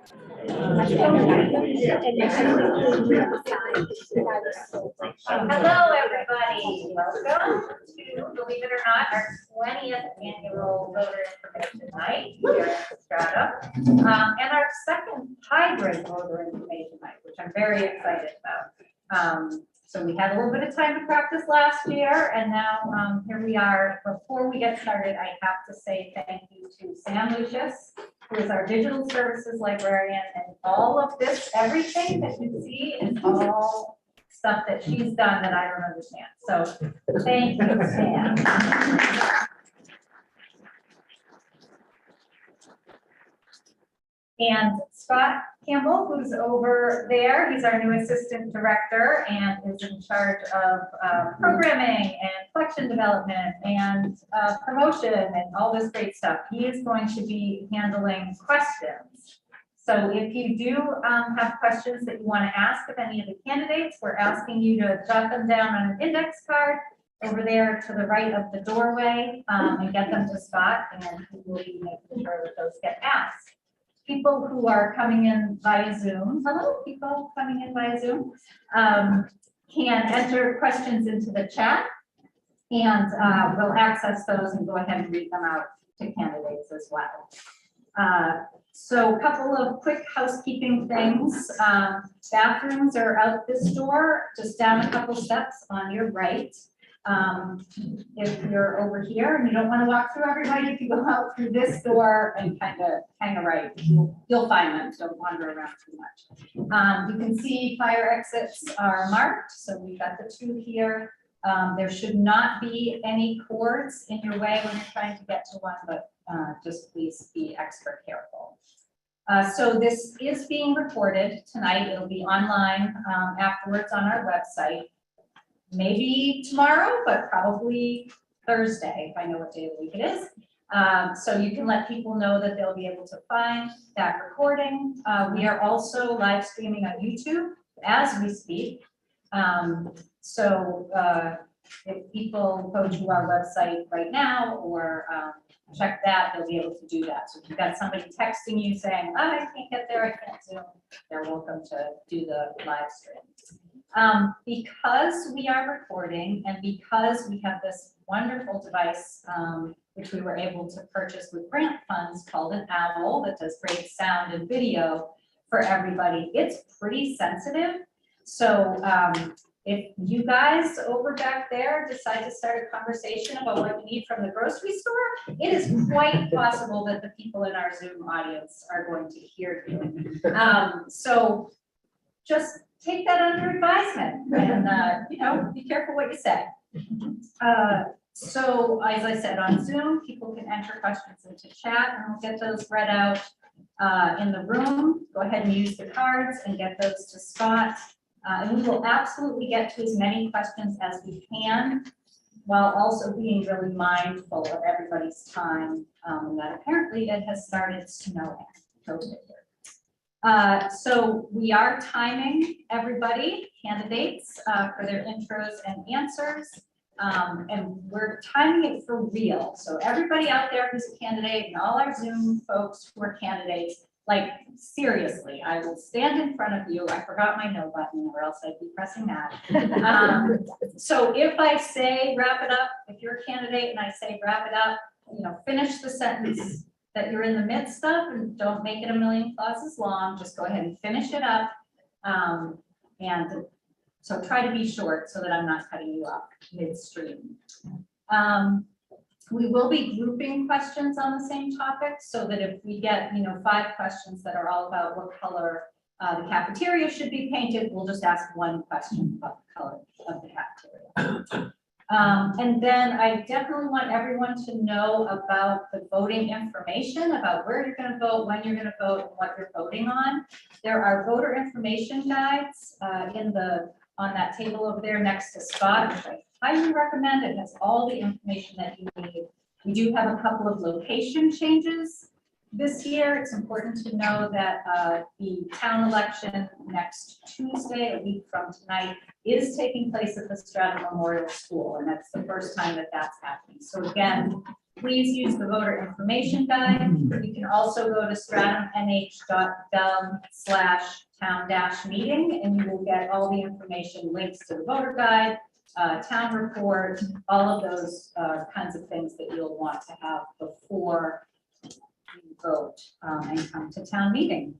Hello, everybody. Welcome to, believe it or not, our 20th annual voter information night here at Stratham, and our second hybrid voter information night, which I'm very excited about. So we had a little bit of time to practice last year, and now here we are. Before we get started, I have to say thank you to Sam Lucius, who is our digital services librarian, and all of this, everything that you see is all stuff that she's done that I don't understand. So thank you, Sam. And Scott Campbell, who's over there, he's our new assistant director and is in charge of programming and collection development and promotion and all this great stuff. He is going to be handling questions. So if you do have questions that you want to ask of any of the candidates, we're asking you to jot them down on an index card over there to the right of the doorway and get them to Scott, and he will be making sure that those get asked. People who are coming in via Zoom, hello, people coming in via Zoom, can enter questions into the chat, and we'll access those and go ahead and read them out to candidates as well. So a couple of quick housekeeping things. Bathrooms are out this door, just down a couple steps on your right. If you're over here and you don't want to walk through everybody, if you go out through this door and kind of right, you'll find them. Don't wander around too much. You can see fire exits are marked, so we've got the two here. There should not be any cords in your way when you're trying to get to one, but just please be extra careful. So this is being recorded tonight. It'll be online afterwards on our website. Maybe tomorrow, but probably Thursday, if I know what day of the week it is. So you can let people know that they'll be able to find that recording. We are also live streaming on YouTube as we speak. If people go to our website right now or check that, they'll be able to do that. So if you've got somebody texting you saying, oh, I can't get there, I can't Zoom, they're welcome to do the live stream. Because we are recording and because we have this wonderful device, which we were able to purchase with grant funds called an Owl that does great sound and video for everybody, it's pretty sensitive. So if you guys over back there decide to start a conversation about what you need from the grocery store, it is quite possible that the people in our Zoom audience are going to hear you. So just take that under advisement and, be careful what you say. So as I said, on Zoom, people can enter questions into chat and we'll get those read out in the room. Go ahead and use the cards and get those to Scott. And we will absolutely get to as many questions as we can while also being really mindful of everybody's time. That apparently it has started snowing. So we are timing everybody, candidates, for their intros and answers, and we're timing it for real. So everybody out there who's a candidate and all our Zoom folks who are candidates, like seriously, I will stand in front of you. I forgot my no button or else I'd be pressing that. So if I say wrap it up, if you're a candidate and I say wrap it up, finish the sentence that you're in the midst of and don't make it a million clauses long, just go ahead and finish it up. And so try to be short so that I'm not cutting you off midstream. We will be grouping questions on the same topic so that if we get 5 questions that are all about what color the cafeteria should be painted, we'll just ask one question about the color of the cafeteria. And then I definitely want everyone to know about the voting information, about where you're going to vote, when you're going to vote, and what you're voting on. There are voter information guides on that table over there next to Scott, which I highly recommend. It has all the information that you need. We do have a couple of location changes this year. It's important to know that the town election next Tuesday, a week from tonight, is taking place at the Stratham Memorial School, and that's the first time that that's happening. So again, Please use the voter information guide. You can also go to stratham.nh.gov/town-meeting, and you will get all the information, links to the voter guide, town report, all of those kinds of things that you'll want to have before you vote and come to town meeting.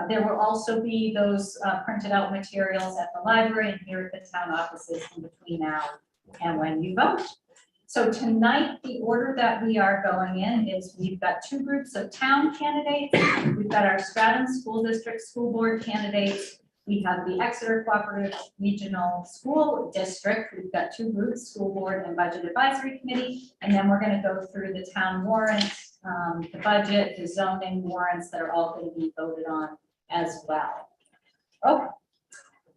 There will also be those printed out materials at the library and here at the town offices in between now and when you vote. So tonight, the order that we are going in is we've got two groups of town candidates. We've got our Stratham School District School Board candidates. We have the Exeter Cooperative Regional School District. We've got two groups, School Board and Budget Advisory Committee. And then we're going to go through the town warrants, the budget, the zoning warrants that are all going to be voted on as well. Okay,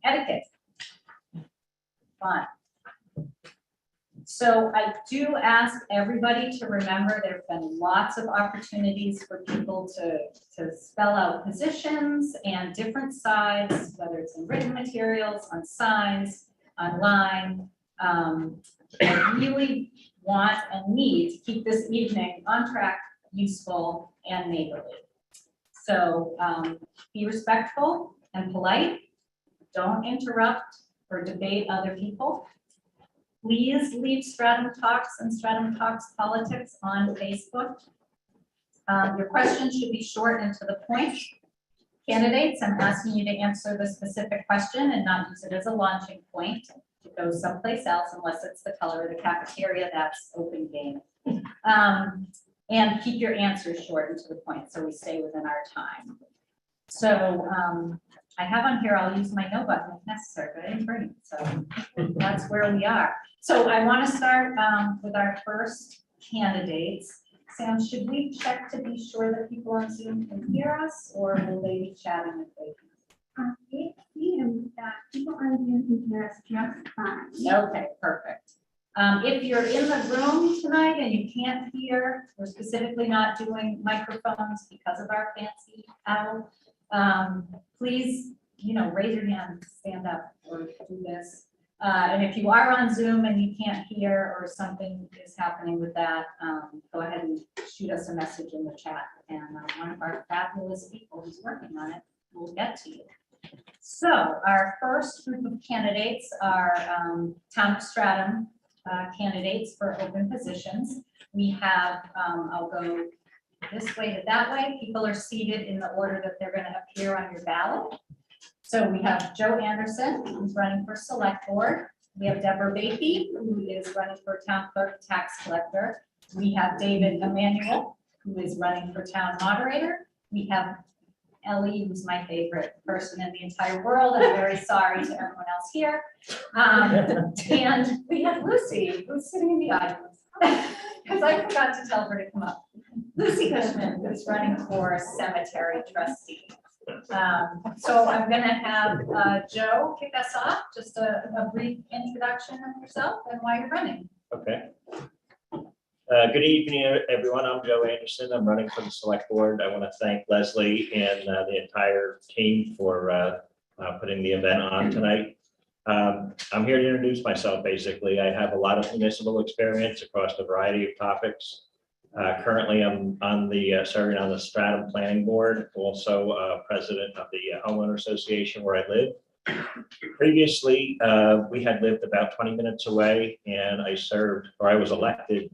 etiquette. Fun. So I do ask everybody to remember there have been lots of opportunities for people to spell out positions and different sides, whether it's in written materials, on signs, online. I really want and need to keep this evening on track, useful, and neighborly. So be respectful and polite. Don't interrupt or debate other people. Please leave Stratham Talks and Stratham Talks Politics on Facebook. Your questions should be short and to the point. Candidates, I'm asking you to answer the specific question and not use it as a launching point to go someplace else unless it's the color of the cafeteria. That's open game. And keep your answers short and to the point so we stay within our time. So I have on here, I'll use my no button if necessary, but I didn't bring it. So that's where we are. So I want to start with our first candidates. Sam, should we check to be sure that people on Zoom can hear us, or will they be chatting if they can? It seems that people on Zoom can hear us just fine. Okay, perfect. If you're in the room tonight and you can't hear, we're specifically not doing microphones because of our fancy owl. Please, raise your hand, stand up, or do this. And if you are on Zoom and you can't hear or something is happening with that, go ahead and shoot us a message in the chat, and one of our fabulous people who's working on it will get to you. So our first group of candidates are Town of Stratham candidates for open positions. We have, I'll go this way to that way. People are seated in the order that they're going to appear on your ballot. So we have Joe Anderson, who's running for Select Board. We have Deborah Bakey, who is running for Town Clerk Tax Collector. We have David Emmanuel, who is running for Town Moderator. We have Ellie, who's my favorite person in the entire world. I'm very sorry to everyone else here. And we have Lucy, who's sitting in the audience, because I forgot to tell her to come up. Lucy Cushman, who's running for Cemetery Trustee. So I'm going to have Joe kick us off, just a brief introduction of yourself and why you're running. Okay. Good evening, everyone. I'm Joe Anderson. I'm running for the Select Board. I want to thank Leslie and the entire team for putting the event on tonight. I'm here to introduce myself, basically. I have a lot of municipal experience across a variety of topics. Currently, I'm on serving on the Stratham Planning Board, also president of the Homeowner Association where I live. Previously, we had lived about 20 minutes away, and I was elected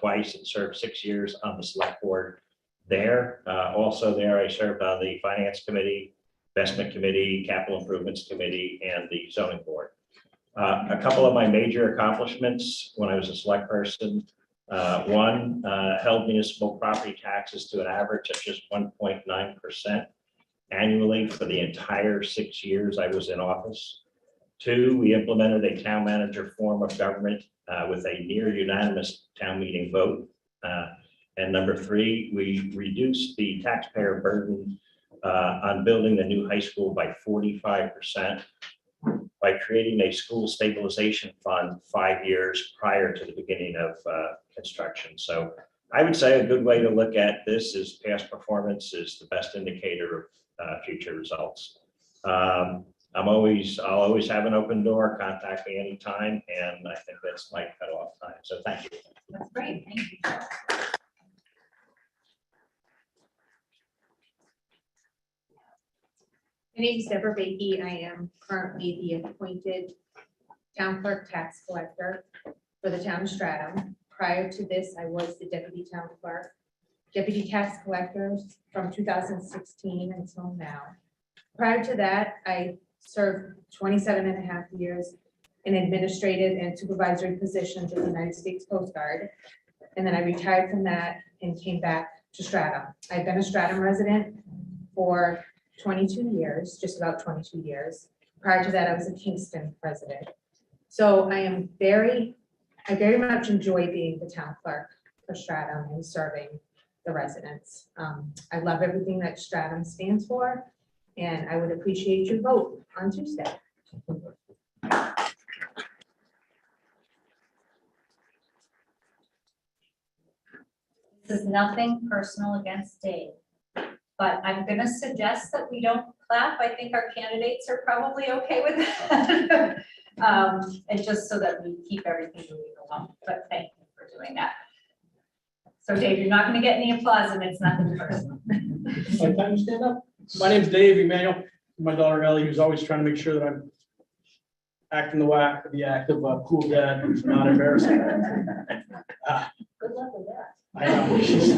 twice and served 6 years on the Select Board there. Also there, I served on the Finance Committee, Investment Committee, Capital Improvements Committee, and the Zoning Board. A couple of my major accomplishments when I was a select person. One, held municipal property taxes to an average of just 1.9% annually for the entire 6 years I was in office. Two, we implemented a town manager form of government with a near unanimous town meeting vote. And number three, we reduced the taxpayer burden on building the new high school by 45%. By creating a school stabilization fund 5 years prior to the beginning of construction. So I would say a good way to look at this is past performance is the best indicator of future results. I'll always have an open door, contact me anytime, and I think that's my cutoff time, so thank you. That's great, thank you. My name is Deborah Bakey. I am currently the appointed town clerk tax collector for the town of Stratham. Prior to this, I was the deputy town clerk, deputy tax collector from 2016 until now. Prior to that, I served 27.5 years in administrative and supervisory positions with the United States Coast Guard. And then I retired from that and came back to Stratham. I've been a Stratham resident for 22 years, just about 22 years. Prior to that, I was a Kingston resident. So I very much enjoy being the town clerk for Stratham and serving the residents. I love everything that Stratham stands for, and I would appreciate your vote on Tuesday. This is nothing personal against Dave, but I'm gonna suggest that we don't clap. I think our candidates are probably okay with that. And just so that we keep everything moving along, but thank you for doing that. So Dave, you're not gonna get any applause and it's nothing personal. My time to stand up. My name's Dave Emmanuel. My daughter Ellie, who's always trying to make sure that I'm acting the act of a cool dad who's not embarrassing. Good luck with that. I know, she's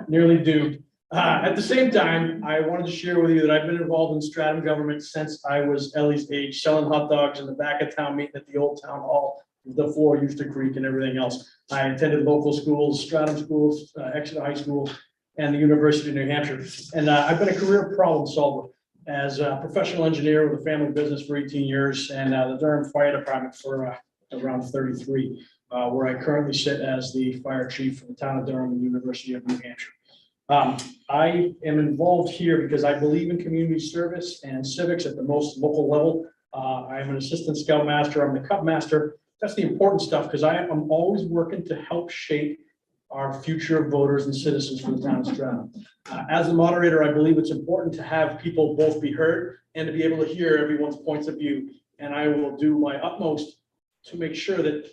nearly due. At the same time, I wanted to share with you that I've been involved in Stratham government since I was Ellie's age, selling hot dogs in the back of town, meeting at the old town hall, the floor used to creak and everything else. I attended local schools, Stratham schools, Exeter High School, and the University of New Hampshire. And I've been a career problem solver as a professional engineer with a family business for 18 years and the Durham Fire Department for around 33, where I currently sit as the fire chief for the town of Durham and the University of New Hampshire. I am involved here because I believe in community service and civics at the most local level. I'm an assistant scoutmaster. I'm the Cub master. That's the important stuff because I'm always working to help shape our future voters and citizens for the town of Stratham. As a moderator, I believe it's important to have people both be heard and to be able to hear everyone's points of view. And I will do my utmost to make sure that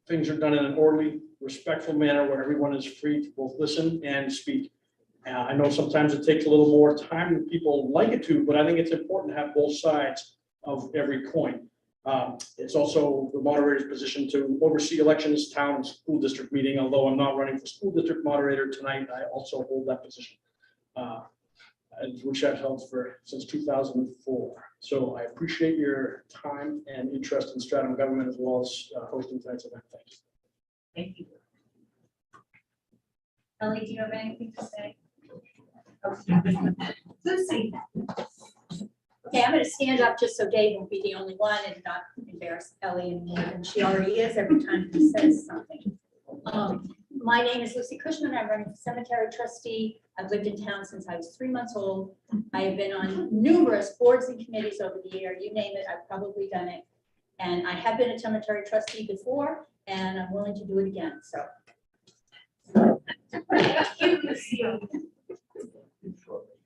things are done in an orderly, respectful manner where everyone is free to both listen and speak. I know sometimes it takes a little more time than people like it to, but I think it's important to have both sides of every coin. It's also the moderator's position to oversee elections, town and school district meeting. Although I'm not running for school district moderator tonight, I also hold that position, which I've held since 2004. So I appreciate your time and interest in Stratham government as well as hosting tonight's event. Thank you. Thank you. Ellie, do you have anything to say? Lucy. Okay, I'm going to stand up just so Dave won't be the only one and not embarrass Ellie and me, and she already is every time he says something. My name is Lucy Cushman. I'm running for cemetery trustee. I've lived in town since I was 3 months old. I have been on numerous boards and committees over the year. You name it, I've probably done it. And I have been a cemetery trustee before, and I'm willing to do it again. So.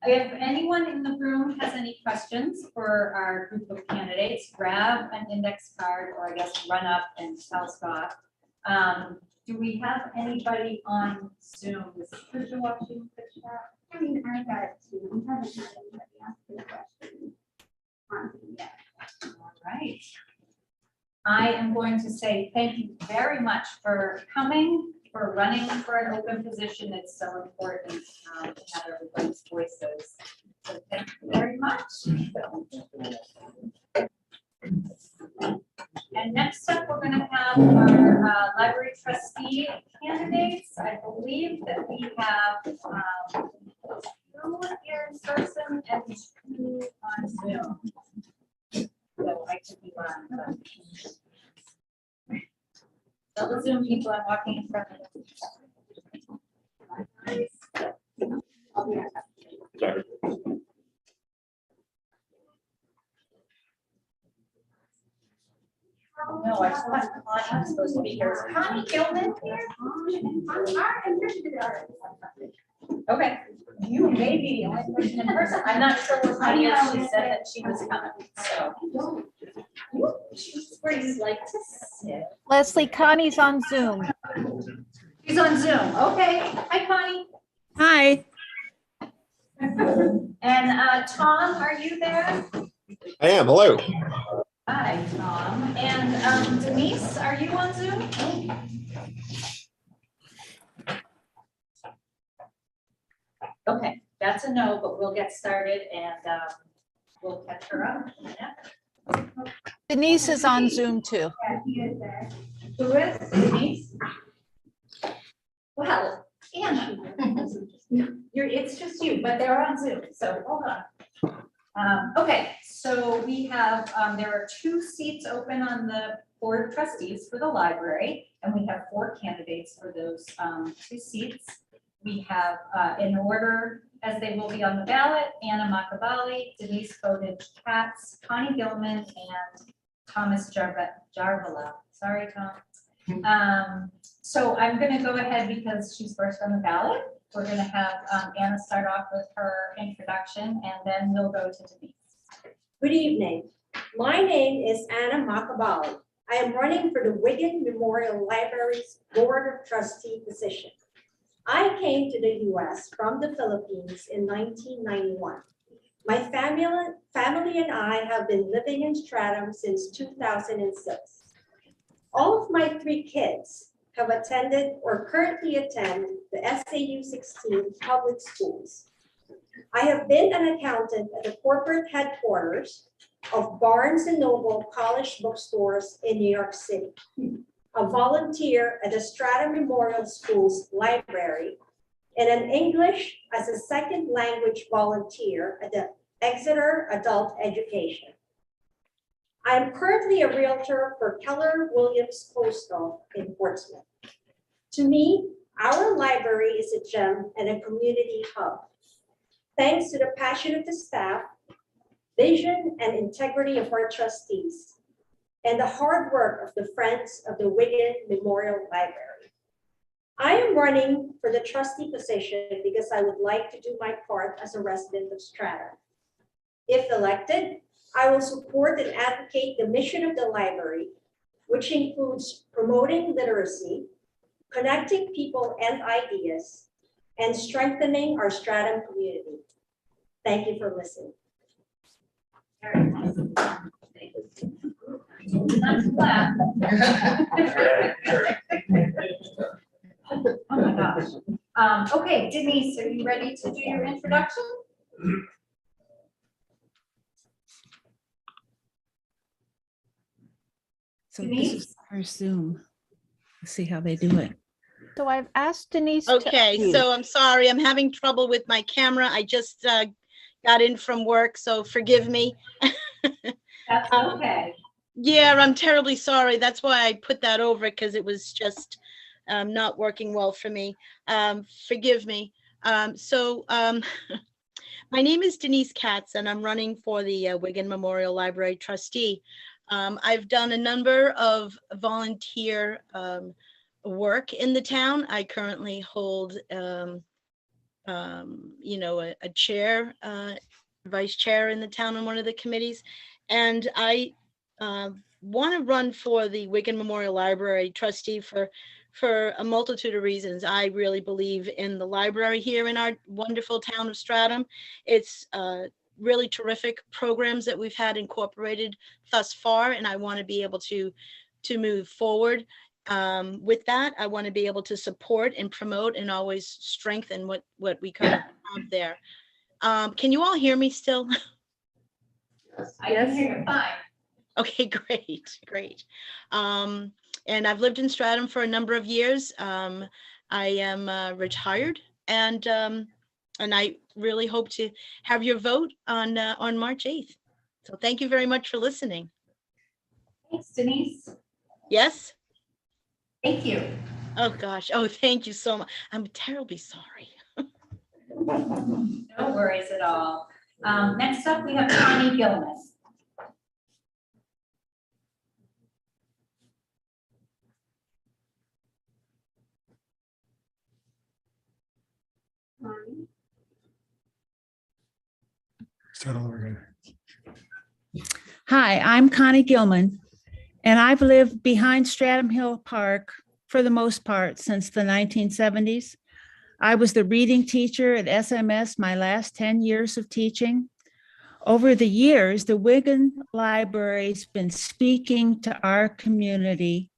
If anyone in the room has any questions for our group of candidates, grab an index card or I guess run up and tell Scott. Do we have anybody on Zoom? Is Tricia watching the chat? I mean, I got it too. We haven't had anybody ask the question on it yet. All right. I am going to say thank you very much for coming, for running for an open position. It's so important to have everybody's voices. So thank you very much. And next up, we're going to have our library trustee candidates. I believe that we have 2 here in person and 2 on Zoom. So I could be wrong. So the Zoom people, I'm walking in front of them. Sorry. No, I thought Connie was supposed to be here. Is Connie Gilman here? Okay. You may be the only person in person. I'm not sure what time yet. She said that she was coming, so. Where do you like to sit? Leslie, Connie's on Zoom. She's on Zoom. Okay. Hi, Connie. Hi. And Tom, are you there? I am, hello. Hi, Tom. And Denise, are you on Zoom? Okay, that's a no, but we'll get started and we'll catch her up. Yeah. Denise is on Zoom too. Yeah, he is there. Who is Denise? Well, Anna, it's just you, but they're on Zoom, so hold on. Okay, so we have, there are 2 seats open on the Board of Trustees for the library, and we have 4 candidates for those 2 seats. We have, in order as they will be on the ballot, Anna Makabali, Denise Katz, Connie Gilman, and Thomas Jarvala. Sorry, Tom. So I'm going to go ahead because she's first on the ballot. We're going to have Anna start off with her introduction, and then we'll go to Denise. Good evening. My name is Anna Makabali. I am running for the Wiggin Memorial Library's Board of Trustee position. I came to the US from the Philippines in 1991. My family and I have been living in Stratham since 2006. All of my 3 kids have attended or currently attend the SAU 16 public schools. I have been an accountant at the corporate headquarters of Barnes & Noble College Bookstores in New York City, a volunteer at the Stratham Memorial School's library, and an English as a second language volunteer at the Exeter Adult Education. I am currently a realtor for Keller Williams Coastal in Portsmouth. To me, our library is a gem and a community hub. Thanks to the passion of the staff, vision and integrity of our trustees, and the hard work of the Friends of the Wiggin Memorial Library. I am running for the trustee position because I would like to do my part as a resident of Stratham. If elected, I will support and advocate the mission of the library, which includes promoting literacy, connecting people and ideas, and strengthening our Stratham community. Thank you for listening. Not to laugh. Oh my gosh. Okay, Denise, are you ready to do your introduction? So this is our Zoom. Let's see how they do it. So I've asked Denise. to Okay, unmute. so I'm sorry, I'm having trouble with my camera. I just got in from work, so forgive me. That's okay. Yeah, I'm terribly sorry. That's why I put that over, because it was just not working well for me. Forgive me. My name is Denise Katz, and I'm running for the Wiggin Memorial Library trustee. I've done a number of volunteer work in the town. I currently hold, a chair, vice chair in the town on one of the committees. And I want to run for the Wiggin Memorial Library trustee for a multitude of reasons. I really believe in the library here in our wonderful town of Stratham. It's really terrific programs that we've had incorporated thus far, and I want to be able to move forward. With that, I want to be able to support and promote and always strengthen what we kind of have there. Can you all hear me still? I can hear you fine. Okay, great. And I've lived in Stratham for a number of years. I am retired, and I really hope to have your vote on March 8th. So thank you very much for listening. Thanks, Denise. Yes? Thank you. Oh, gosh. Oh, thank you so much. I'm terribly sorry. No worries at all. Next up, we have Connie Gilman. Start all over again. Hi, I'm Connie Gilman, and I've lived behind Stratham Hill Park for the most part since the 1970s. I was the reading teacher at SMS my last 10 years of teaching. Over the years, the Wiggin Library's been speaking to our community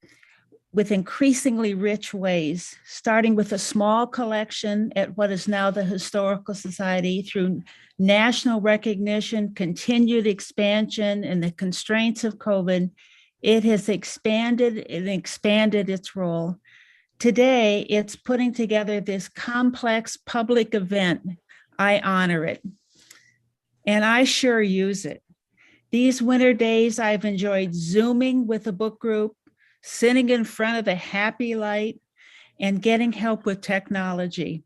with increasingly rich ways, starting with a small collection at what is now the Historical Society, through national recognition, continued expansion, and the constraints of COVID. It has expanded and expanded its role. Today, it's putting together this complex public event. I honor it, and I sure use it. These winter days, I've enjoyed Zooming with a book group, sitting in front of the happy light, and getting help with technology.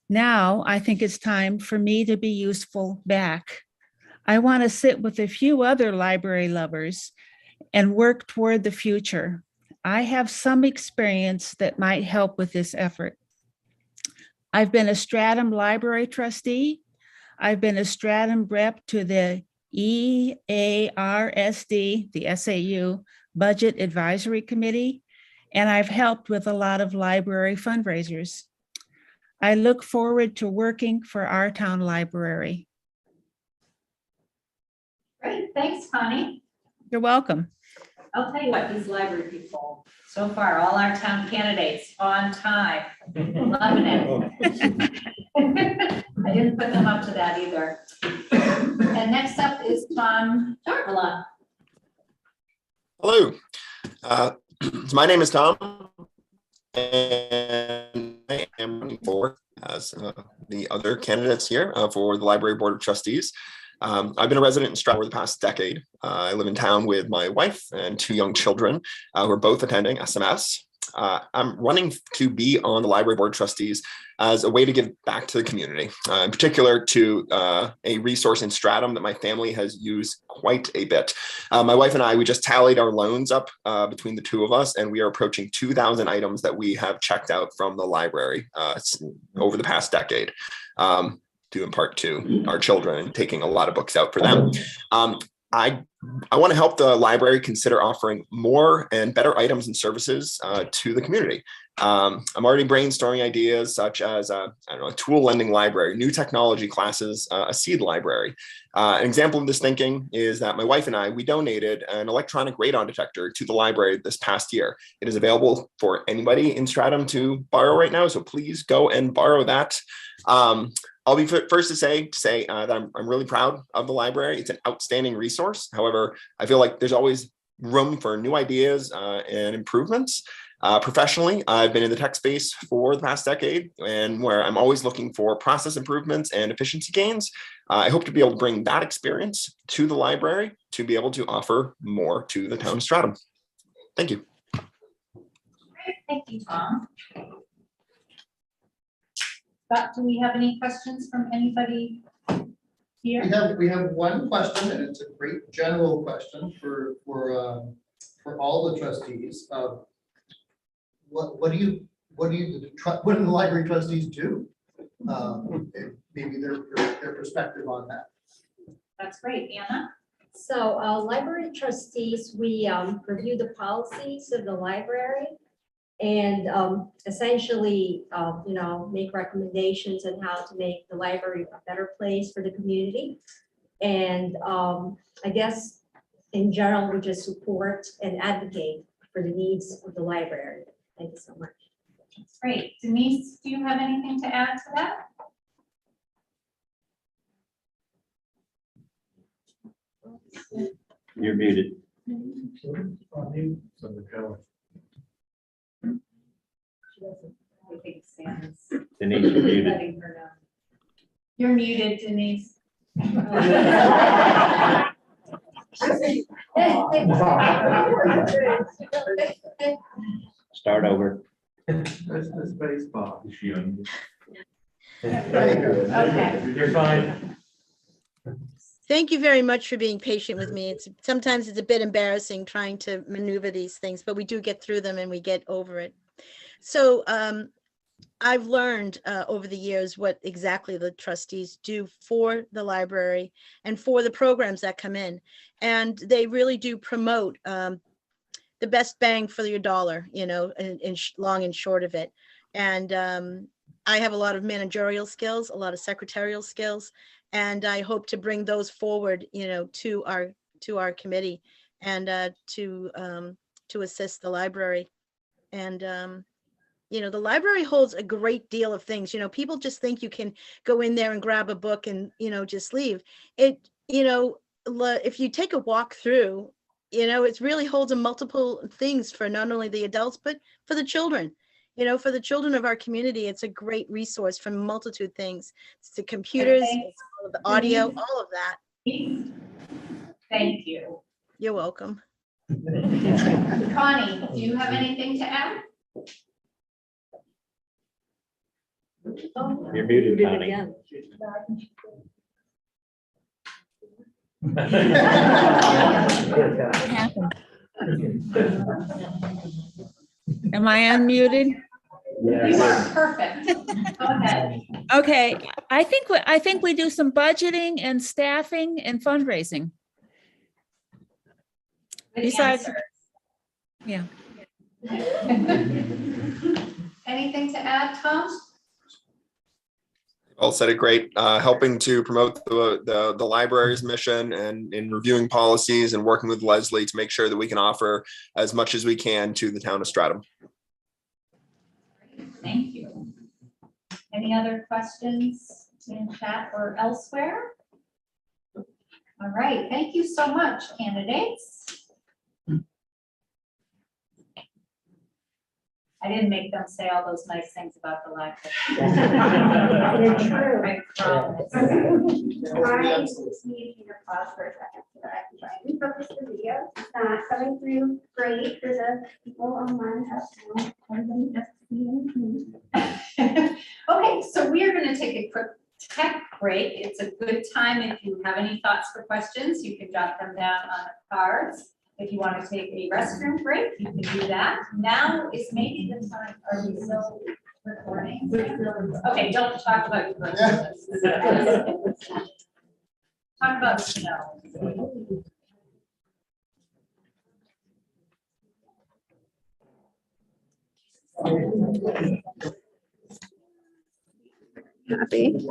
Now, I think it's time for me to be useful back. I want to sit with a few other library lovers and work toward the future. I have some experience that might help with this effort. I've been a Stratham Library trustee. I've been a Stratham rep to the EARSD, the SAU, Budget Advisory Committee, and I've helped with a lot of library fundraisers. I look forward to working for our town library. Great, thanks, Connie. You're welcome. I'll tell you what, these library people, so far, all our town candidates on time, loving it. I didn't put them up to that either. And next up is Tom Darvilla. Hello, so my name is Tom, and I am running for, as the other candidates here, for the Library Board of Trustees. I've been a resident in Stratham for the past decade. I live in town with my wife and 2 young children who are both attending SMS. I'm running to be on the Library Board of Trustees as a way to give back to the community, in particular to a resource in Stratham that my family has used quite a bit. My wife and I, we just tallied our loans up between the 2 of us, and we are approaching 2,000 items that we have checked out from the library over the past decade, due in part to our children taking a lot of books out for them. I want to help the library consider offering more and better items and services to the community. I'm already brainstorming ideas such as a tool lending library, new technology classes, a seed library. An example of this thinking is that my wife and I, we donated an electronic radon detector to the library this past year. It is available for anybody in Stratham to borrow right now, so please go and borrow that. I'll be first to say that I'm really proud of the library. It's an outstanding resource. However, I feel like there's always room for new ideas and improvements. Professionally, I've been in the tech space for the past decade, and where I'm always looking for process improvements and efficiency gains. I hope to be able to bring that experience to the library to be able to offer more to the town of Stratham. Thank you. Great, thank you, Tom. Scott, do we have any questions from anybody here? We have one question, and it's a great general question for all the trustees. What do the library trustees do? Maybe their perspective on that. That's great, Anna. So library trustees, we review the policies of the library and essentially, make recommendations on how to make the library a better place for the community. And I guess in general, we just support and advocate for the needs of the library. Thank you so much. That's great. Denise, do you have anything to add to that? You're muted. I think Sam's Denise, you're muted. letting her know. You're muted, Denise. Start over. Okay. You're fine. Thank you very much for being patient with me. Sometimes it's a bit embarrassing trying to maneuver these things, but we do get through them and we get over it. So I've learned over the years what exactly the trustees do for the library and for the programs that come in. And they really do promote the best bang for your dollar, you know, in long and short of it. And I have a lot of managerial skills, a lot of secretarial skills, and I hope to bring those forward, you know, to our committee and to assist the library. And you know, the library holds a great deal of things. You know, people just think you can go in there and grab a book and, you know, just leave. It, you know, if you take a walk through, you know, it really holds a multiple things for not only the adults, but for the children. You know, for the children of our community, it's a great resource for a multitude of things. It's the computers, it's all of the audio, all of that. Thank you. You're welcome. Connie, do you have anything to add? You're muted, Connie. What happened? Am I unmuted? You are perfect. Go ahead. Okay, I think we do some budgeting and staffing and fundraising. Good Besides- answer. Yeah. Anything to add, Tom? All said it great, helping to promote the library's mission and in reviewing policies and working with Leslie to make sure that we can offer as much as we can to the town of Stratham. Thank you. Any other questions in chat or elsewhere? All right, thank you so much, candidates. I didn't make them say all those nice things about the library. They're true. I promise. I need you to pause for a second so that I can try and refocus the video. It's not coming through great for the people online. Everybody just seeing me. Okay, so we are going to take a quick tech break. It's a good time if you have any thoughts for questions, you can jot them down on the cards. If you want to take a restroom break, you can do that. Now is maybe the time. Are we still recording? Okay, don't talk about your questions. Talk about snow. Happy.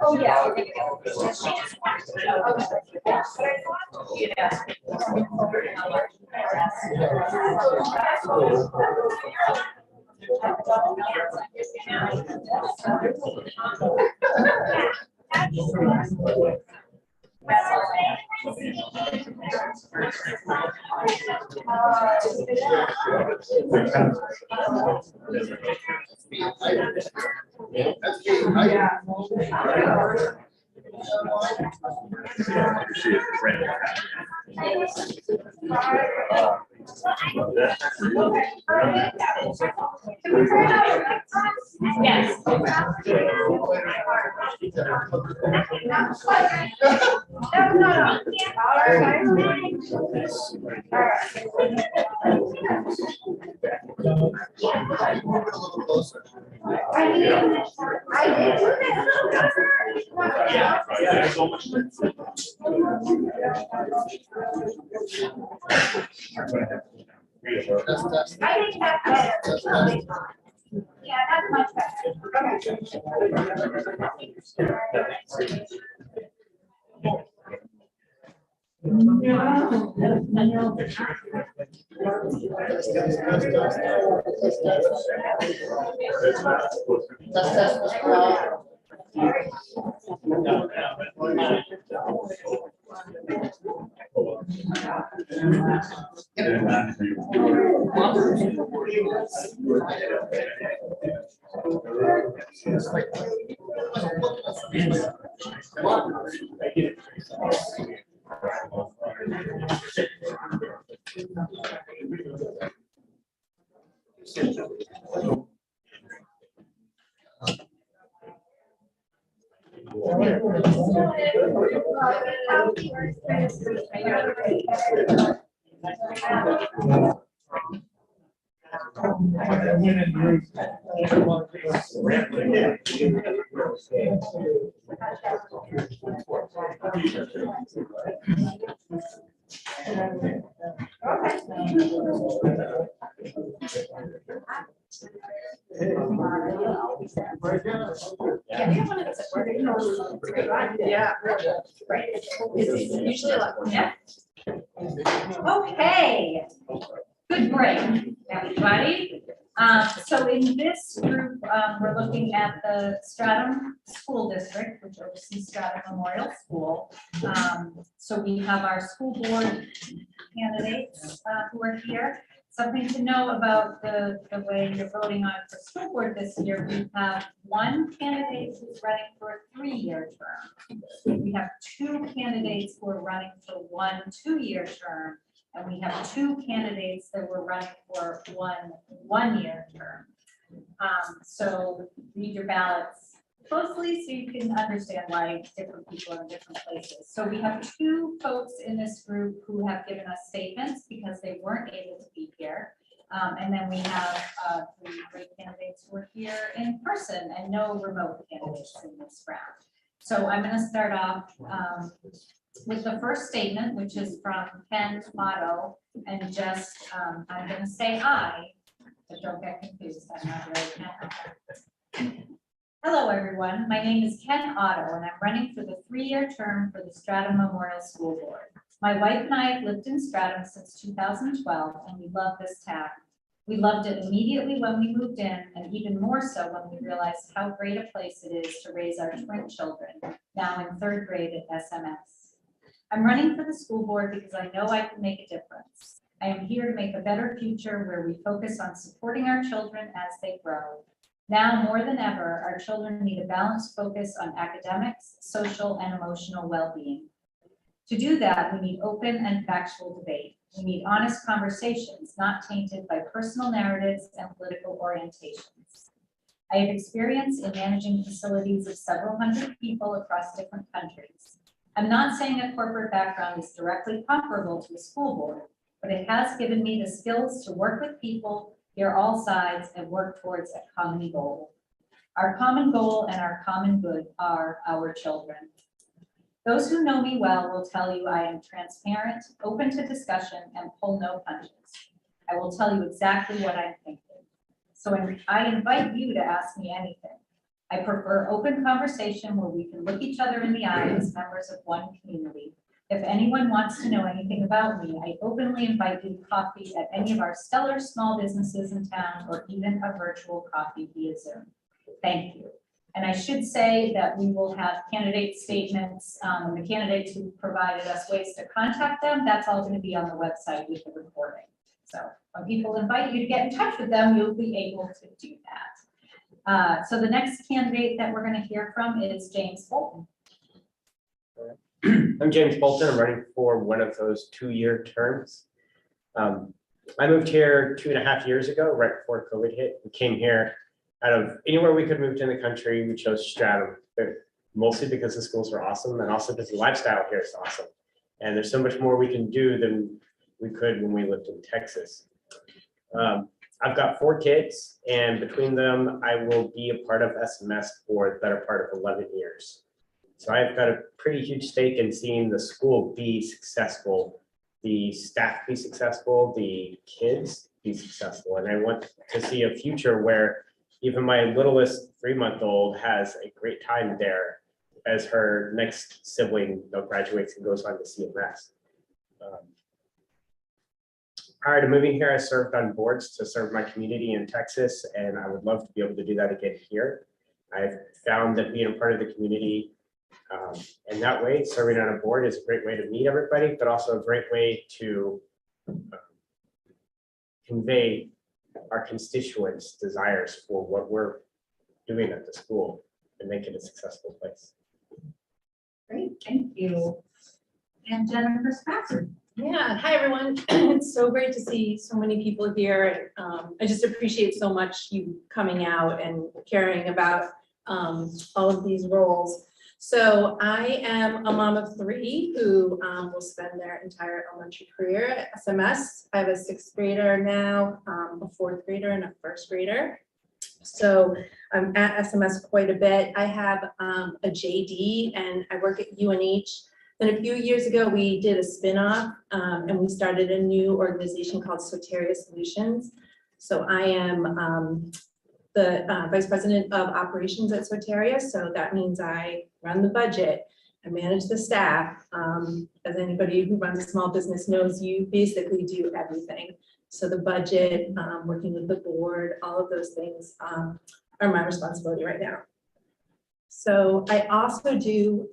Oh, yeah. Yes. Yeah, that's much better. Yeah. Usually a lot. Yeah. Okay. Good break, everybody. So in this group, we're looking at the Stratham School District, which oversees Stratham Memorial School. So we have our school board candidates who are here. Something to know about the way you're voting on for school board this year, we have one candidate who's running for a 3-year term. We have 2 candidates who are running for 1 2-year term. And we have 2 candidates that were running for 1 year term. So read your ballots closely so you can understand why different people are in different places. So we have 2 folks in this group who have given us statements because they weren't able to be here. And then we have 3 great candidates who are here in person and no remote candidates in this round. So I'm going to start off with the first statement, which is from Ken Otto, and just, I'm going to say I, but don't get confused, I'm not really Ken. Hello, everyone. My name is Ken Otto, and I'm running for the 3-year term for the Stratham Memorial School Board. My wife and I have lived in Stratham since 2012, and we love this town. We loved it immediately when we moved in, and even more so when we realized how great a place it is to raise our twin children, now in 3rd grade at SMS. I'm running for the school board because I know I can make a difference. I am here to make a better future where we focus on supporting our children as they grow. Now more than ever, our children need a balanced focus on academics, social, and emotional well-being. To do that, we need open and factual debate. We need honest conversations, not tainted by personal narratives and political orientations. I have experience in managing facilities of several hundred people across different countries. I'm not saying a corporate background is directly comparable to a school board, but it has given me the skills to work with people, hear all sides, and work towards a common goal. Our common goal and our common good are our children. Those who know me well will tell you I am transparent, open to discussion, and pull no punches. I will tell you exactly what I'm thinking. So I invite you to ask me anything. I prefer open conversation where we can look each other in the eye as members of one community. If anyone wants to know anything about me, I openly invite you to coffee at any of our stellar small businesses in town or even a virtual coffee via Zoom. Thank you. And I should say that we will have candidate statements, the candidates who provided us ways to contact them, that's all going to be on the website with the recording. So when people invite you to get in touch with them, you'll be able to do that. So the next candidate that we're going to hear from is James Fulton. I'm James Fulton. I'm running for one of those 2-year terms. I moved here 2.5 years ago, right before COVID hit. We came here out of anywhere we could move to in the country. We chose Stratham, mostly because the schools are awesome and also because the lifestyle here is awesome. And there's so much more we can do than we could when we lived in Texas. I've got 4 kids, and between them, I will be a part of SMS for the better part of 11 years. So I've got a pretty huge stake in seeing the school be successful, the staff be successful, the kids be successful. And I want to see a future where even my littlest 3-month-old has a great time there as her next sibling graduates and goes on to CMS. Prior to moving here, I served on boards to serve my community in Texas, and I would love to be able to do that again here. I've found that being a part of the community in that way, serving on a board is a great way to meet everybody, but also a great way to convey our constituents' desires for what we're doing at the school. make it a successful place. Great, thank you. And Jennifer Spafford. Yeah, hi, everyone. It's so great to see so many people here. I just appreciate so much you coming out and caring about all of these roles. So I am a mom of three who will spend their entire elementary career at SMS. I have a sixth grader now, a fourth grader, and a first grader. So I'm at SMS quite a bit. I have a JD and I work at UNH. Then a few years ago, we did a spin-off and we started a new organization called Soteria Solutions. So I am the Vice President of Operations at Soteria. So that means I run the budget, I manage the staff. As anybody who runs a small business knows, you basically do everything. So the budget, working with the board, all of those things are my responsibility right now. So I also do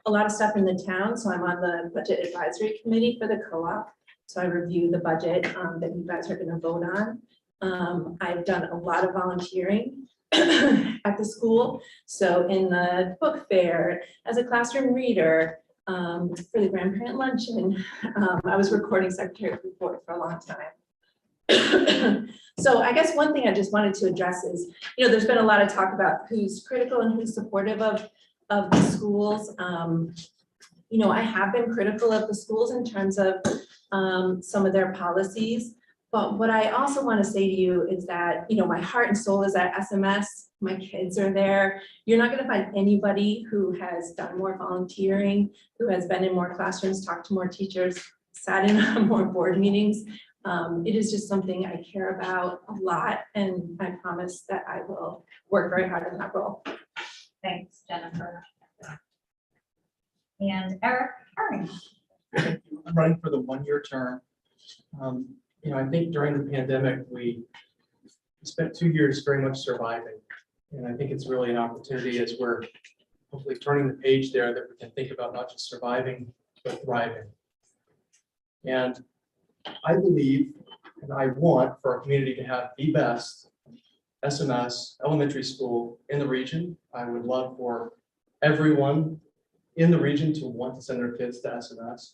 a lot of stuff in the town. So I'm on the budget advisory committee for the co-op. So I review the budget that you guys are going to vote on. I've done a lot of volunteering at the school. So in the book fair, as a classroom reader, for the grandparent luncheon, I was recording secretary report for a long time. So I guess one thing I just wanted to address is, there's been a lot of talk about who's critical and who's supportive of the schools. I have been critical of the schools in terms of some of their policies. But what I also want to say to you is that, my heart and soul is at SMS. My kids are there. You're not going to find anybody who has done more volunteering, who has been in more classrooms, talked to more teachers, sat in on more board meetings. It is just something I care about a lot, and I promise that I will work very hard in that role. Thanks, Jennifer. And Eric Haring. I'm running for the one-year term. I think during the pandemic, we spent 2 years very much surviving. And I think it's really an opportunity as we're hopefully turning the page there that we can think about not just surviving, but thriving. And I believe, and I want for our community to have the best SMS elementary school in the region. I would love for everyone in the region to want to send their kids to SMS.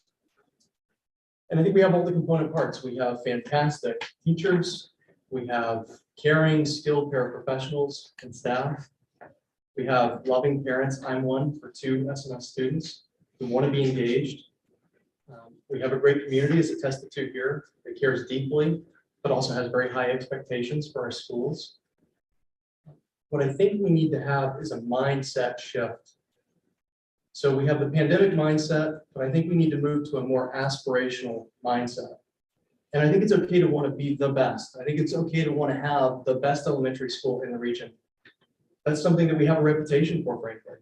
And I think we have all the component parts. We have fantastic teachers. We have caring, skilled paraprofessionals and staff. We have loving parents. I'm one for 2 SMS students who want to be engaged. We have a great community as attested to here that cares deeply, but also has very high expectations for our schools. What I think we need to have is a mindset shift. So we have the pandemic mindset, but I think we need to move to a more aspirational mindset. And I think it's okay to want to be the best. I think it's okay to want to have the best elementary school in the region. That's something that we have a reputation for, frankly.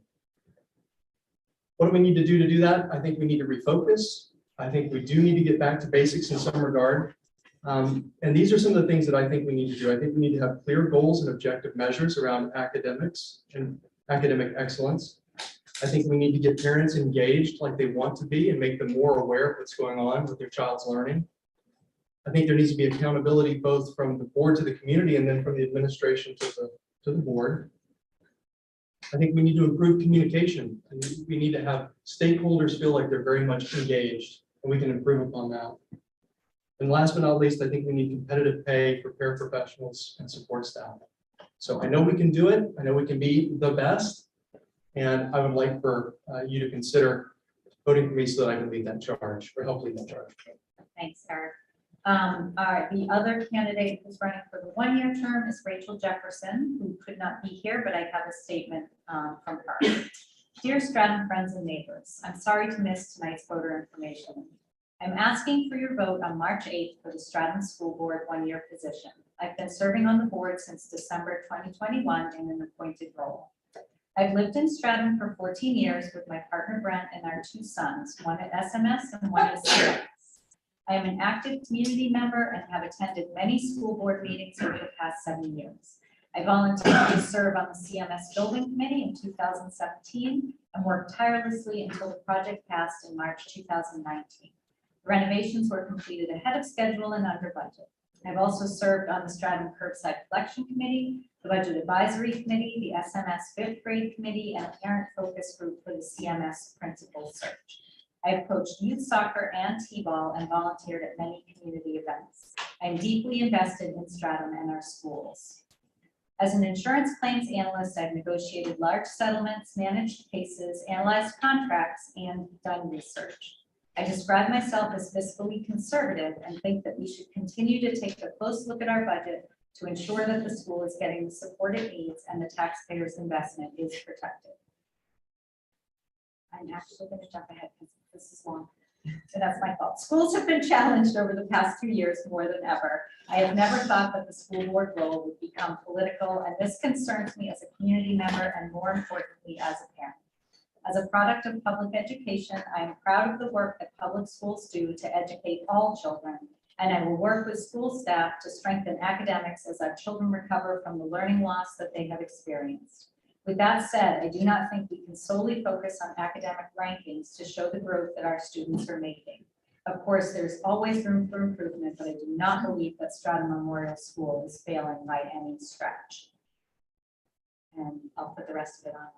What do we need to do that? I think we need to refocus. I think we do need to get back to basics in some regard. And these are some of the things that I think we need to do. I think we need to have clear goals and objective measures around academics and academic excellence. I think we need to get parents engaged like they want to be and make them more aware of what's going on with their child's learning. I think there needs to be accountability both from the board to the community and then from the administration to the board. I think we need to improve communication. And we need to have stakeholders feel like they're very much engaged, and we can improve upon that. And last but not least, I think we need competitive pay for paraprofessionals and support staff. So I know we can do it. I know we can be the best. And I would like for you to consider voting for me so that I can lead that charge or help lead that charge. Thanks, Eric. The other candidate who's running for the one-year term is Rachel Jefferson, who could not be here, but I have a statement from her. Dear Stratham friends and neighbors, I'm sorry to miss tonight's voter information. I'm asking for your vote on March 8th for the Stratham School Board one-year position. I've been serving on the board since December 2021 in an appointed role. I've lived in Stratham for 14 years with my partner Brent and our 2 sons, one at SMS and one at CMS. I am an active community member and have attended many school board meetings over the past 7 years. I volunteered to serve on the CMS building committee in 2017 and worked tirelessly until the project passed in March 2019. The renovations were completed ahead of schedule and under budget. I've also served on the Stratham Curbside Collection Committee, the Budget Advisory Committee, the SMS Fifth Grade Committee, and a parent focus group for the CMS Principal Search. I have coached youth soccer and t-ball and volunteered at many community events. I'm deeply invested in Stratham and our schools. As an insurance claims analyst, I've negotiated large settlements, managed cases, analyzed contracts, and done research. I describe myself as fiscally conservative and think that we should continue to take a close look at our budget to ensure that the school is getting the support it needs and the taxpayers' investment is protected. I'm actually going to jump ahead because this is long. So that's my fault. Schools have been challenged over the past 2 years more than ever. I have never thought that the school board role would become political, and this concerns me as a community member and more importantly as a parent. As a product of public education, I am proud of the work that public schools do to educate all children, and I will work with school staff to strengthen academics as our children recover from the learning loss that they have experienced. With that said, I do not think we can solely focus on academic rankings to show the growth that our students are making. Of course, there's always room for improvement, but I do not believe that Stratham Memorial School is failing by any stretch. And I'll put the rest of it on.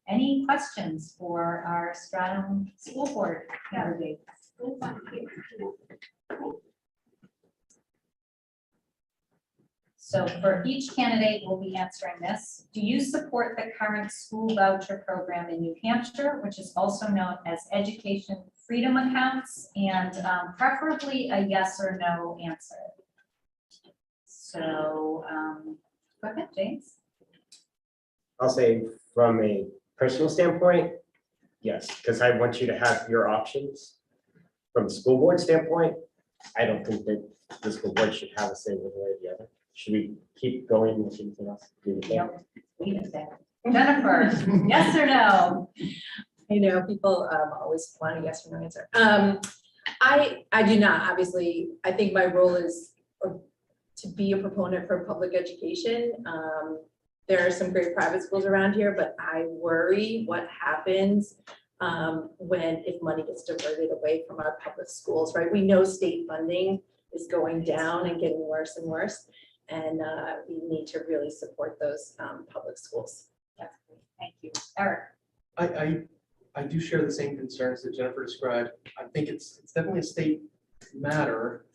Any questions for our Stratham School Board candidate? So for each candidate, we'll be answering this. Do you support the current school voucher program in New Hampshire, which is also known as Education Freedom Accounts, and preferably a yes or no answer? So go ahead, James. I'll say from a personal standpoint, yes, because I want you to have your options. From a school board standpoint, I don't think that the school board should have a say one way or the other. Should we keep going with anything else? Yep, leave it there. Jennifer, yes or no? I know people always want a yes or no answer. I do not, obviously. I think my role is to be a proponent for public education. There are some great private schools around here, but I worry what happens if money gets diverted away from our public schools, right? We know state funding is going down and getting worse and worse, and we need to really support those public schools. That's great. Thank you. Eric. I do share the same concerns that Jennifer described. I think it's definitely a state matter.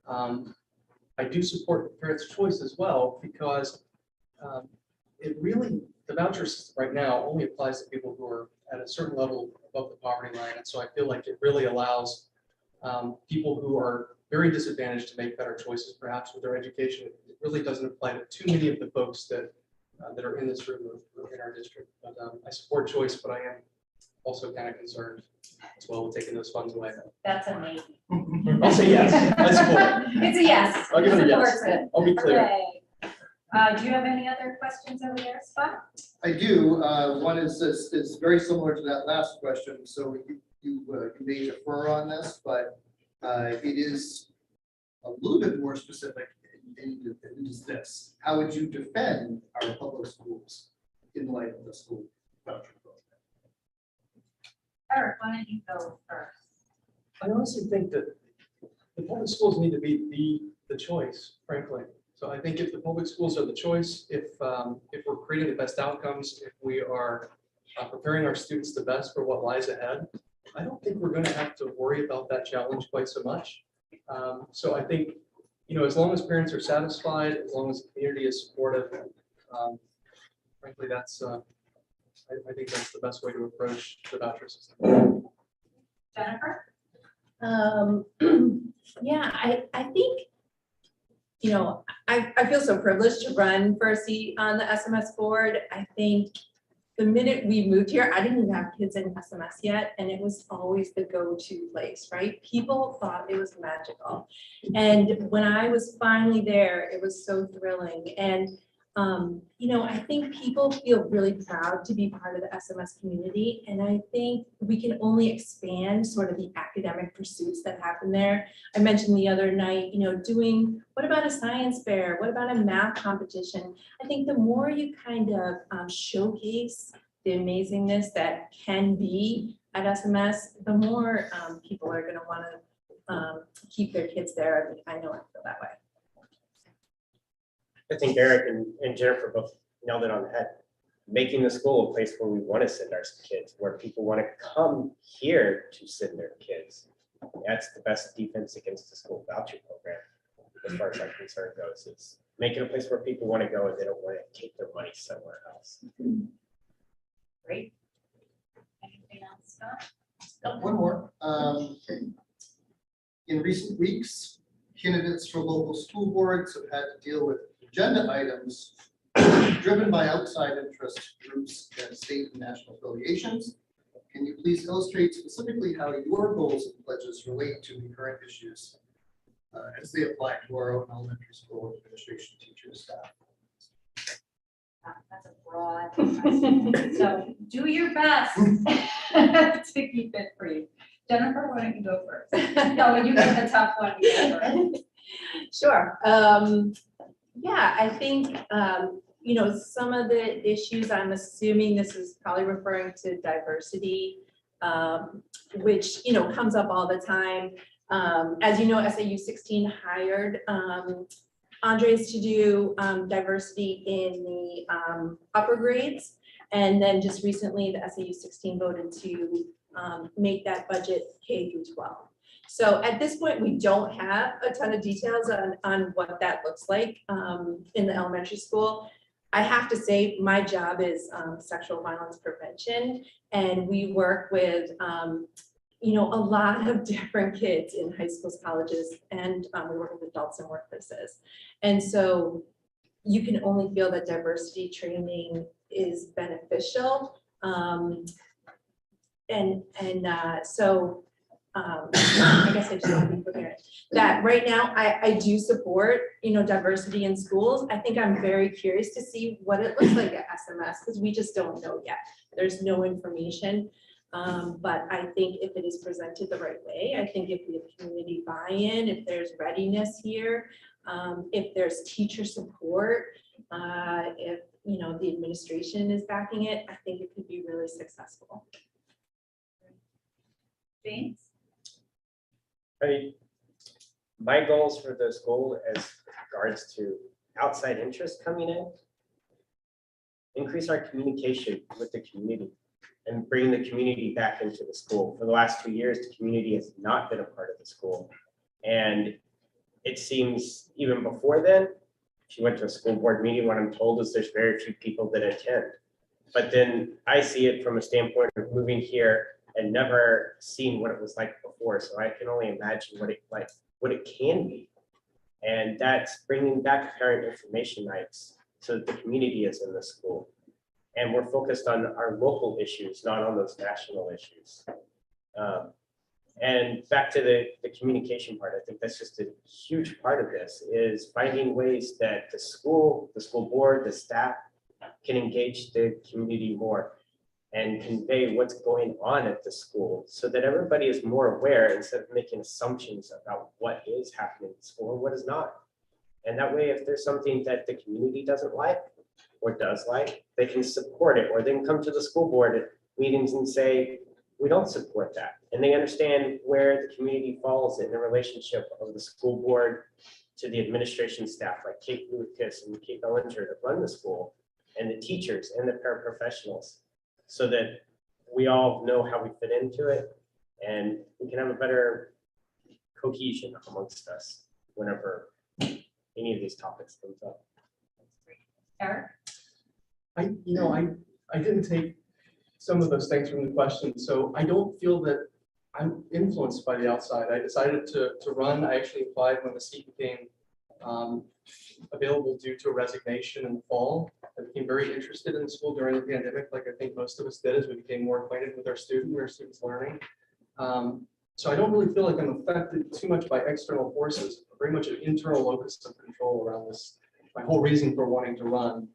I do support parents' choice as well, because the voucher system right now only applies to people who are at a certain level above the poverty line. And so I feel like it really allows people who are very disadvantaged to make better choices, perhaps with their education. It really doesn't apply to too many of the folks that are in this room or in our district. But I support choice, but I am also kind of concerned as well with taking those funds away. That's amazing. I'll say yes. I support it. It's a yes. I'll give it a yes. Supports it. I'll be clear. Okay. Do you have any other questions over there, Scott? I do. One is very similar to that last question. So you may defer on this, but it is a little bit more specific. And it is this: how would you defend our public schools in light of the school voucher program? Eric, why don't you go first? I honestly think that the public schools need to be the choice, frankly. So I think if the public schools are the choice, if we're creating the best outcomes, if we are preparing our students the best for what lies ahead, I don't think we're going to have to worry about that challenge quite so much. So I think, as long as parents are satisfied, as long as the community is supportive, frankly, that's I think that's the best way to approach the voucher system. Jennifer? Yeah, I think, I feel so privileged to run for a seat on the SMS board. I think the minute we moved here, I didn't even have kids in SMS yet, and it was always the go-to place, right? People thought it was magical. And when I was finally there, it was so thrilling. And I think people feel really proud to be part of the SMS community. And I think we can only expand sort of the academic pursuits that happen there. I mentioned the other night, what about a science fair? What about a math competition? I think the more you kind of showcase the amazingness that can be at SMS, the more people are going to want to keep their kids there. I know I feel that way. I think Eric and Jennifer both nailed it on the head. Making the school a place where we want to send our kids, where people want to come here to send their kids. That's the best defense against the school voucher program, as far as I'm concerned goes. It's make it a place where people want to go and they don't want to take their money somewhere else. Great. Anything else, Scott? One more. In recent weeks, candidates for local school boards have had to deal with agenda items driven by outside interest groups and state and national affiliations. Can you please illustrate specifically how your goals and pledges relate to the current issues as they apply to our own elementary school administration, teachers, staff? That's a broad question. So do your best to keep it brief. Jennifer, why don't you go first? No, when you get the tough one, you go first. Sure. Yeah, I think, some of the issues, I'm assuming this is probably referring to diversity, which, comes up all the time. As you know, SAU 16 hired Andres to do diversity in the upper grades. And then just recently, the SAU 16 voted to make that budget K through 12. So at this point, we don't have a ton of details on what that looks like in the elementary school. I have to say, my job is sexual violence prevention, and we work with a lot of different kids in high schools, colleges, and we work with adults in workplaces. And so you can only feel that diversity training is beneficial. I guess I just want to be prepared that right now I do support, diversity in schools. I think I'm very curious to see what it looks like at SMS because we just don't know yet. There's no information. But I think if it is presented the right way, I think if we have community buy-in, if there's readiness here, if there's teacher support, if the administration is backing it, I think it could be really successful. James? My goals for the school as regards to outside interest coming in, increase our communication with the community and bring the community back into the school. For the last 2 years, the community has not been a part of the school. And it seems even before then, if you went to a school board meeting, what I'm told is there's very few people that attend. But then I see it from a standpoint of moving here and never seen what it was like before. So I can only imagine what it can be. And that's bringing back parent information nights so that the community is in the school. And we're focused on our local issues, not on those national issues. And back to the communication part, I think that's just a huge part of this, is finding ways that the school board, the staff can engage the community more and convey what's going on at the school so that everybody is more aware instead of making assumptions about what is happening in school and what is not. And that way, if there's something that the community doesn't like or does like, they can support it, or they can come to the school board at meetings and say, we don't support that. And they understand where the community falls in the relationship of the school board to the administration staff like Kate Lucas and Kate Bellinger that run the school, and the teachers and the paraprofessionals, so that we all know how we fit into it and we can have a better cohesion amongst us whenever any of these topics comes up. Eric? I didn't take some of those things from the question, so I don't feel that I'm influenced by the outside. I decided to run. I actually applied when the seat became available due to a resignation in the fall. I became very interested in the school during the pandemic, like I think most of us did, as we became more acquainted with our students learning. So I don't really feel like I'm affected too much by external forces, very much an internal locus of control around this, my whole reason for wanting to run.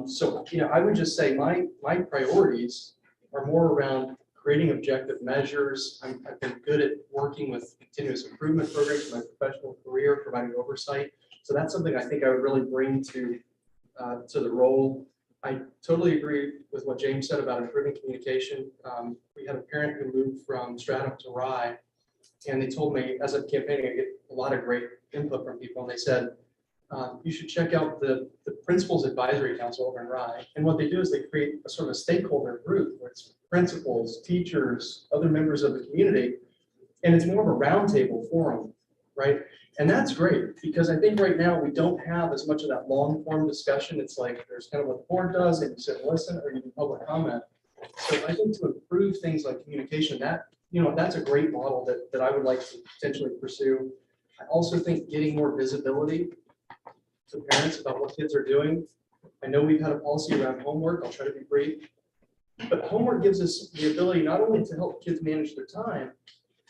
So, I would just say my priorities are more around creating objective measures. I've been good at working with continuous improvement programs in my professional career, providing oversight. So that's something I think I would really bring to the role. I totally agree with what James said about improving communication. We had a parent who moved from Stratham to Rye, and they told me as I'm campaigning, I get a lot of great input from people, and they said, you should check out the Principals Advisory Council over in Rye. And what they do is they create a sort of a stakeholder group where it's principals, teachers, other members of the community, and it's more of a roundtable forum, right? And that's great, because I think right now we don't have as much of that long form discussion. It's like there's kind of what the board does, and you sit and listen, or you do public comment. So I think to improve things like communication, that, that's a great model that I would like to potentially pursue. I also think getting more visibility to parents about what kids are doing. I know we've had a policy around homework. I'll try to be brief. But homework gives us the ability not only to help kids manage their time,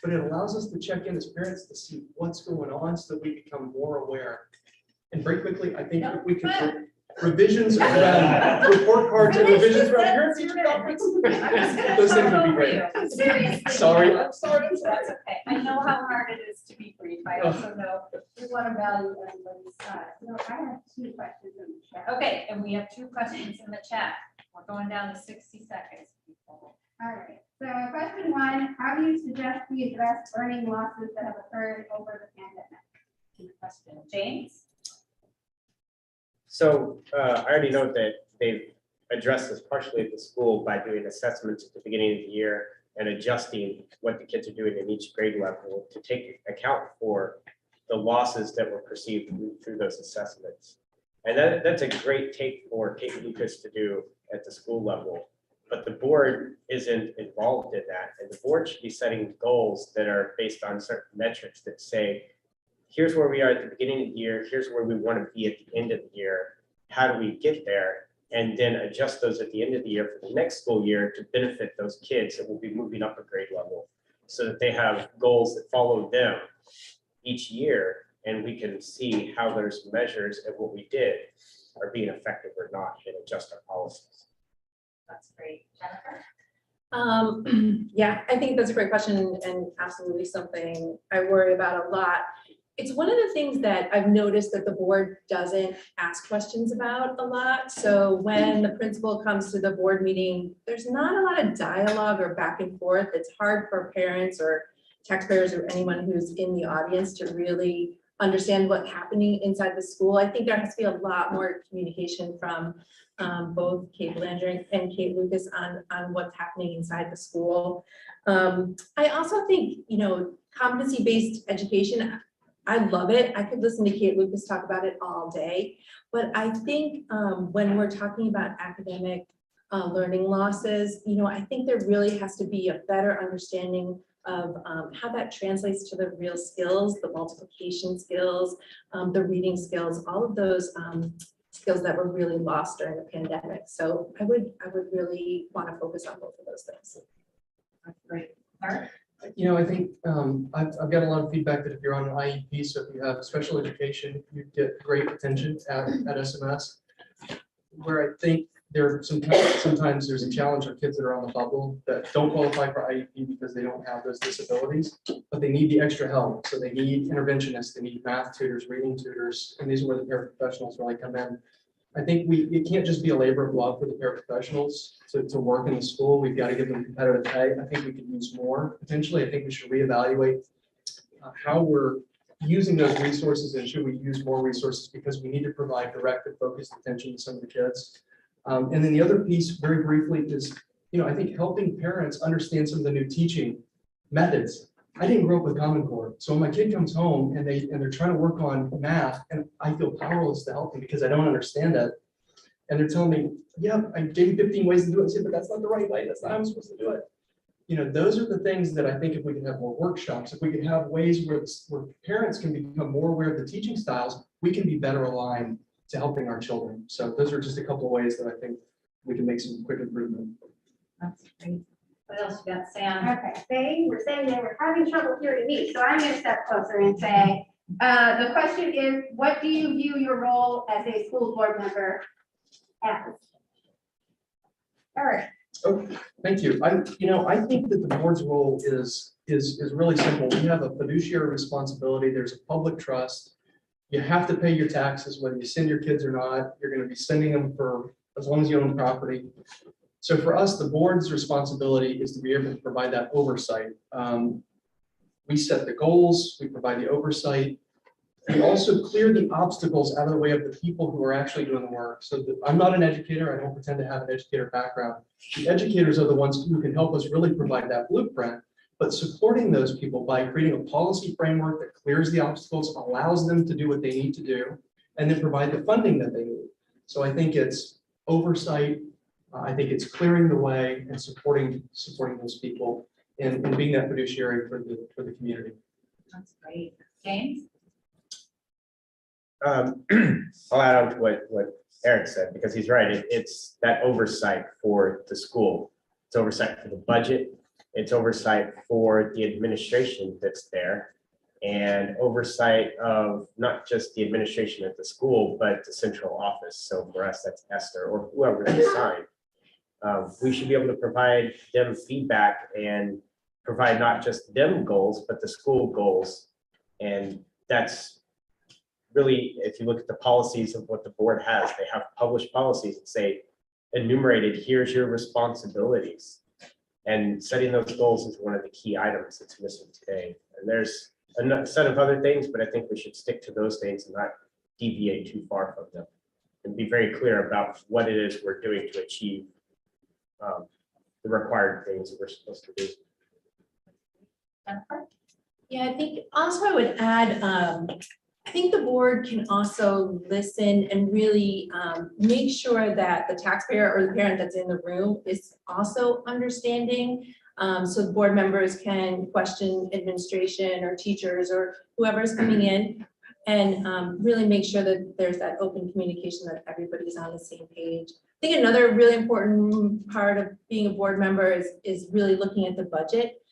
but it allows us to check in as parents to see what's going on so that we become more aware. And very quickly, I think if we could revisions around report cards and revisions around parent-teacher conference, those things would be great. Seriously. Sorry, I'm sorry. That's okay. I know how hard it is to be brief. I also know we want to value everybody's time. So I have 2 questions in the chat. Okay, and we have 2 questions in the chat. We're going down to 60 seconds. All right, so question 1, how do you suggest we address learning losses that have occurred over the pandemic? Good question. James? So I already know that they've addressed this partially at the school by doing assessments at the beginning of the year and adjusting what the kids are doing in each grade level to take account for the losses that were perceived through those assessments. And that's a great take for Kate Lucas to do at the school level, but the board isn't involved in that. And the board should be setting goals that are based on certain metrics that say, here's where we are at the beginning of the year, here's where we want to be at the end of the year, how do we get there? And then adjust those at the end of the year for the next school year to benefit those kids that will be moving up a grade level, so that they have goals that follow them each year, and we can see how those measures and what we did are being effective or not, and adjust our policies. That's great. Jennifer? Yeah, I think that's a great question and absolutely something I worry about a lot. It's one of the things that I've noticed that the board doesn't ask questions about a lot. So when the principal comes to the board meeting, there's not a lot of dialogue or back and forth. It's hard for parents or taxpayers or anyone who's in the audience to really understand what's happening inside the school. I think there has to be a lot more communication from both Kate Belanger and Kate Lucas on what's happening inside the school. I also think, competency-based education, I love it. I could listen to Kate Lucas talk about it all day, but I think when we're talking about academic learning losses, I think there really has to be a better understanding of how that translates to the real skills, the multiplication skills, the reading skills, all of those skills that were really lost during the pandemic. So I would really want to focus on both of those things. That's great. Mark? I think I've got a lot of feedback that if you're on an IEP, so if you have special education, you get great attention at SMS. Where I think sometimes there's a challenge for kids that are on the bubble that don't qualify for IEP because they don't have those disabilities, but they need the extra help. So they need interventionists, they need math tutors, reading tutors, and these are where the paraprofessionals really come in. I think it can't just be a labor of love for the paraprofessionals to work in the school. We've got to give them competitive pay. I think we could use more potentially. I think we should reevaluate how we're using those resources, and should we use more resources, because we need to provide direct and focused attention to some of the kids. And then the other piece, very briefly, is I think helping parents understand some of the new teaching methods. I didn't grow up with Common Core, so when my kid comes home and they're trying to work on math, and I feel powerless to help them because I don't understand it, and they're telling me, "Yeah, I gave you 15 ways to do it," I said, "But that's not the right way. That's not how I'm supposed to do it." Those are the things that I think if we could have more workshops, if we could have ways where parents can become more aware of the teaching styles, we can be better aligned to helping our children. So those are just a couple of ways that I think we can make some quick improvement. That's great. What else you got, Sam? Okay, they were saying they were having trouble hearing me, so I'm going to step closer and say, the question is, what do you view your role as a school board member as? Eric. Oh, thank you. I think that the board's role is really simple. We have a fiduciary responsibility. There's a public trust. You have to pay your taxes, whether you send your kids or not. You're going to be sending them for as long as you own property. So for us, the board's responsibility is to be able to provide that oversight. We set the goals, we provide the oversight. We also clear the obstacles out of the way of the people who are actually doing the work. So I'm not an educator. I don't pretend to have an educator background. The educators are the ones who can help us really provide that blueprint, but supporting those people by creating a policy framework that clears the obstacles, allows them to do what they need to do, and then provide the funding that they need. So I think it's oversight. I think it's clearing the way and supporting those people and being that fiduciary for the community. That's great. James? I'll add on to what Eric said, because he's right. It's that oversight for the school. It's oversight for the budget. It's oversight for the administration that's there, and oversight of not just the administration at the school, but the central office. So for us, that's Esther or whoever they assign. We should be able to provide them feedback and provide not just them goals, but the school goals. And that's really, if you look at the policies of what the board has, they have published policies that say enumerated, here's your responsibilities. And setting those goals is one of the key items that's missing today. And there's a set of other things, but I think we should stick to those things and not deviate too far from them. And be very clear about what it is we're doing to achieve the required things that we're supposed to do. Jennifer? Yeah, I think also I would add, I think the board can also listen and really make sure that the taxpayer or the parent that's in the room is also understanding. So the board members can question administration or teachers or whoever's coming in, and really make sure that there's that open communication, that everybody's on the same page. I think another really important part of being a board member is really looking at the budget.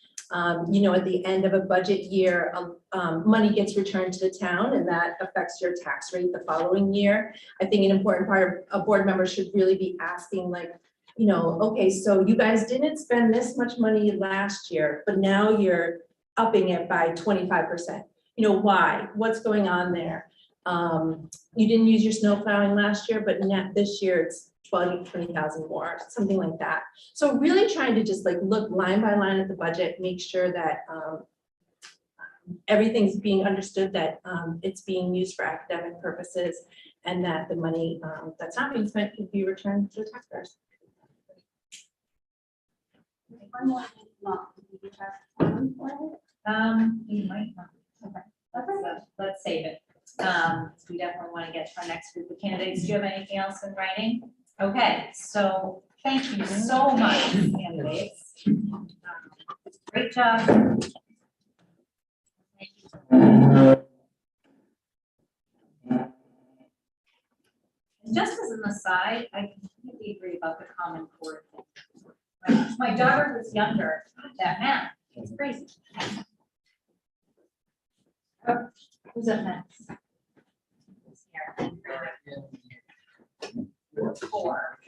You know, at the end of a budget year, money gets returned to the town, and that affects your tax rate the following year. I think an important part of a board member should really be asking, like, you know, okay, so you guys didn't spend this much money last year, but now you're upping it by 25%. You know, why? What's going on there? You didn't use your snow plowing last year, but now this year it's 20,000 more, something like that. So really trying to just like look line by line at the budget, make sure that everything's being understood, that it's being used for academic purposes, and that the money that's not being spent can be returned to the taxpayers. One more. You might not. Okay. Let's save it. We definitely want to get to our next group of candidates. Do you have anything else in writing? Okay, so thank you so much, candidates. Great job. Thank you. Just as an aside, I completely agree about the Common Core thing. When my daughter was younger, that math was crazy. Oh, who's up next? Four.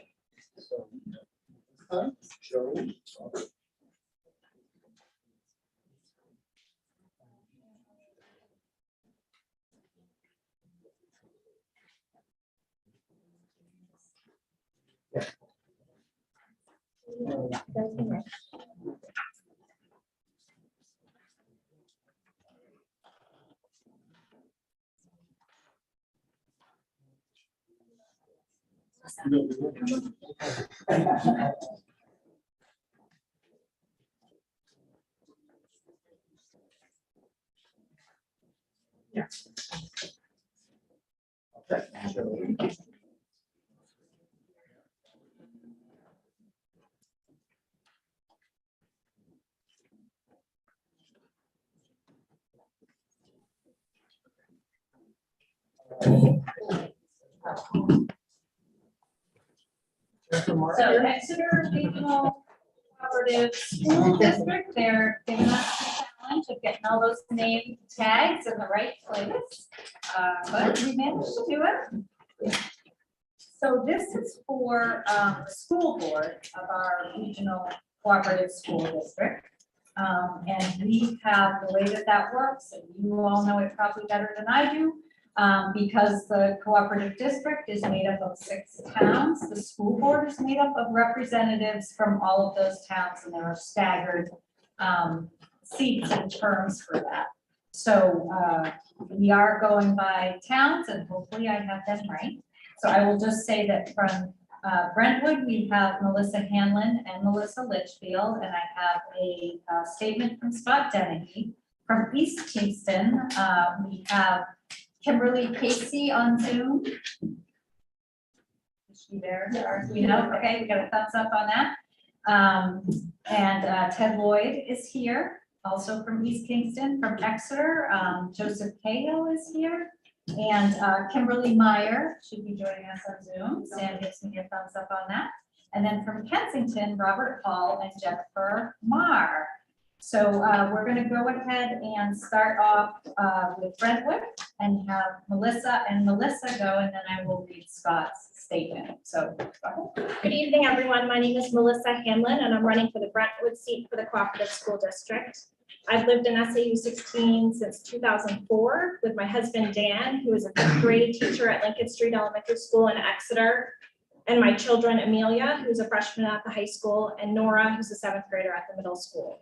Yeah. Okay. So Exeter Regional Cooperative School District, they're giving us the challenge of getting all those name tags in the right place. But we managed to do it. So this is for the school board of our regional cooperative school district. And we have the way that works, and you all know it probably better than I do. Because the cooperative district is made up of 6 towns, the school board is made up of representatives from all of those towns, and there are staggered seats and terms for that. So we are going by towns, and hopefully I have them right. So I will just say that from Brentwood, we have Melissa Hamlin and Melissa Litchfield, and I have a statement from Scott Dennehy. From East Kingston, we have Kimberly Casey on Zoom. Is she there? Or we know? Okay, we got a thumbs up on that. And Ted Lloyd is here, also from East Kingston. From Exeter, Joseph Cahill is here. And Kimberly Meyer should be joining us on Zoom. Sam gives me a thumbs up on that. And then from Kensington, Robert Hall and Jennifer Marr. So we're going to go ahead and start off with Brentwood and have Melissa go, and then I will read Scott's statement. So go ahead. Good evening, everyone. My name is Melissa Hamlin, and I'm running for the Brentwood seat for the Cooperative School District. I've lived in SAU 16 since 2004 with my husband, Dan, who is a fifth grade teacher at Lincoln Street Elementary School in Exeter, and my children, Amelia, who's a freshman at the high school, and Nora, who's a seventh grader at the middle school.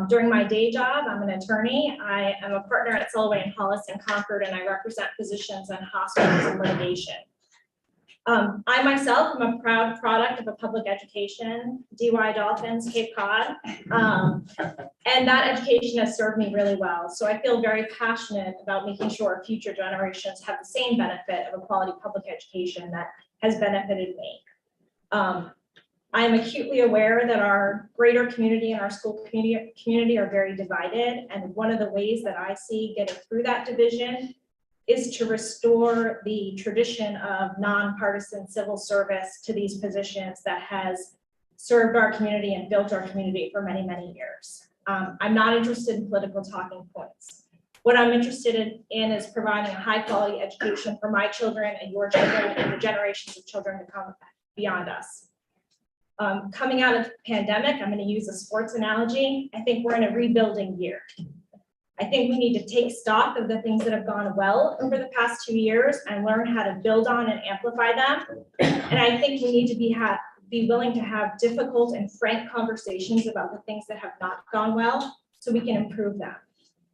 During my day job, I'm an attorney. I am a partner at Solway and Hollis and Concord, and I represent physicians and hospitals in litigation. I myself am a proud product of a public education, DY Dolphins, Cape Cod, and that education has served me really well. So I feel very passionate about making sure future generations have the same benefit of a quality public education that has benefited me. I am acutely aware that our greater community and our school community are very divided, and one of the ways that I see getting through that division is to restore the tradition of nonpartisan civil service to these positions that has served our community and built our community for many, many years. I'm not interested in political talking points. What I'm interested in is providing a high quality education for my children and your children and the generations of children to come beyond us. Coming out of the pandemic, I'm going to use a sports analogy. I think we're in a rebuilding year. I think we need to take stock of the things that have gone well over the past 2 years and learn how to build on and amplify them. And I think we need to be willing to have difficult and frank conversations about the things that have not gone well so we can improve them.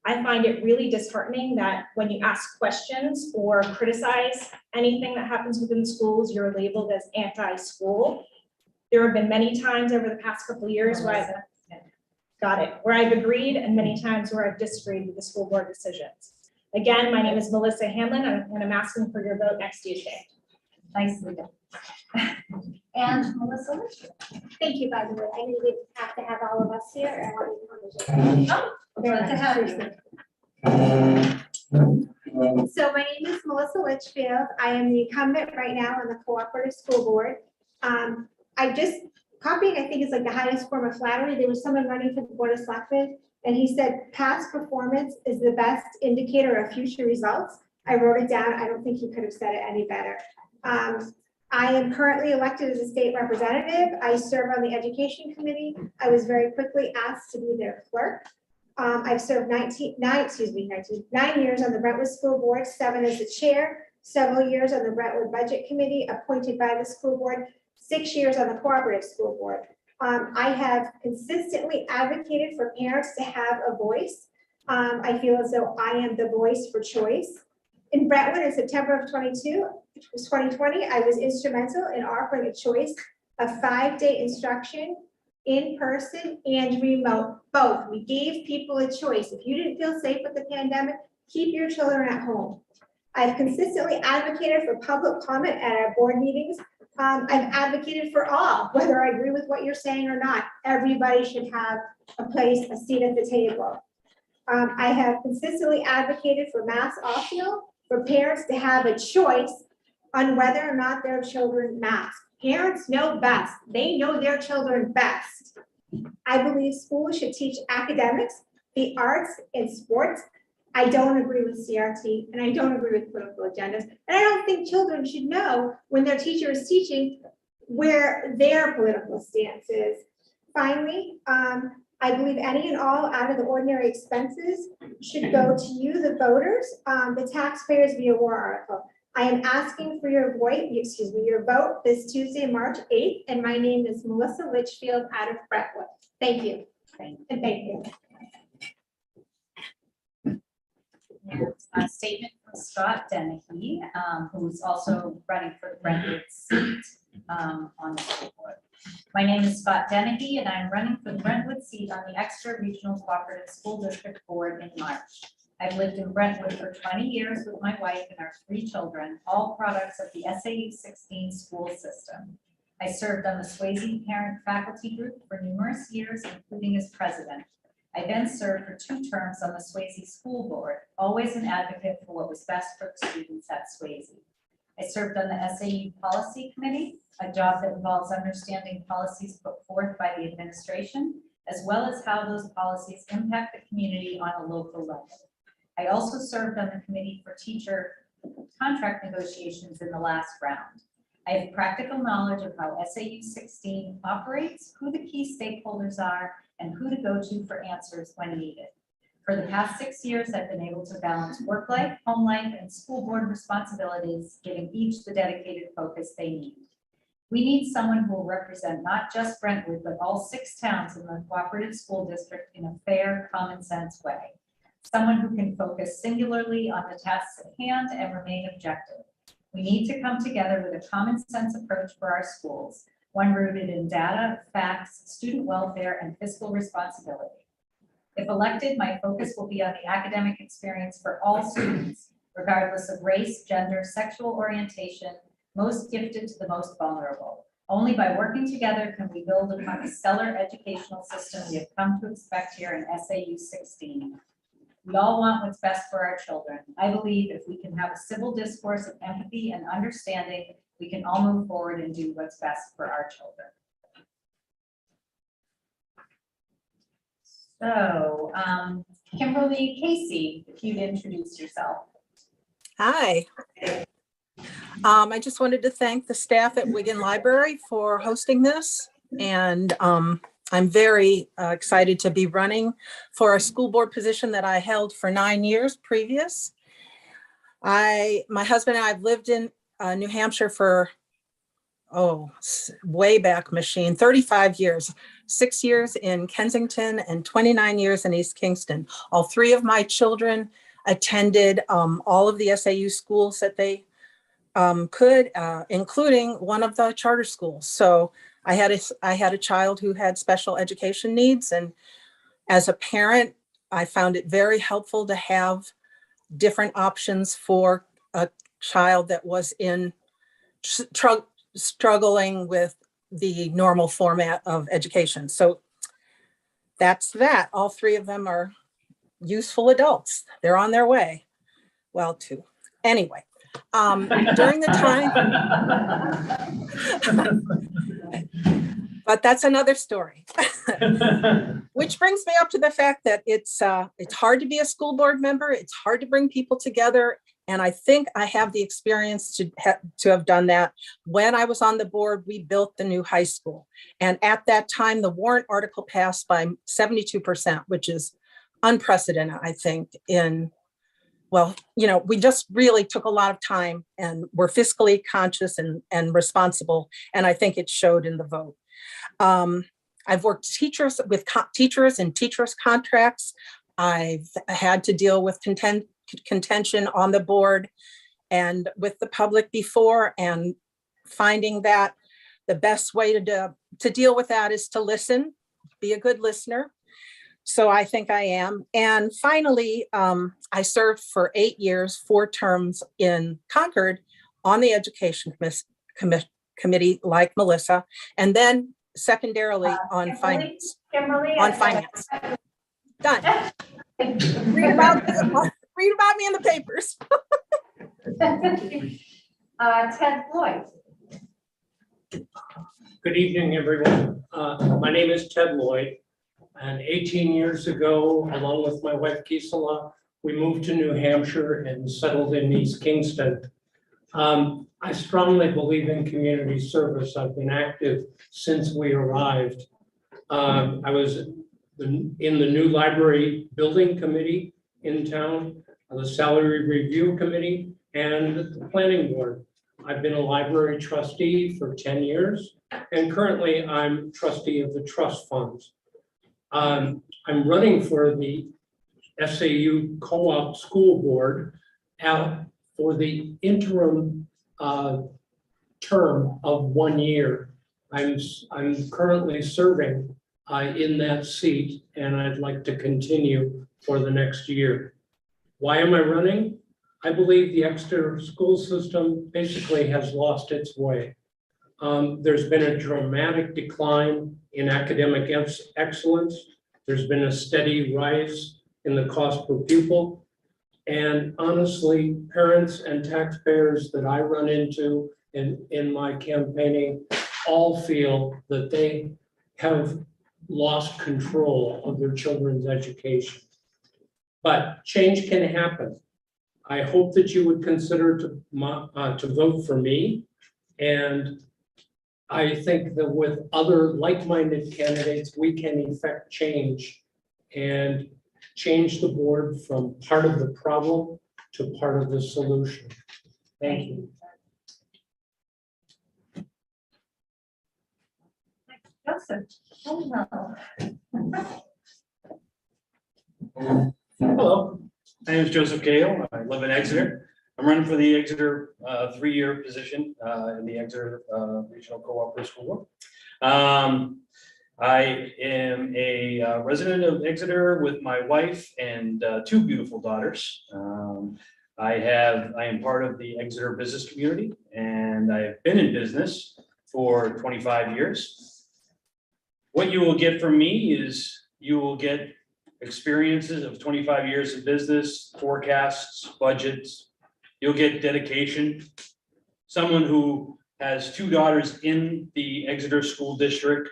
I find it really disheartening that when you ask questions or criticize anything that happens within the schools, you're labeled as anti-school. There have been many times over the past couple of years where I've agreed and many times where I've disagreed with the school board decisions. Again, my name is Melissa Hamlin, and I'm asking for your vote next Tuesday. Nicely done. And Melissa Litchfield. Thank you, by the way. I knew we'd have to have all of us here. And I wanted to Glad to have you. So my name is Melissa Litchfield. I am the incumbent right now on the Cooperative School Board. Copying, I think, is like the highest form of flattery. There was someone running for the Board of Selectmen, and he said, past performance is the best indicator of future results. I wrote it down. I don't think he could have said it any better. I am currently elected as a state representative. I serve on the Education Committee. I was very quickly asked to be their clerk. I've served 9 years on the Brentwood School Board, 7 as the chair, several years on the Brentwood Budget Committee, appointed by the school board, 6 years on the Cooperative School Board. I have consistently advocated for parents to have a voice. I feel as though I am the voice for choice. In Brentwood in September of 2020, I was instrumental in offering a choice of 5-day instruction, in person and remote, both. We gave people a choice. If you didn't feel safe with the pandemic, keep your children at home. I've consistently advocated for public comment at our board meetings. I've advocated for all, whether I agree with what you're saying or not. Everybody should have a seat at the table. I have consistently advocated for mask optional, for parents to have a choice on whether or not their children mask. Parents know best. They know their children best. I believe schools should teach academics, the arts, and sports. I don't agree with CRT, and I don't agree with political agendas. And I don't think children should know when their teacher is teaching where their political stance is. Finally, I believe any and all out of the ordinary expenses should go to you, the voters, the taxpayers via warrant article. I am asking for your vote this Tuesday, March 8th, and my name is Melissa Litchfield out of Brentwood. Thank you. And thank you. statement from Scott Dennehy, who's also running for the Brentwood seat on the school board. My name is Scott Dennehy, and I'm running for the Brentwood seat on the Extra Regional Cooperative School District Board in March. I've lived in Brentwood for 20 years with my wife and our 3 children, all products of the SAU 16 school system. I served on the Swayze Parent Faculty Group for numerous years, including as president. I then served for 2 terms on the Swayze School Board, always an advocate for what was best for the students at Swayze. I served on the SAU Policy Committee, a job that involves understanding policies put forth by the administration, as well as how those policies impact the community on a local level. I also served on the committee for teacher contract negotiations in the last round. I have practical knowledge of how SAU 16 operates, who the key stakeholders are, and who to go to for answers when needed. For the past 6 years, I've been able to balance work life, home life, and school board responsibilities, giving each the dedicated focus they need. We need someone who will represent not just Brentwood, but all 6 towns in the cooperative school district in a fair, common sense way. Someone who can focus singularly on the tasks at hand and remain objective. We need to come together with a common sense approach for our schools, one rooted in data, facts, student welfare, and fiscal responsibility. If elected, my focus will be on the academic experience for all students, regardless of race, gender, sexual orientation, most gifted to the most vulnerable. Only by working together can we build upon the stellar educational system we have come to expect here in SAU 16. We all want what's best for our children. I believe if we can have a civil discourse of empathy and understanding, we can all move forward and do what's best for our children. So, Kimberly Casey, if you'd introduce yourself. Hi. I just wanted to thank the staff at Wiggin Library for hosting this. And I'm very excited to be running for a school board position that I held for 9 years previous. My husband and I have lived in New Hampshire for, way back machine, 35 years, 6 years in Kensington and 29 years in East Kingston. All 3 of my children attended all of the SAU schools that they could, including one of the charter schools. So I had a child who had special education needs, and as a parent, I found it very helpful to have different options for a child that was struggling with the normal format of education. So that's that. All 3 of them are useful adults. They're on their way. Well, 2. Anyway, during the time, but that's another story. Which brings me up to the fact that it's hard to be a school board member. It's hard to bring people together. And I think I have the experience to have done that. When I was on the board, we built the new high school. And at that time, the warrant article passed by 72%, which is unprecedented, I think, we just really took a lot of time and were fiscally conscious and responsible. And I think it showed in the vote. I've worked with teachers and teachers contracts. I've had to deal with contention on the board and with the public before, and finding that the best way to deal with that is to listen, be a good listener. So I think I am. And finally, I served for 8 years, 4 terms in Concord on the education committee like Melissa, and then secondarily on finance. Kimberly, on finance. Done. Read about me in the papers. Ted Floyd. Good evening, everyone. My name is Ted Lloyd, and 18 years ago, along with my wife Gisela, we moved to New Hampshire and settled in East Kingston. I strongly believe in community service. I've been active since we arrived. I was in the new library building committee in town, the salary review committee, and the planning board. I've been a library trustee for 10 years, and currently I'm trustee of the trust funds. I'm running for the SAU co-op school board out for the interim term of 1 year. I'm currently serving in that seat, and I'd like to continue for the next year. Why am I running? I believe the Exeter school system basically has lost its way. There's been a dramatic decline in academic excellence. There's been a steady rise in the cost per pupil. And honestly, parents and taxpayers that I run into in my campaigning all feel that they have lost control of their children's education. But change can happen. I hope that you would consider to vote for me. And I think that with other like-minded candidates, we can effect change and change the board from part of the problem to part of the solution. Thank you. Joseph. Hello. Hello, my name is Joseph Gale. I live in Exeter. I'm running for the Exeter 3-year position in the Exeter Regional Cooperative School Board. I am a resident of Exeter with my wife and 2 beautiful daughters. I am part of the Exeter business community, and I have been in business for 25 years. What you will get from me is you will get experiences of 25 years of business, forecasts, budgets. You'll get dedication. Someone who has 2 daughters in the Exeter School District,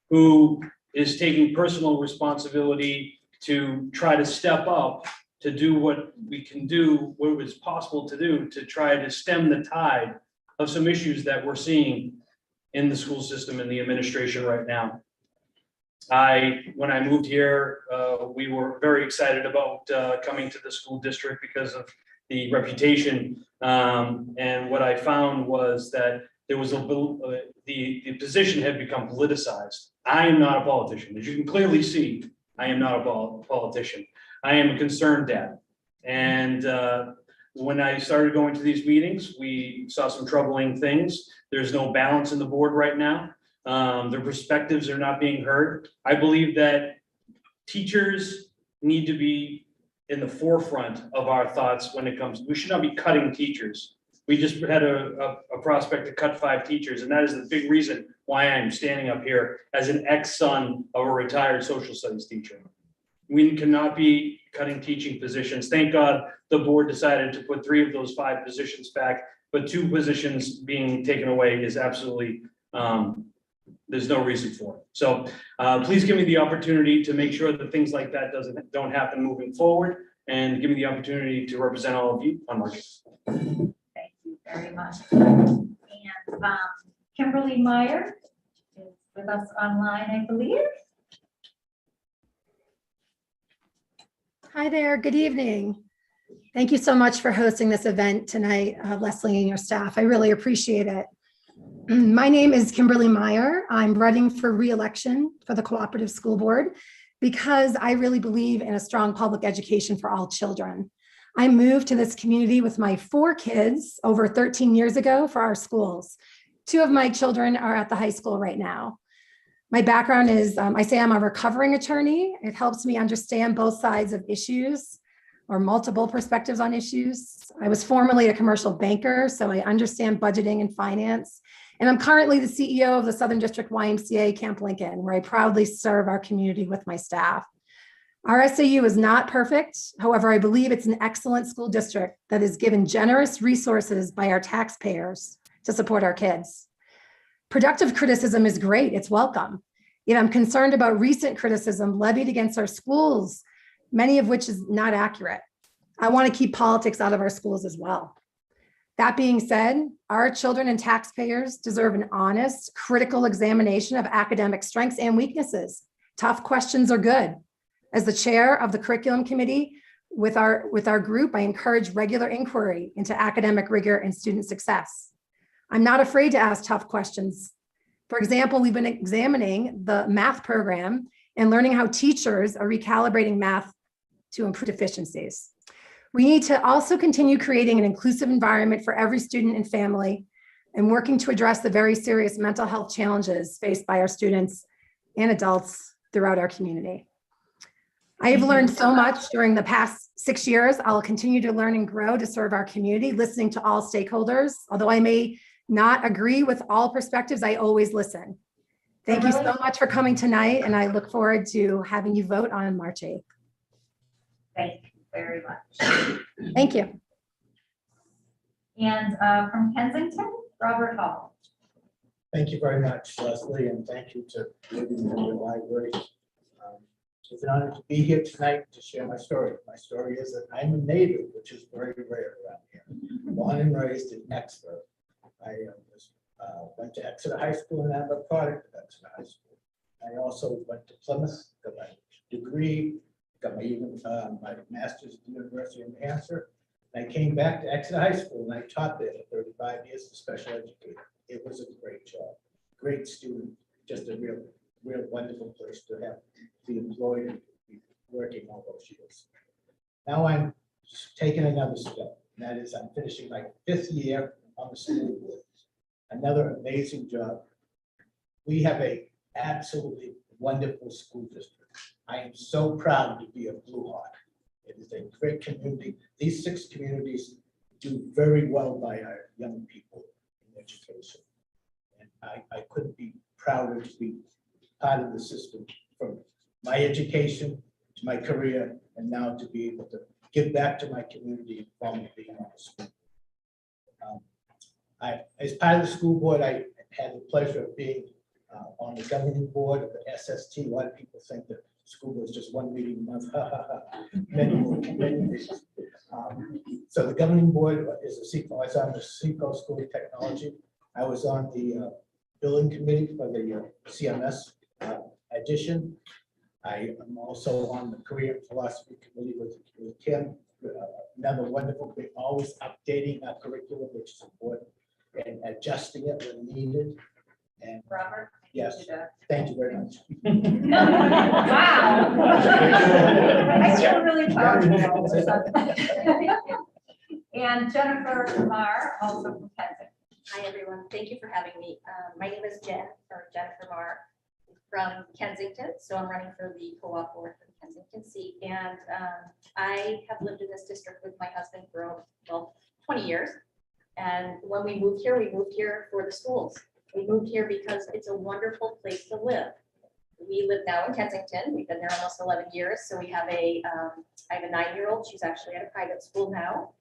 who is taking personal responsibility to try to step up to do what we can do, what was possible to do, to try to stem the tide of some issues that we're seeing in the school system and the administration right now. When I moved here, we were very excited about coming to the school district because of the reputation. And what I found was that there was the position had become politicized. I am not a politician. As you can clearly see, I am not a politician. I am a concerned dad. And when I started going to these meetings, we saw some troubling things. There's no balance in the board right now. Their perspectives are not being heard. I believe that teachers need to be in the forefront of our thoughts when it comes. We should not be cutting teachers. We just had a prospect to cut 5 teachers, and that is the big reason why I'm standing up here as an ex-son of a retired social studies teacher. We cannot be cutting teaching positions. Thank God the board decided to put 3 of those 5 positions back, but 2 positions being taken away is absolutely, there's no reason for it. So please give me the opportunity to make sure that things like that don't happen moving forward, and give me the opportunity to represent all of you on March. Thank you very much. And Kimberly Meyer is with us online, I believe. Hi there, good evening. Thank you so much for hosting this event tonight, Leslie and your staff. I really appreciate it. My name is Kimberly Meyer. I'm running for re-election for the Cooperative School Board because I really believe in a strong public education for all children. I moved to this community with my 4 kids over 13 years ago for our schools. 2 of my children are at the high school right now. My background is, I say I'm a recovering attorney. It helps me understand both sides of issues or multiple perspectives on issues. I was formerly a commercial banker, so I understand budgeting and finance. And I'm currently the CEO of the Southern District YMCA Camp Lincoln, where I proudly serve our community with my staff. Our SAU is not perfect. However, I believe it's an excellent school district that is given generous resources by our taxpayers to support our kids. Productive criticism is great, it's welcome. Yet I'm concerned about recent criticism levied against our schools, many of which is not accurate. I want to keep politics out of our schools as well. That being said, our children and taxpayers deserve an honest, critical examination of academic strengths and weaknesses. Tough questions are good. As the chair of the curriculum committee with our group, I encourage regular inquiry into academic rigor and student success. I'm not afraid to ask tough questions. For example, we've been examining the math program and learning how teachers are recalibrating math to improve efficiencies. We need to also continue creating an inclusive environment for every student and family and working to address the very serious mental health challenges faced by our students and adults throughout our community. I have learned so much during the past 6 years. I'll continue to learn and grow to serve our community, listening to all stakeholders. Although I may not agree with all perspectives, I always listen. Thank you so much for coming tonight, and I look forward to having you vote on March 8th. Thank you very much. Thank you. And from Kensington, Robert Hall. Thank you very much, Leslie, and thank you to Wiggin Library. It's an honor to be here tonight to share my story. My story is that I'm a native, which is very rare around here. Born and raised in Exeter. I went to Exeter High School and I'm a product of Exeter High School. I also went to Plymouth, got my degree, got my master's at the University of New Hampshire. I came back to Exeter High School and I taught there for 35 years as a special educator. It was a great job, great student, just a real wonderful place to have be employed and be working all those years. Now I'm taking another step, and that is I'm finishing my 5th year on the school board. Another amazing job. We have a absolutely wonderful school district. I am so proud to be a Blue Hawk. It is a great community. These 6 communities do very well by our young people in education. And I couldn't be prouder to be part of the system from my education to my career, and now to be able to give back to my community and from being on the school. As part of the school board, I had the pleasure of being on the governing board of the SST. A lot of people think that school board is just one meeting a month. Many meetings. So the governing board is a CECO. I was on the CECO School of Technology. I was on the billing committee for the CMS addition. I am also on the career and philosophy committee with Kim. Another wonderful thing, always updating our curriculum, which is important, and adjusting it when needed. And Robert? Yes, thank you very much. Wow. I feel really powerful. And Jennifer Marr, also from Kensington. Hi, everyone. Thank you for having me. My name is Jennifer Marr from Kensington. So I'm running for the co-op board for the Kensington seat. And I have lived in this district with my husband for, well, 20 years. And when we moved here for the schools. We moved here because it's a wonderful place to live. We live now in Kensington. We've been there almost 11 years. So we have I have a 9-year-old. She's actually at a private school now.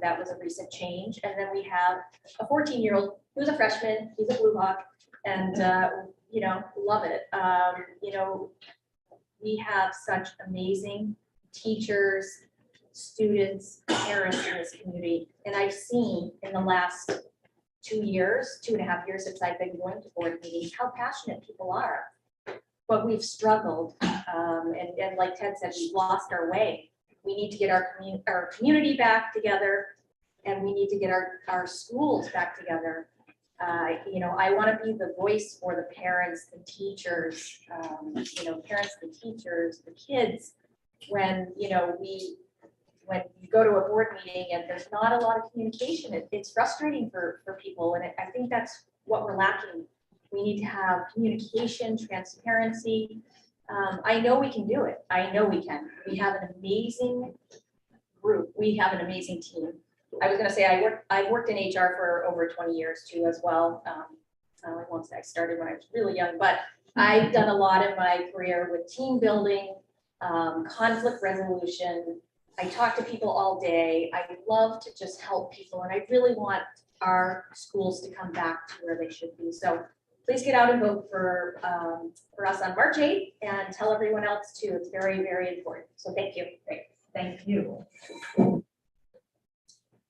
That was a recent change. And then we have a 14-year-old who's a freshman. He's a Blue Hawk, and you know, love it. You know, we have such amazing teachers, students, parents in this community. And I've seen in the last 2 years, 2.5 years since I've been going to board meetings, how passionate people are. But we've struggled. And like Ted said, we've lost our way. We need to get our community back together, and we need to get our schools back together. You know, I want to be the voice for the parents, the teachers, you know, parents, the teachers, the kids. When, you know, when you go to a board meeting and there's not a lot of communication, it's frustrating for people. And I think that's what we're lacking. We need to have communication, transparency. I know we can do it. I know we can. We have an amazing group. We have an amazing team. I was going to say I've worked in HR for over 20 years too as well. I won't say I started when I was really young, but I've done a lot in my career with team building, conflict resolution. I talk to people all day. I love to just help people, and I really want our schools to come back to where they should be. So please get out and vote for us on March 8th, and tell everyone else too. It's very, very important. So thank you. Great, thank you.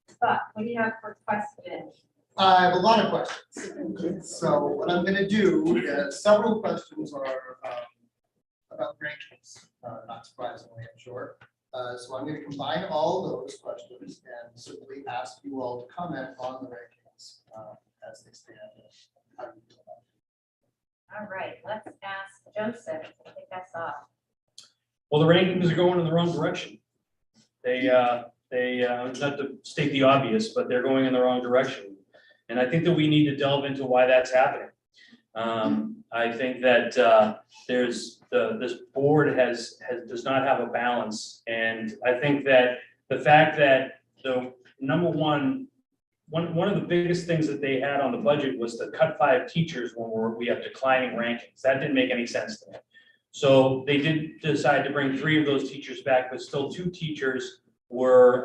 Scott, what do you have for questions? I have a lot of questions. So what I'm going to do is several questions are about rankings, not surprisingly, I'm sure. So I'm going to combine all of those questions and simply ask you all to comment on the rankings as they stand. How do you feel about it? All right, let's ask Joseph to kick us off. Well, the rankings are going in the wrong direction. They They, not to state the obvious, but they're going in the wrong direction. And I think that we need to delve into why that's happening. I think that this board does not have a balance. And I think that the fact that the number one of the biggest things that they had on the budget was to cut 5 teachers when we have declining rankings. That didn't make any sense to me. So they did decide to bring 3 of those teachers back, but still 2 teachers were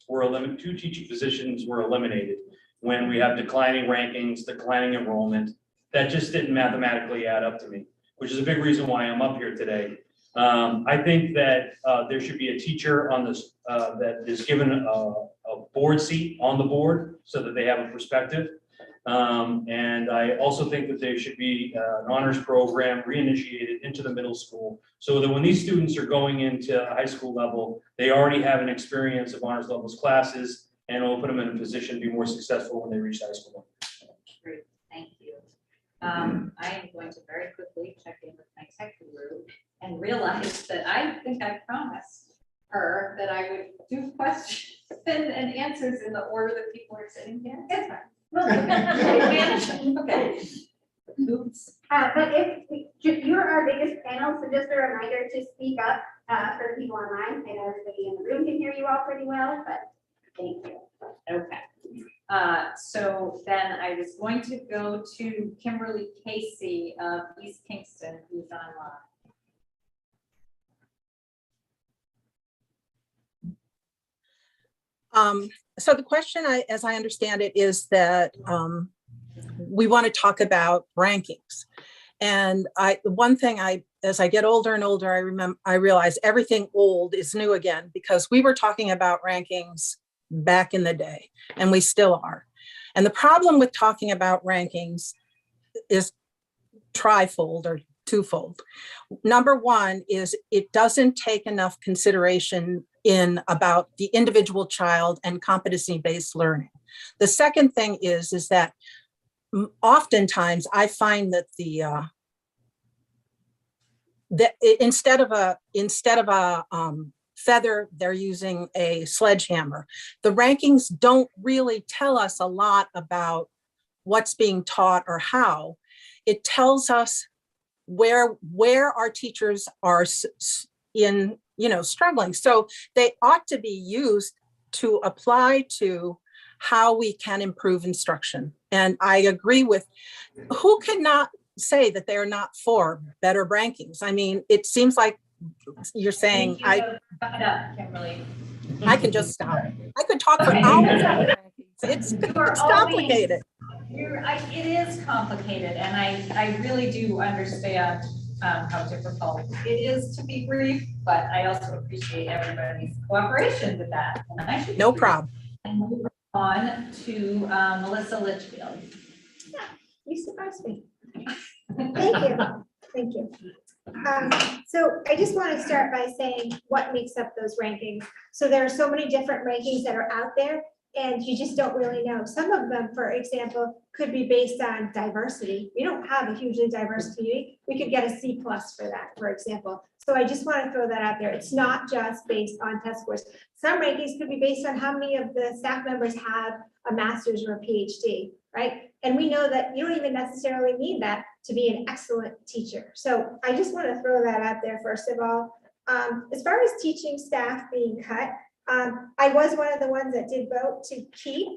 eliminated. 2 teaching positions were eliminated when we have declining rankings, declining enrollment. That just didn't mathematically add up to me, which is a big reason why I'm up here today. I think that there should be a teacher on this that is given a board seat on the board so that they have a perspective. And I also think that there should be an honors program reinitiated into the middle school so that when these students are going into high school level, they already have an experience of honors levels classes, and it'll put them in a position to be more successful when they reach high school. Great, thank you. I am going to very quickly check in with my tech guru and realize that I think I promised her that I would do questions and answers in the order that people are sitting here. That's fine. Okay. Oops. But if you're our biggest panel, so just a reminder to speak up for people online. I know everybody in the room can hear you all pretty well, but thank you. Okay. So then I was going to go to Kimberly Casey of East Kingston, who's online. So the question, as I understand it, is that we want to talk about rankings. And one thing as I get older and older, I realize everything old is new again, because we were talking about rankings back in the day, and we still are. And the problem with talking about rankings is trifold or twofold. Number one is it doesn't take enough consideration in about the individual child and competency-based learning. The second thing is that oftentimes I find that instead of a feather, they're using a sledgehammer. The rankings don't really tell us a lot about what's being taught or how. It tells us where our teachers are in, struggling. So they ought to be used to apply to how we can improve instruction. And I agree with, who cannot say that they're not for better rankings? I mean, it seems like you're saying, Kimberly. I can just stop. I could talk for hours about rankings. It's complicated. It is complicated, and I really do understand how difficult it is to be brief, but I also appreciate everybody's cooperation with that. And I should no problem. And move on to Melissa Litchfield. Yeah, you surprised me. Thank you. Thank you. So I just want to start by saying what makes up those rankings. So there are so many different rankings that are out there, and you just don't really know. Some of them, for example, could be based on diversity. We don't have a hugely diverse community. We could get a C+ for that, for example. So I just want to throw that out there. It's not just based on test scores. Some rankings could be based on how many of the staff members have a master's or a PhD, right? And we know that you don't even necessarily need that to be an excellent teacher. So I just want to throw that out there, first of all. As far as teaching staff being cut, I was one of the ones that did vote to keep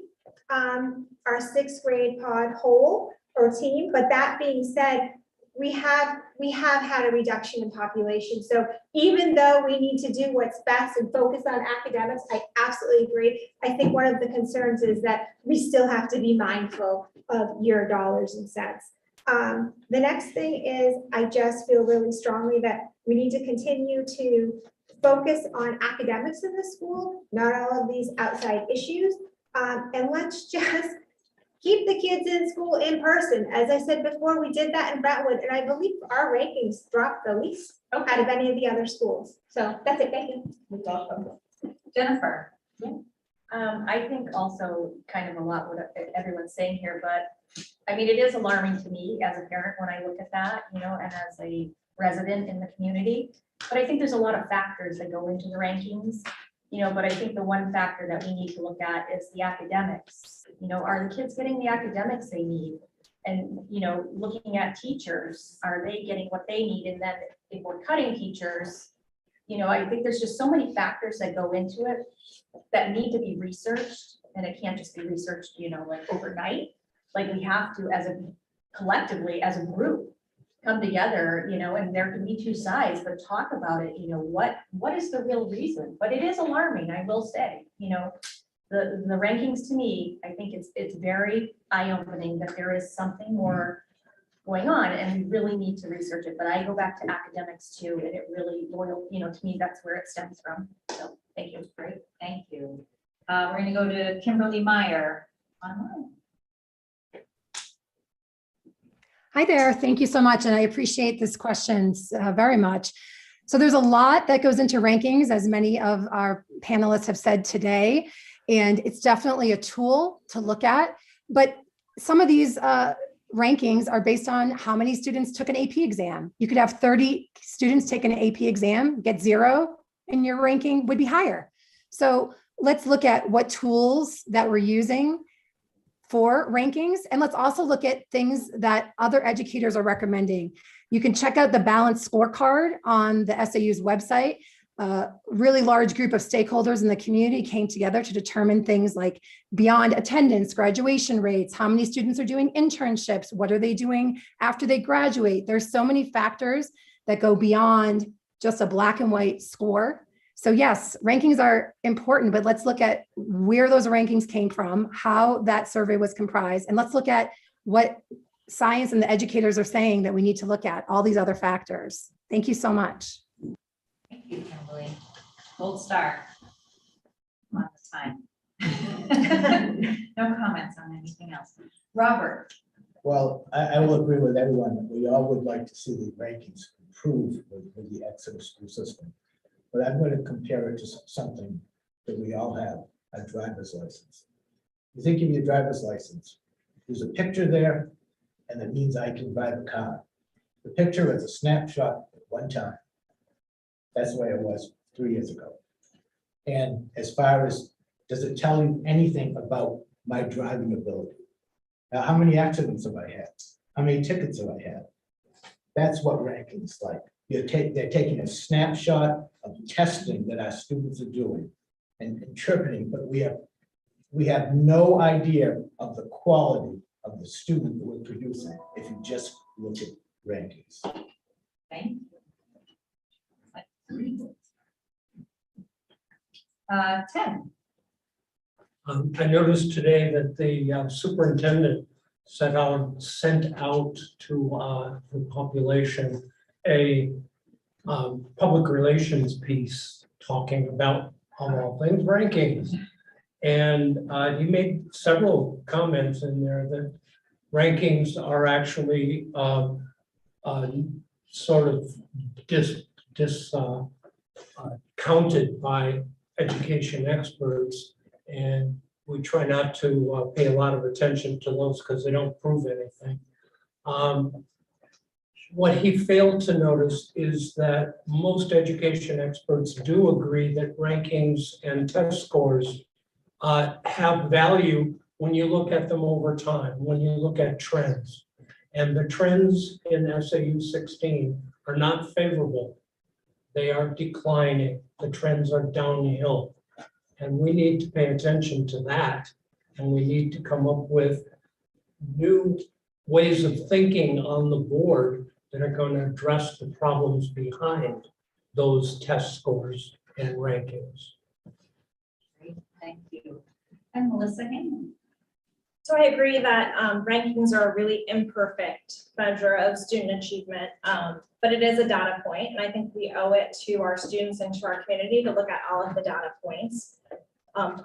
our 6th grade pod whole or team. But that being said, we have had a reduction in population. So even though we need to do what's best and focus on academics, I absolutely agree. I think one of the concerns is that we still have to be mindful of your dollars and cents. The next thing is, I just feel really strongly that we need to continue to focus on academics in the school, not all of these outside issues. And let's just keep the kids in school in person. As I said before, we did that in Brentwood, and I believe our rankings dropped the least out of any of the other schools. So that's it. Thank you. Jennifer. I think also kind of a lot what everyone's saying here, but I mean, it is alarming to me as a parent when I look at that, and as a resident in the community. But I think there's a lot of factors that go into the rankings. but I think the one factor that we need to look at is the academics. Are the kids getting the academics they need? And, looking at teachers, are they getting what they need? And then if we're cutting teachers, I think there's just so many factors that go into it that need to be researched, and it can't just be researched, like overnight. Like we have to, collectively, as a group, come together, and there can be two sides, but talk about it, what is the real reason? But it is alarming, I will say, the rankings to me, I think it's very eye-opening that there is something more going on, and we really need to research it. But I go back to academics too, and it really, to me, that's where it stems from. So thank you. Great, thank you. We're gonna go to Kimberly Meyer online. Hi there. Thank you so much. And I appreciate this questions very much. So there's a lot that goes into rankings, as many of our panelists have said today, and it's definitely a tool to look at. But some of these rankings are based on how many students took an AP exam. You could have 30 students take an AP exam, get 0, and your ranking would be higher. So let's look at what tools that we're using for rankings. And let's also look at things that other educators are recommending. You can check out the balanced scorecard on the SAU's website. A really large group of stakeholders in the community came together to determine things like beyond attendance, graduation rates, how many students are doing internships, what are they doing after they graduate. There's so many factors that go beyond just a black and white score. So yes, rankings are important, but let's look at where those rankings came from, how that survey was comprised, and let's look at what science and the educators are saying that we need to look at, all these other factors. Thank you so much. Thank you, Kimberly. Gold star. Come on this time. No comments on anything else. Robert. Well, I will agree with everyone that we all would like to see the rankings improve with the Exeter school system. But I'm going to compare it to something that we all have, a driver's license. You think of your driver's license, there's a picture there, and it means I can drive a car. The picture is a snapshot at one time. That's the way it was 3 years ago. And as far as, does it tell you anything about my driving ability? Now, how many accidents have I had? How many tickets have I had? That's what ranking's like. They're taking a snapshot of testing that our students are doing and interpreting, but we have no idea of the quality of the student that we're producing if you just look at rankings. Thank you. 10. I noticed today that the superintendent sent out to the population a public relations piece talking about, of all things, rankings. And he made several comments in there that rankings are actually sort of counted by education experts. And we try not to pay a lot of attention to those because they don't prove anything. What he failed to notice is that most education experts do agree that rankings and test scores have value when you look at them over time, when you look at trends. And the trends in SAU 16 are not favorable. They are declining. The trends are downhill. And we need to pay attention to that. And we need to come up with new ways of thinking on the board that are going to address the problems behind those test scores and rankings. Great, thank you. And Melissa Hamlin. So I agree that rankings are a really imperfect measure of student achievement, but it is a data point, and I think we owe it to our students and to our community to look at all of the data points.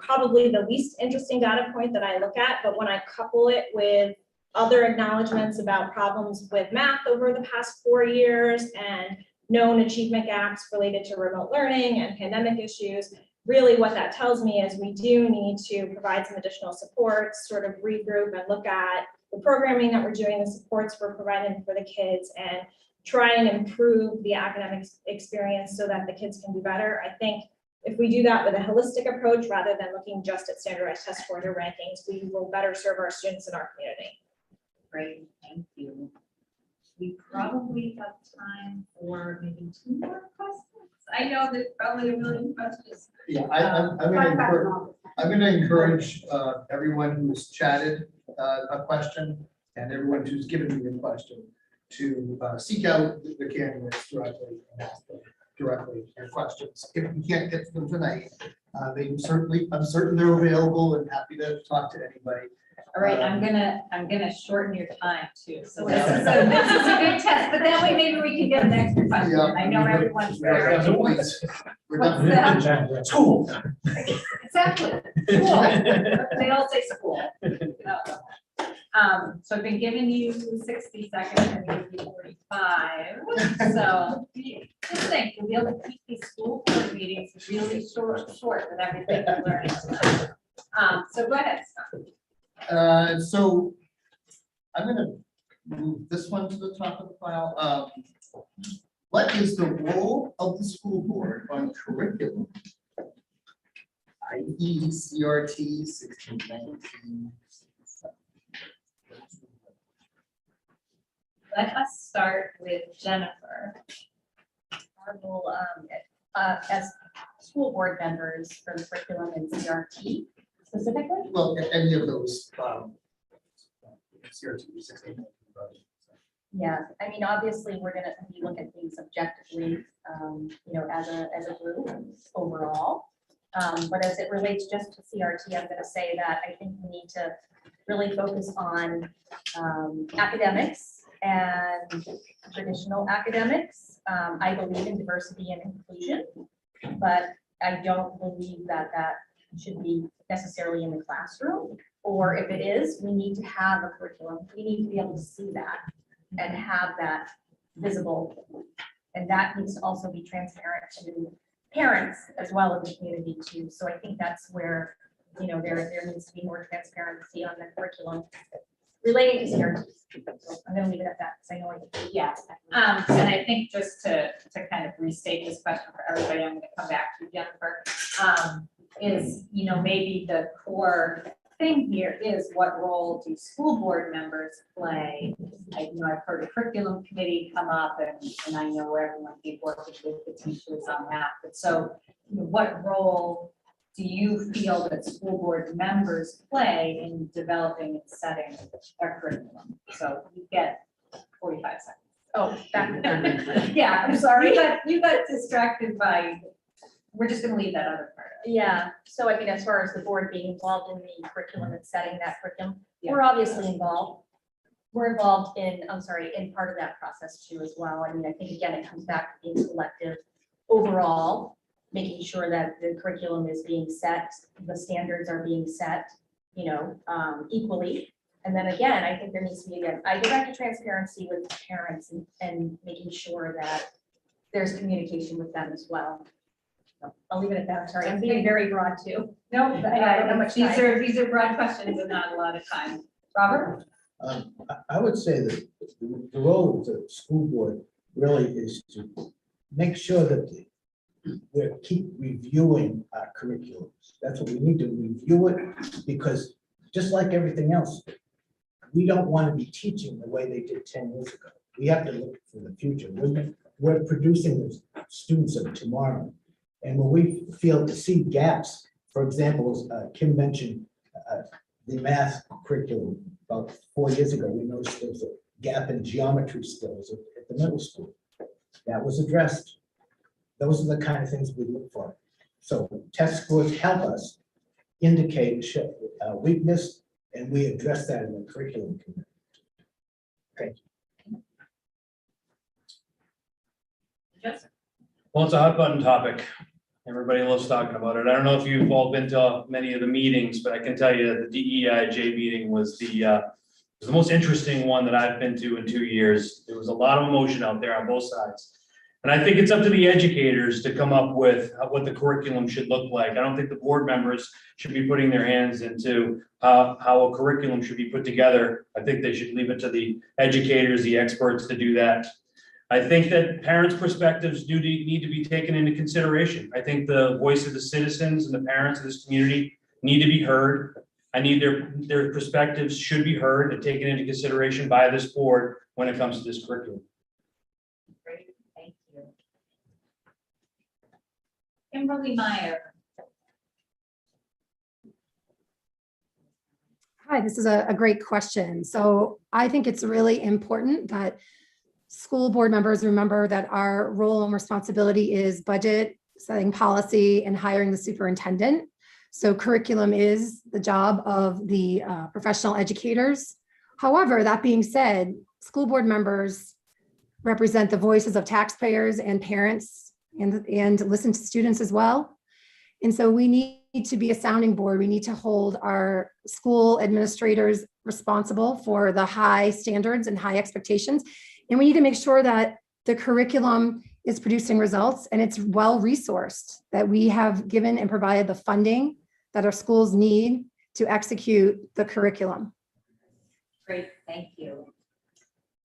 Probably the least interesting data point that I look at, but when I couple it with other acknowledgements about problems with math over the past 4 years and known achievement gaps related to remote learning and pandemic issues, really what that tells me is we do need to provide some additional supports, sort of regroup and look at the programming that we're doing, the supports we're providing for the kids, and try and improve the academic experience so that the kids can do better. I think If we do that with a holistic approach rather than looking just at standardized test scores or rankings, we will better serve our students in our community. Great, thank you. We probably have time for maybe 2 more questions. I know there's probably a million questions. Yeah, I'm gonna encourage everyone who's chatted a question and everyone who's given me a question to seek out the candidates directly and ask them directly their questions. If we can't get to them tonight, I'm certain they're available and happy to talk to anybody. All right, I'm gonna shorten your time too. So this is a good test, but that way maybe we can get an extra question. Yeah. I know everyone's very. We're What's done. that? School. Exactly. School. They all say school. So I've been giving you 60 seconds and maybe 45. So just think, you'll be able to keep these school board meetings really short with everything you're learning tonight. So go ahead, Scott. So I'm gonna move this one to the top of the file. What is the role of the school board on curriculum? i.e. CRT 1619. Let us start with Jennifer. Our role as school board members for the curriculum and CRT specifically. Well, any of those CRT 1619. Yeah, I mean, obviously, we're gonna be looking at things objectively, as a group overall. But as it relates just to CRT, I'm gonna say that I think we need to really focus on academics and traditional academics. I believe in diversity and inclusion, but I don't believe that should be necessarily in the classroom. Or if it is, we need to have a curriculum. We need to be able to see that and have that visible. And that needs to also be transparent to parents as well as the community too. So I think that's where, there needs to be more transparency on the curriculum relating to CRT. So I'm gonna leave it at that, because I know Yeah, and I think just to kind of restate this question for everybody, I'm gonna come back to Jennifer, is, maybe the core thing here is what role do school board members play? I've heard a curriculum committee come up and I know everyone be working with the teachers on that, but so what role do you feel that school board members play in developing and setting our curriculum? So you get 45 seconds. Oh, that. Yeah, I'm sorry, you got distracted by, we're just gonna leave that other part. Yeah, so I mean, as far as the board being involved in the curriculum and setting that curriculum, we're obviously involved. We're involved in part of that process too as well. I mean, I think again, it comes back to being selective overall, making sure that the curriculum is being set, the standards are being set, equally. And then again, I think there needs to be, I go back to transparency with parents and making sure that there's communication with them as well. So I'll leave it at that. Sorry, I'm being very broad too. No, I don't know how much these time. are broad questions and not a lot of time. Robert? I would say that the role of the school board really is to make sure that we keep reviewing our curriculums. That's what we need to review it, because just like everything else, we don't want to be teaching the way they did 10 years ago. We have to look for the future. We're producing the students of tomorrow. And when we feel to see gaps, for example, Kim mentioned the math curriculum about 4 years ago. We noticed there was a gap in geometry skills at the middle school. That was addressed. Those are the kind of things we look for. So test scores help us indicate weakness, and we address that in the curriculum committee. Thank you. Yes. Well, it's a hot button topic. Everybody loves talking about it. I don't know if you've all been to many of the meetings, but I can tell you that the DEIJ meeting was the most interesting one that I've been to in 2 years. There was a lot of emotion out there on both sides. And I think it's up to the educators to come up with what the curriculum should look like. I don't think the board members should be putting their hands into how a curriculum should be put together. I think they should leave it to the educators, the experts to do that. I think that parents' perspectives need to be taken into consideration. I think the voice of the citizens and the parents of this community need to be heard. I need their perspectives should be heard and taken into consideration by this board when it comes to this curriculum. Great, thank you. Kimberly Meyer. Hi, this is a great question. So I think it's really important that school board members remember that our role and responsibility is budget, setting policy, and hiring the superintendent. So curriculum is the job of the professional educators. However, that being said, school board members represent the voices of taxpayers and parents and listen to students as well. And so we need to be a sounding board. We need to hold our school administrators responsible for the high standards and high expectations. And we need to make sure that the curriculum is producing results and it's well resourced, that we have given and provided the funding that our schools need to execute the curriculum. Great, thank you.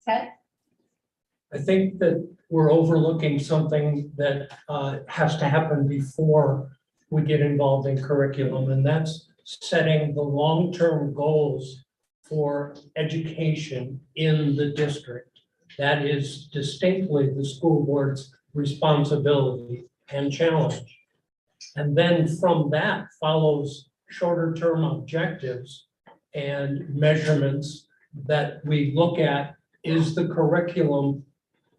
Ted? I think that we're overlooking something that has to happen before we get involved in curriculum, and that's setting the long-term goals for education in the district. That is distinctly the school board's responsibility and challenge. And then from that follows shorter term objectives and measurements that we look at. Is the curriculum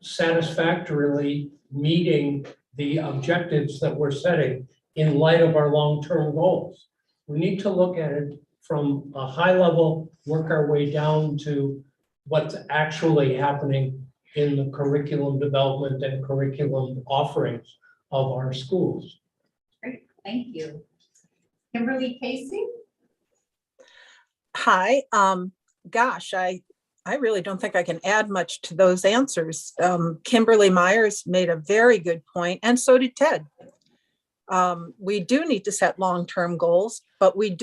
satisfactorily meeting the objectives that we're setting in light of our long-term goals? We need to look at it from a high level, work our way down to what's actually happening in the curriculum development and curriculum offerings of our schools. Great, thank you. Kimberly Casey? Hi, gosh, I really don't think I can add much to those answers. Kimberly Myers made a very good point, and so did Ted. We do need to set long-term goals, but we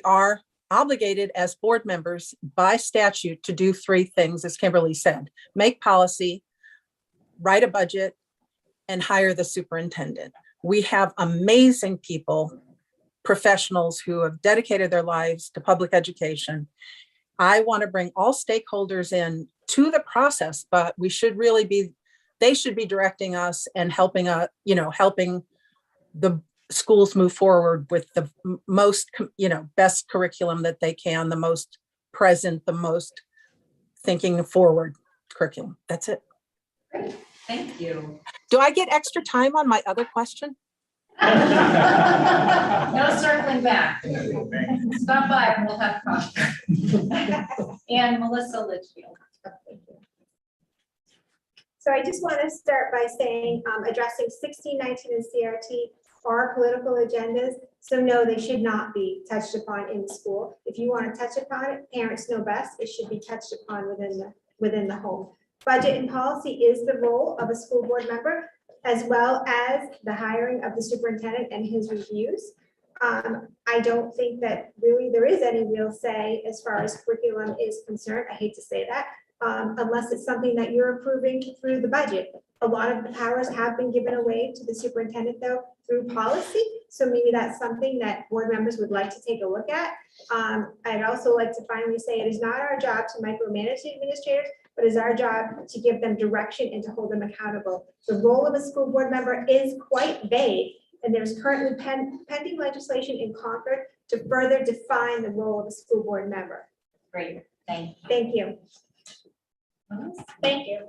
are obligated as board members by statute to do three things, as Kimberly said: make policy, write a budget, and hire the superintendent. We have amazing people, professionals who have dedicated their lives to public education. I want to bring all stakeholders in to the process, but they should be directing us and helping helping the schools move forward with the most, best curriculum that they can, the most present, the most thinking forward curriculum. That's it. Great, thank you. Do I get extra time on my other question? No circling back. Stop by and we'll have coffee. And Melissa Litchfield. So I just want to start by saying addressing 1619 and CRT are political agendas. So no, they should not be touched upon in school. If you want to touch upon it, parents know best. It should be touched upon within the home. Budget and policy is the role of a school board member, as well as the hiring of the superintendent and his reviews. I don't think that really there is any real say as far as curriculum is concerned. I hate to say that, unless it's something that you're approving through the budget. A lot of the powers have been given away to the superintendent though through policy. So maybe that's something that board members would like to take a look at. I'd also like to finally say it is not our job to micromanage the administrators, but it's our job to give them direction and to hold them accountable. The role of a school board member is quite vague, and there's currently pending legislation in Concord to further define the role of a school board member. Great, thank you. Thank you. Thank you.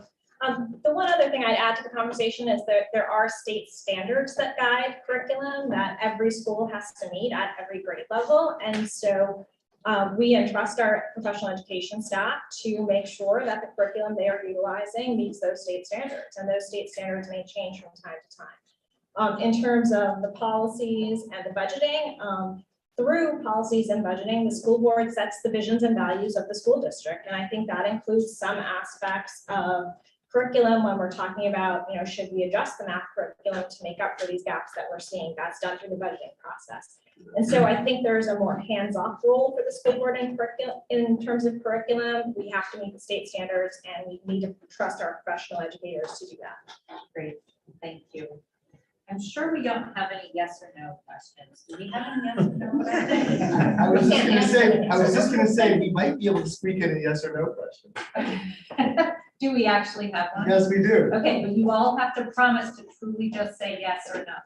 The one other thing I'd add to the conversation is that there are state standards that guide curriculum that every school has to meet at every grade level. And so we entrust our professional education staff to make sure that the curriculum they are utilizing meets those state standards. And those state standards may change from time to time. In terms of the policies and the budgeting, through policies and budgeting, the school board sets the visions and values of the school district. And I think that includes some aspects of curriculum when we're talking about, should we adjust the math curriculum to make up for these gaps that we're seeing? That's done through the budgeting process. And so I think there's a more hands-off role for the school board in terms of curriculum. We have to meet the state standards and we need to trust our professional educators to do that. Great, thank you. I'm sure we don't have any yes or no questions. Do we have any yes or no questions? I was just gonna say, we might be able to squeak in a yes or no question. Do we actually have one? Yes, we do. Okay, but you all have to promise to truly just say yes or no.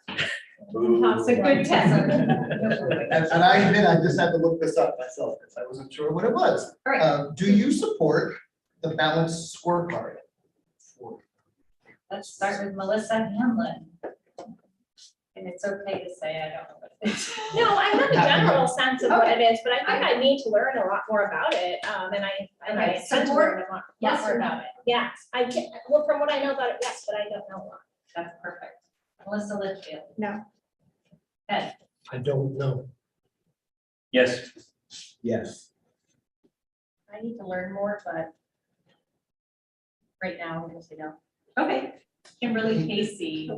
It's a good test. And I admit, I just had to look this up myself because I wasn't sure what it was. All right. Do you support the balanced scorecard? Let's start with Melissa Hamlin. And it's okay to say I don't know what it is. No, I have a general sense of what it is, but I think I need to learn a lot more about it. And I Okay, intend to learn a lot yes more or no? about it. Yes, I can, well, from what I know about it, yes, but I don't know a lot. That's perfect. Melissa Litchfield. No. Ed. I don't know. Yes. Yes. I need to learn more, but right now, I'm gonna say no. Okay. Kimberly Casey.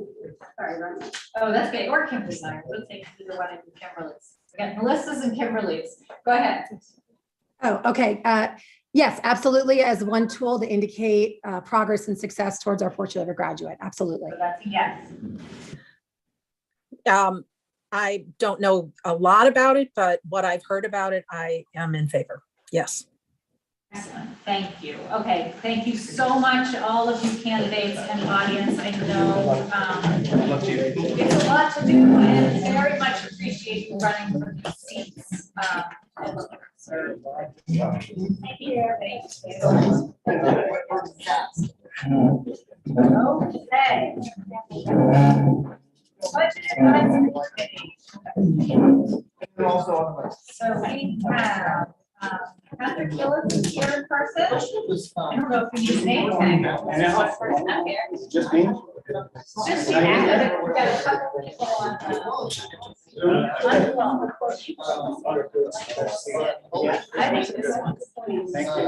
Sorry, Ron. Oh, that's okay. Or Kimberly Meyer. Let's take either one of the Kimberly's. We got Melissa's and Kimberly's. Go ahead. Oh, okay. Yes, absolutely. As one tool to indicate progress and success towards our portrait of a graduate. Absolutely. So that's a yes. I don't know a lot about it, but what I've heard about it, I am in favor. Yes. Excellent, thank you. Okay, thank you so much, all of you candidates and audience. I know it's a lot to do and very much appreciate you running for these seats. So, thank you. Okay. Budget Advisory Committee. So we have Patrick Gillis is here in person. I don't know if you need a name tag. Person up here. Just me? Just you. We've got a couple people on. I think this one. Thank you.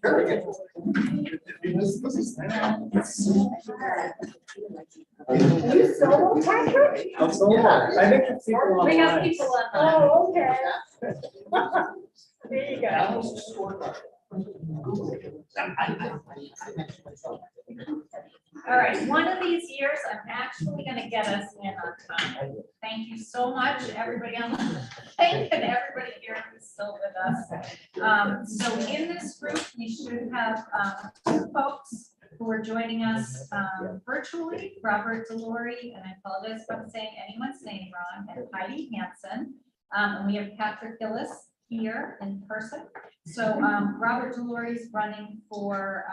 Very good. You solo, Patrick? I'm so long. I think it's people on. We have people on. Oh, okay. There you go. All right, one of these years, I'm actually gonna get us in on time. Thank you so much, everybody on the, thank you to everybody here who's still with us. So in this group, we should have two folks who are joining us virtually, Robert Delory, and I apologize if I'm saying anyone's name wrong, and Heidi Hansen. And we have Patrick Gillis here in person. So Robert Delory is running for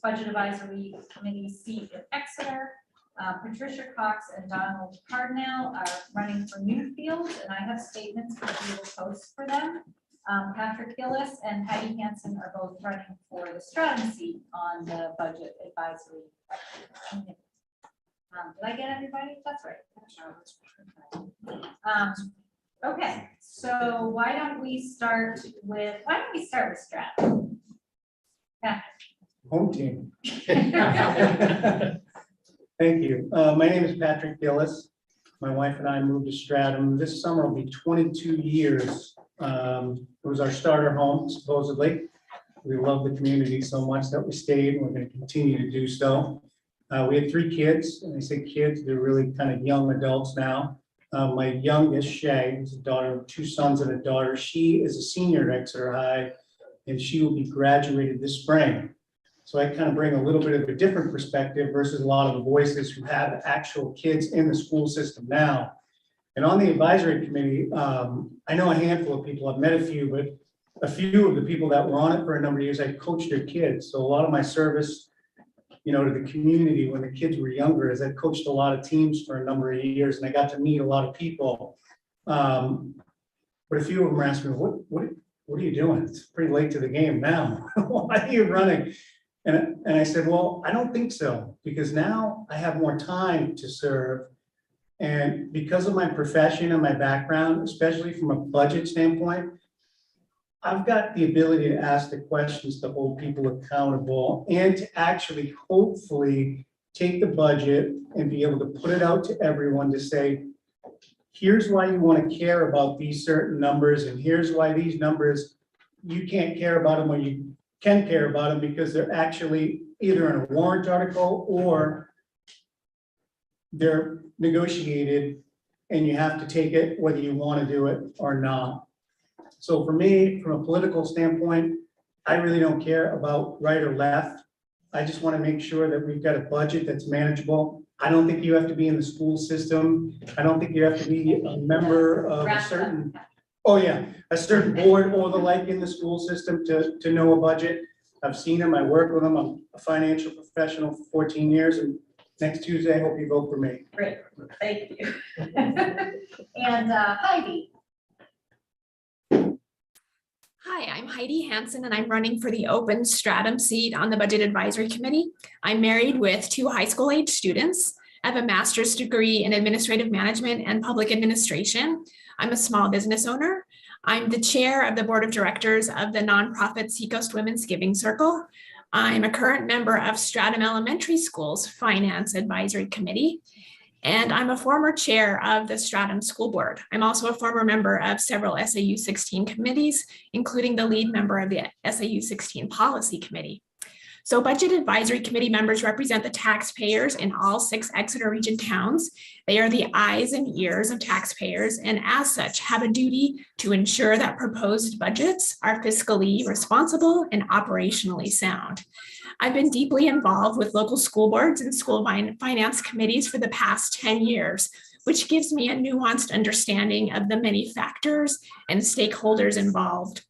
Budget Advisory Committee seat in Exeter. Patricia Cox and Donald Cardinal are running for Newfield, and I have statements that we will post for them. Patrick Gillis and Heidi Hansen are both running for the Stratham seat on the Budget Advisory Committee. Did I get everybody? That's right. Okay, so why don't we start with Stratham? Patrick. Home team. Thank you. My name is Patrick Gillis. My wife and I moved to Stratham. This summer will be 22 years. It was our starter home, supposedly. We love the community so much that we stayed, and we're going to continue to do so. We had 3 kids, and I say kids, they're really kind of young adults now. My youngest, Shay, is a daughter of 2 sons and a daughter. She is a senior at Exeter High, and she will be graduated this spring. So I kind of bring a little bit of a different perspective versus a lot of the voices who have actual kids in the school system now. And on the advisory committee, I know a handful of people, I've met a few, but a few of the people that were on it for a number of years, I coached their kids. So a lot of my service, to the community when the kids were younger is I coached a lot of teams for a number of years, and I got to meet a lot of people. But a few of them asked me, what are you doing? It's pretty late to the game now. Why are you running? And I said, well, I don't think so, because now I have more time to serve. And because of my profession and my background, especially from a budget standpoint, I've got the ability to ask the questions to hold people accountable and to actually hopefully take the budget and be able to put it out to everyone to say, here's why you want to care about these certain numbers, and here's why these numbers, you can't care about them or you can care about them because they're actually either in a warrant article or they're negotiated and you have to take it whether you want to do it or not. So for me, from a political standpoint, I really don't care about right or left. I just want to make sure that we've got a budget that's manageable. I don't think you have to be in the school system. I don't think you have to be a member of a certain, oh yeah, a certain board or the like in the school system to know a budget. I've seen them, I work with them. I'm a financial professional for 14 years, and next Tuesday, I hope you vote for me. Great, thank you. And Heidi. Hi, I'm Heidi Hansen, and I'm running for the open Stratham seat on the Budget Advisory Committee. I'm married with 2 high school age students. I have a master's degree in administrative management and public administration. I'm a small business owner. I'm the chair of the board of directors of the nonprofit Seacoast Women's Giving Circle. I'm a current member of Stratham Elementary School's Finance Advisory Committee. And I'm a former chair of the Stratham School Board. I'm also a former member of several SAU 16 committees, including the lead member of the SAU 16 Policy Committee. So Budget Advisory Committee members represent the taxpayers in all 6 Exeter region towns. They are the eyes and ears of taxpayers, and as such have a duty to ensure that proposed budgets are fiscally responsible and operationally sound. I've been deeply involved with local school boards and school finance committees for the past 10 years, which gives me a nuanced understanding of the many factors and stakeholders involved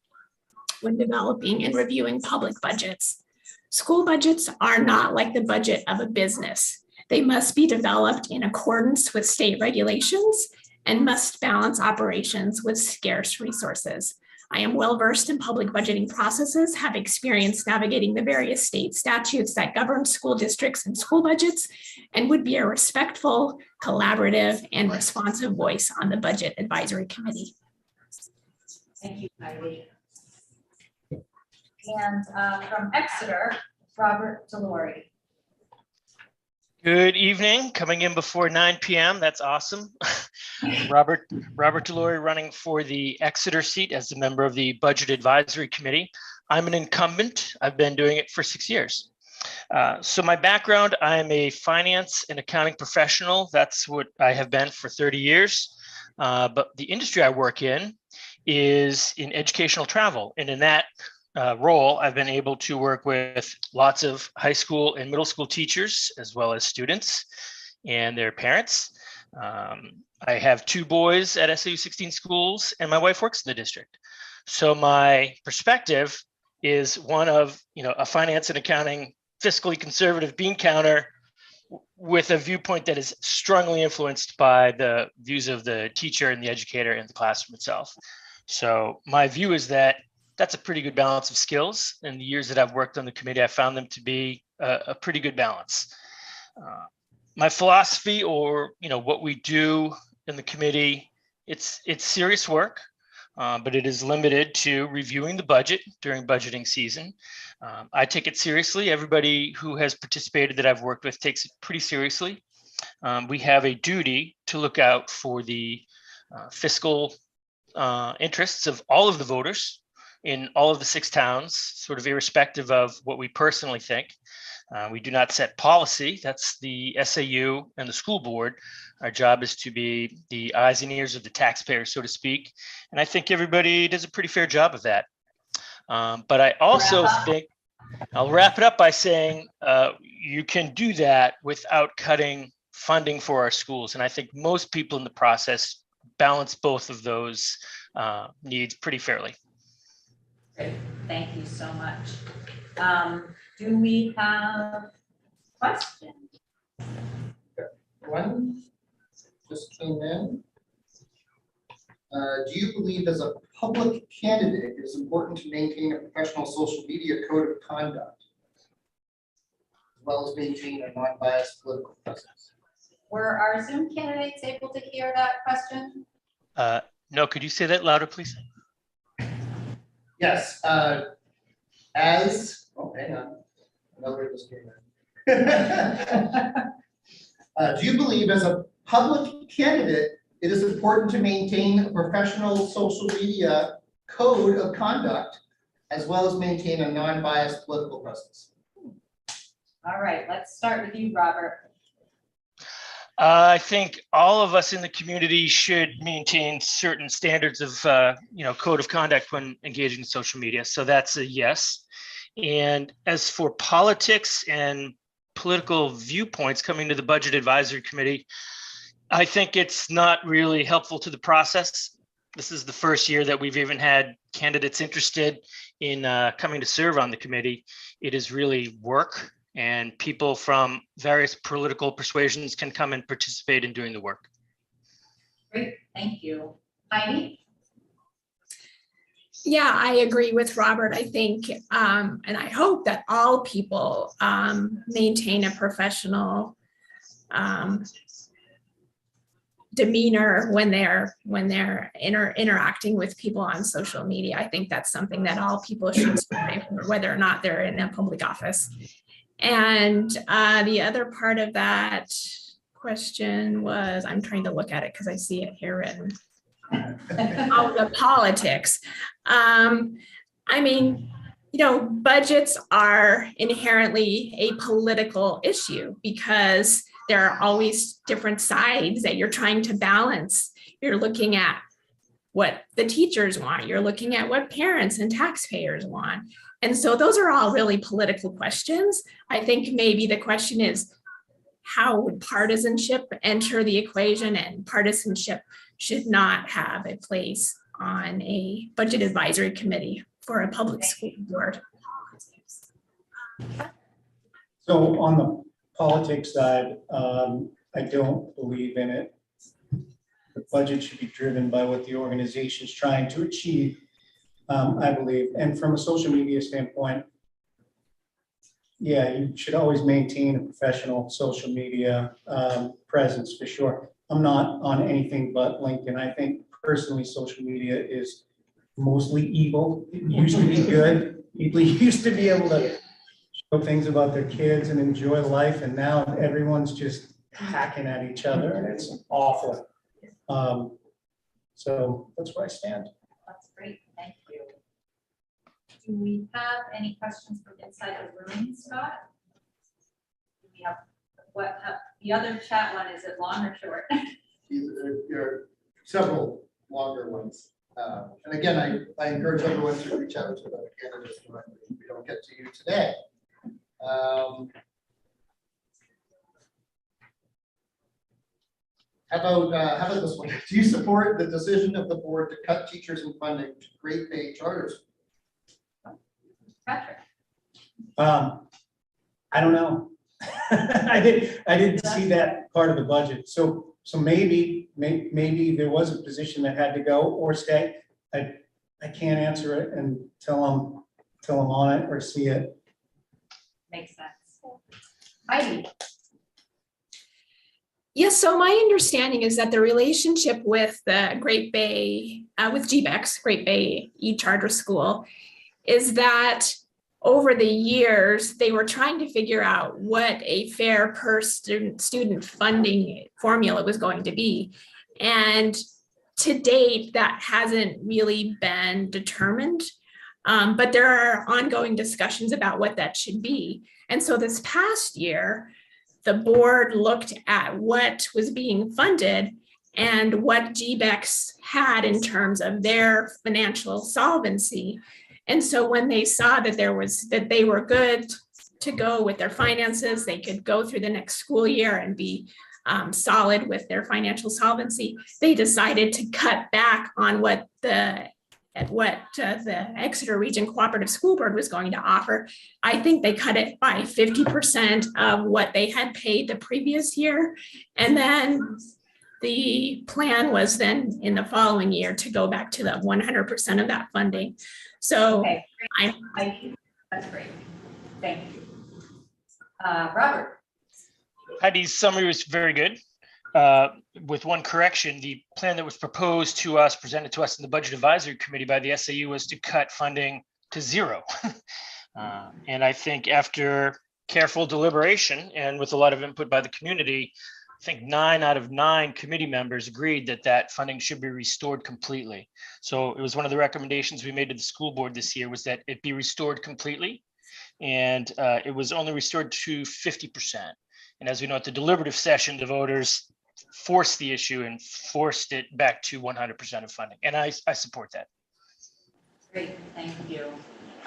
when developing and reviewing public budgets. School budgets are not like the budget of a business. They must be developed in accordance with state regulations and must balance operations with scarce resources. I am well-versed in public budgeting processes, have experience navigating the various state statutes that govern school districts and school budgets, and would be a respectful, collaborative, and responsive voice on the Budget Advisory Committee. Thank you, Heidi. And from Exeter, Robert Delory. Good evening, coming in before 9 p.m. That's awesome. Robert Delory running for the Exeter seat as a member of the Budget Advisory Committee. I'm an incumbent. I've been doing it for 6 years. So my background, I'm a finance and accounting professional. That's what I have been for 30 years. But the industry I work in is in educational travel. And in that role, I've been able to work with lots of high school and middle school teachers, as well as students and their parents. I have 2 boys at SAU 16 schools, and my wife works in the district. So my perspective is one of, a finance and accounting fiscally conservative bean counter with a viewpoint that is strongly influenced by the views of the teacher and the educator in the classroom itself. So my view is that that's a pretty good balance of skills. In the years that I've worked on the committee, I found them to be a pretty good balance. My philosophy, or what we do in the committee, it's serious work, but it is limited to reviewing the budget during budgeting season. I take it seriously. Everybody who has participated that I've worked with takes it pretty seriously. We have a duty to look out for the fiscal interests of all of the voters in all of the 6 towns, sort of irrespective of what we personally think. We do not set policy. That's the SAU and the school board. Our job is to be the eyes and ears of the taxpayer, so to speak. And I think everybody does a pretty fair job of that. But I also think, I'll wrap it up by saying you can do that without cutting funding for our schools. And I think most people in the process balance both of those needs pretty fairly. Great, thank you so much. Do we have questions? One just came in. Do you believe as a public candidate it is important to maintain a professional social media code of conduct, as well as maintain a non-biased political presence? Were our Zoom candidates able to hear that question? No, could you say that louder, please? Yes, oh, hang on. Another just came in. Do you believe as a public candidate, it is important to maintain a professional social media code of conduct as well as maintain a non-biased political presence? All right, let's start with you, Robert. I think all of us in the community should maintain certain standards of, code of conduct when engaging in social media. So that's a yes. And as for politics and political viewpoints coming to the Budget Advisory Committee, I think it's not really helpful to the process. This is the first year that we've even had candidates interested in coming to serve on the committee. It is really work, and people from various political persuasions can come and participate in doing the work. Great, thank you. Heidi? Yeah, I agree with Robert. I think, and I hope that all people maintain a professional demeanor when they're interacting with people on social media. I think that's something that all people should strive for, whether or not they're in a public office. And the other part of that question was, I'm trying to look at it because I see it here written. Oh, the politics. I mean, budgets are inherently a political issue because there are always different sides that you're trying to balance. You're looking at what the teachers want. You're looking at what parents and taxpayers want. And so those are all really political questions. I think maybe the question is, how would partisanship enter the equation? And partisanship should not have a place on a budget advisory committee for a public school board. So on the politics side, I don't believe in it. The budget should be driven by what the organization is trying to achieve, I believe. And from a social media standpoint, yeah, you should always maintain a professional social media presence for sure. I'm not on anything but LinkedIn. I think personally, social media is mostly evil. It used to be good. People used to be able to show things about their kids and enjoy life, and now everyone's just hacking at each other, and it's awful. So that's where I stand. That's great, thank you. Do we have any questions from inside the room, Scott? Do we have the other chat one, is it long or short? There are several longer ones. And again, I encourage everyone to reach out to the candidates directly if we don't get to you today. How about this one? Do you support the decision of the board to cut teachers and funding to great pay charters? Patrick? I don't know. I didn't see that part of the budget. So maybe there was a position that had to go or stay. I can't answer it until I'm on it or see it. Makes sense. Heidi? Yes, so my understanding is that the relationship with the Great Bay, with GBEX, Great Bay E-Charter School, is that over the years, they were trying to figure out what a fair per student funding formula was going to be. And to date, that hasn't really been determined. But there are ongoing discussions about what that should be. And so this past year, the board looked at what was being funded and what GBEX had in terms of their financial solvency. And so when they saw that they were good to go with their finances, they could go through the next school year and be solid with their financial solvency, they decided to cut back on what the Exeter Region Cooperative School Board was going to offer. I think they cut it by 50% of what they had paid the previous year. And then the plan was then in the following year to go back to the 100% of that funding. So okay, that's great. Thank you. Robert? Heidi's summary was very good. With one correction, the plan that was proposed to us, presented to us in the Budget Advisory Committee by the SAU was to cut funding to zero. And I think after careful deliberation and with a lot of input by the community, I think 9 out of 9 committee members agreed that that funding should be restored completely. So it was one of the recommendations we made to the school board this year was that it be restored completely. And it was only restored to 50%. And as we know, at the deliberative session, the voters forced the issue and forced it back to 100% of funding. And I support that. Great, thank you.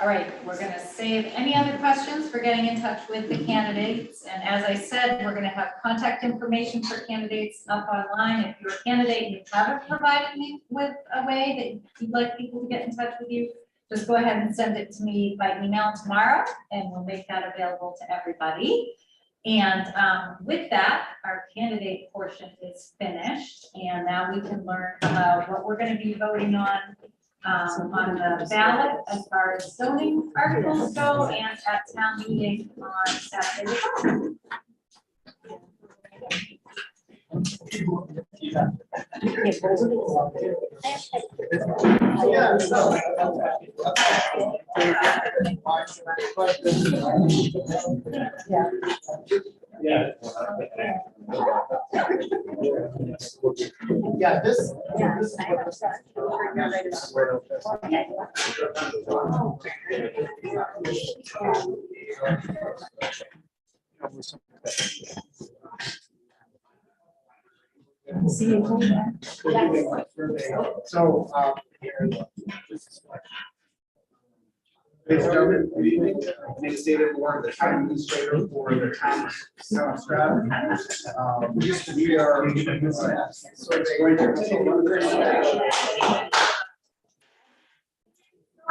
All right, we're going to save any other questions for getting in touch with the candidates. And as I said, we're going to have contact information for candidates up online. If you're a candidate and you haven't provided me with a way that you'd like people to get in touch with you, just go ahead and send it to me by email tomorrow, and we'll make that available to everybody. And with that, our candidate portion is finished. And now we can learn about what we're going to be voting on the ballot as far as zoning articles go and at town meeting on Saturday. Yeah. Yeah, this. So, ladies and gentlemen, good evening. Nick Stated for the town administrator for the town of Stratham. We are going to take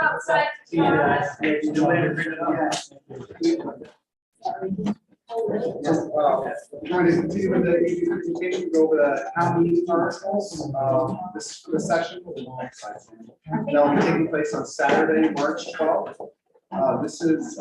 Outside. We're going to continue with the presentation, go over the town meeting articles. This session that will be taking place on Saturday, March 12th. This is,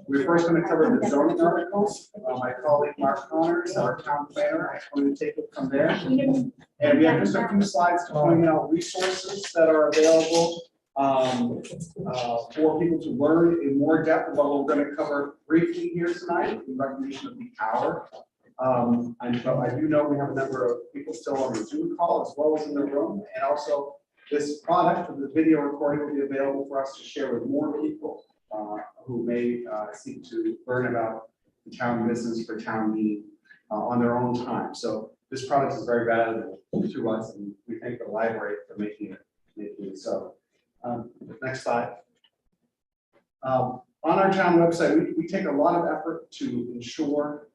we're first going to cover the zoning articles. My colleague Mark Connors, our town planner, is going to take it from there. And we have just a few slides to point out resources that are available for people to learn in more depth about what we're going to cover briefly here tonight in recognition of the hour. I do know we have a number of people still on the Zoom call as well as in the room, and also this product of the video recording will be available for us to share with more people who may seek to learn about the town business for town meeting on their own time. So this product is very valuable to us, and we thank the library for making it so. Next slide. On our town website, we take a lot of effort to ensure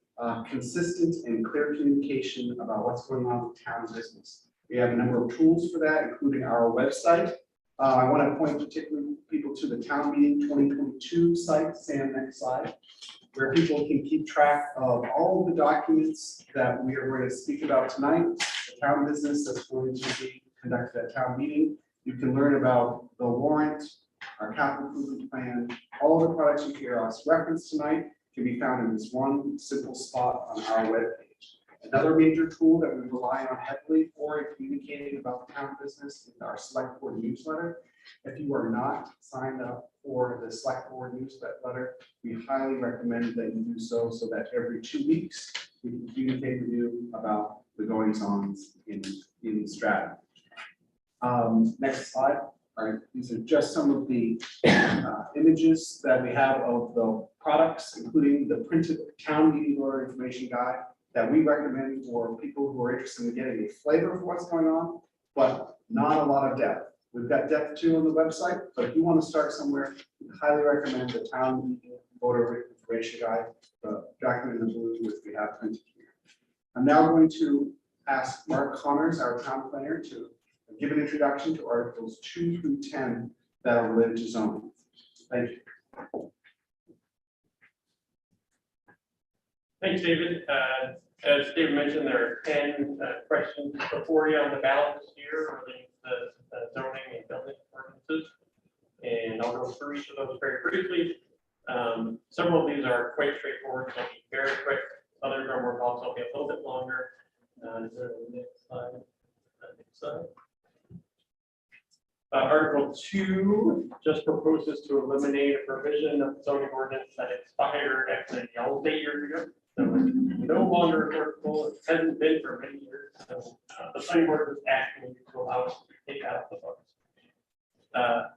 consistent and clear communication about what's going on with town business. We have a number of tools for that, including our website. I want to point particularly people to the town meeting 2022 site, Sam, next slide, where people can keep track of all of the documents that we are going to speak about tonight, the town business that's going to be conducted at town meeting. You can learn about the warrant, our capital improvement plan, all the products you hear us reference tonight can be found in this one simple spot on our webpage. Another major tool that we rely on heavily for communicating about the town business is our select board newsletter. If you are not signed up for the select board newsletter, we highly recommend that you do so that every 2 weeks we can communicate with you about the goings-ons in Stratham. Next slide. All right, these are just some of the images that we have of the products, including the printed town meeting voter information guide that we recommend for people who are interested in getting a flavor of what's going on, but not a lot of depth. We've got depth too on the website, but if you want to start somewhere, we highly recommend the town meeting voter information guide, the document in blue, which we have printed here. I'm now going to ask Mark Connors, our town planner, to give an introduction to Articles 2 through 10 that are related to zoning. Thank you. Thanks, David. As David mentioned, there are 10 questions before you on the ballot this year relating to zoning and building ordinances. And I'll go through each of those very briefly. Several of these are quite straightforward, so I'll be very quick. Others are more complex, so I'll be a little bit longer. Is there the next slide? Next slide. Article 2 just proposes to eliminate a provision of the zoning ordinance that expired actually almost 8 years ago. So it's no longer applicable. It hasn't been for many years. So the planning board is asking you to allow us to take out the books.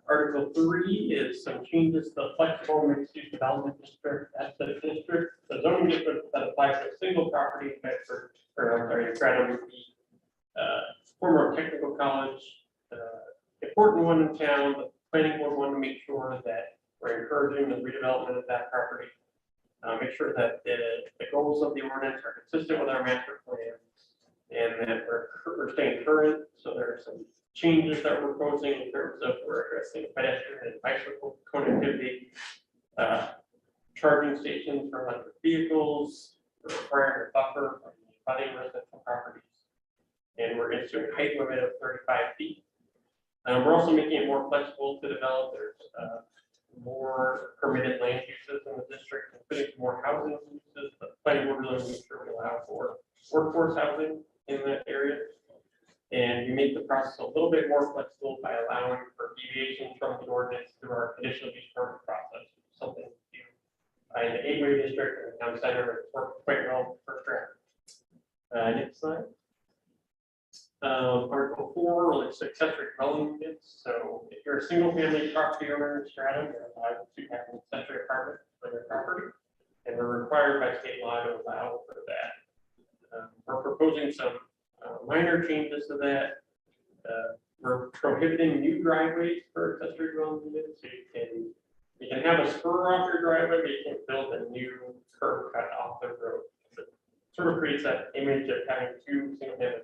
Article 3 is some changes to the flexible mixed-use development district. That's the district, the zoning district that applies to a single property in Bedford, or I'm sorry, Stratham would be former technical college. Important one in town. The planning board want to make sure that we're encouraging the redevelopment of that property. Make sure that the goals of the ordinance are consistent with our master plan, and that we're staying current. So there are some changes that we're proposing in terms of we're addressing pedestrian and bicycle connectivity, charging stations for electric vehicles, we're requiring a buffer from the abutting residential properties, and we're instituting a height limit of 35 feet. We're also making it more flexible to develop. There's more permitted land uses in the district, including more housing uses. The planning board really makes sure we allow for workforce housing in that area. And we make the process a little bit more flexible by allowing for deviations from the ordinance through our conditional use permit process, something we do in the Gateway District and the town center. It's worked quite well for sure. Next slide. Article 4 relates to accessory dwelling units. So if you're a single family property owner in Stratham, you're allowed to have an accessory apartment for your property, and we're required by state law to allow for that. We're proposing some minor changes to that. We're prohibiting new driveways for accessory dwelling units. So you can have a spur off your driveway, but you can build a new curb cut off the road. It sort of creates that image of having two single family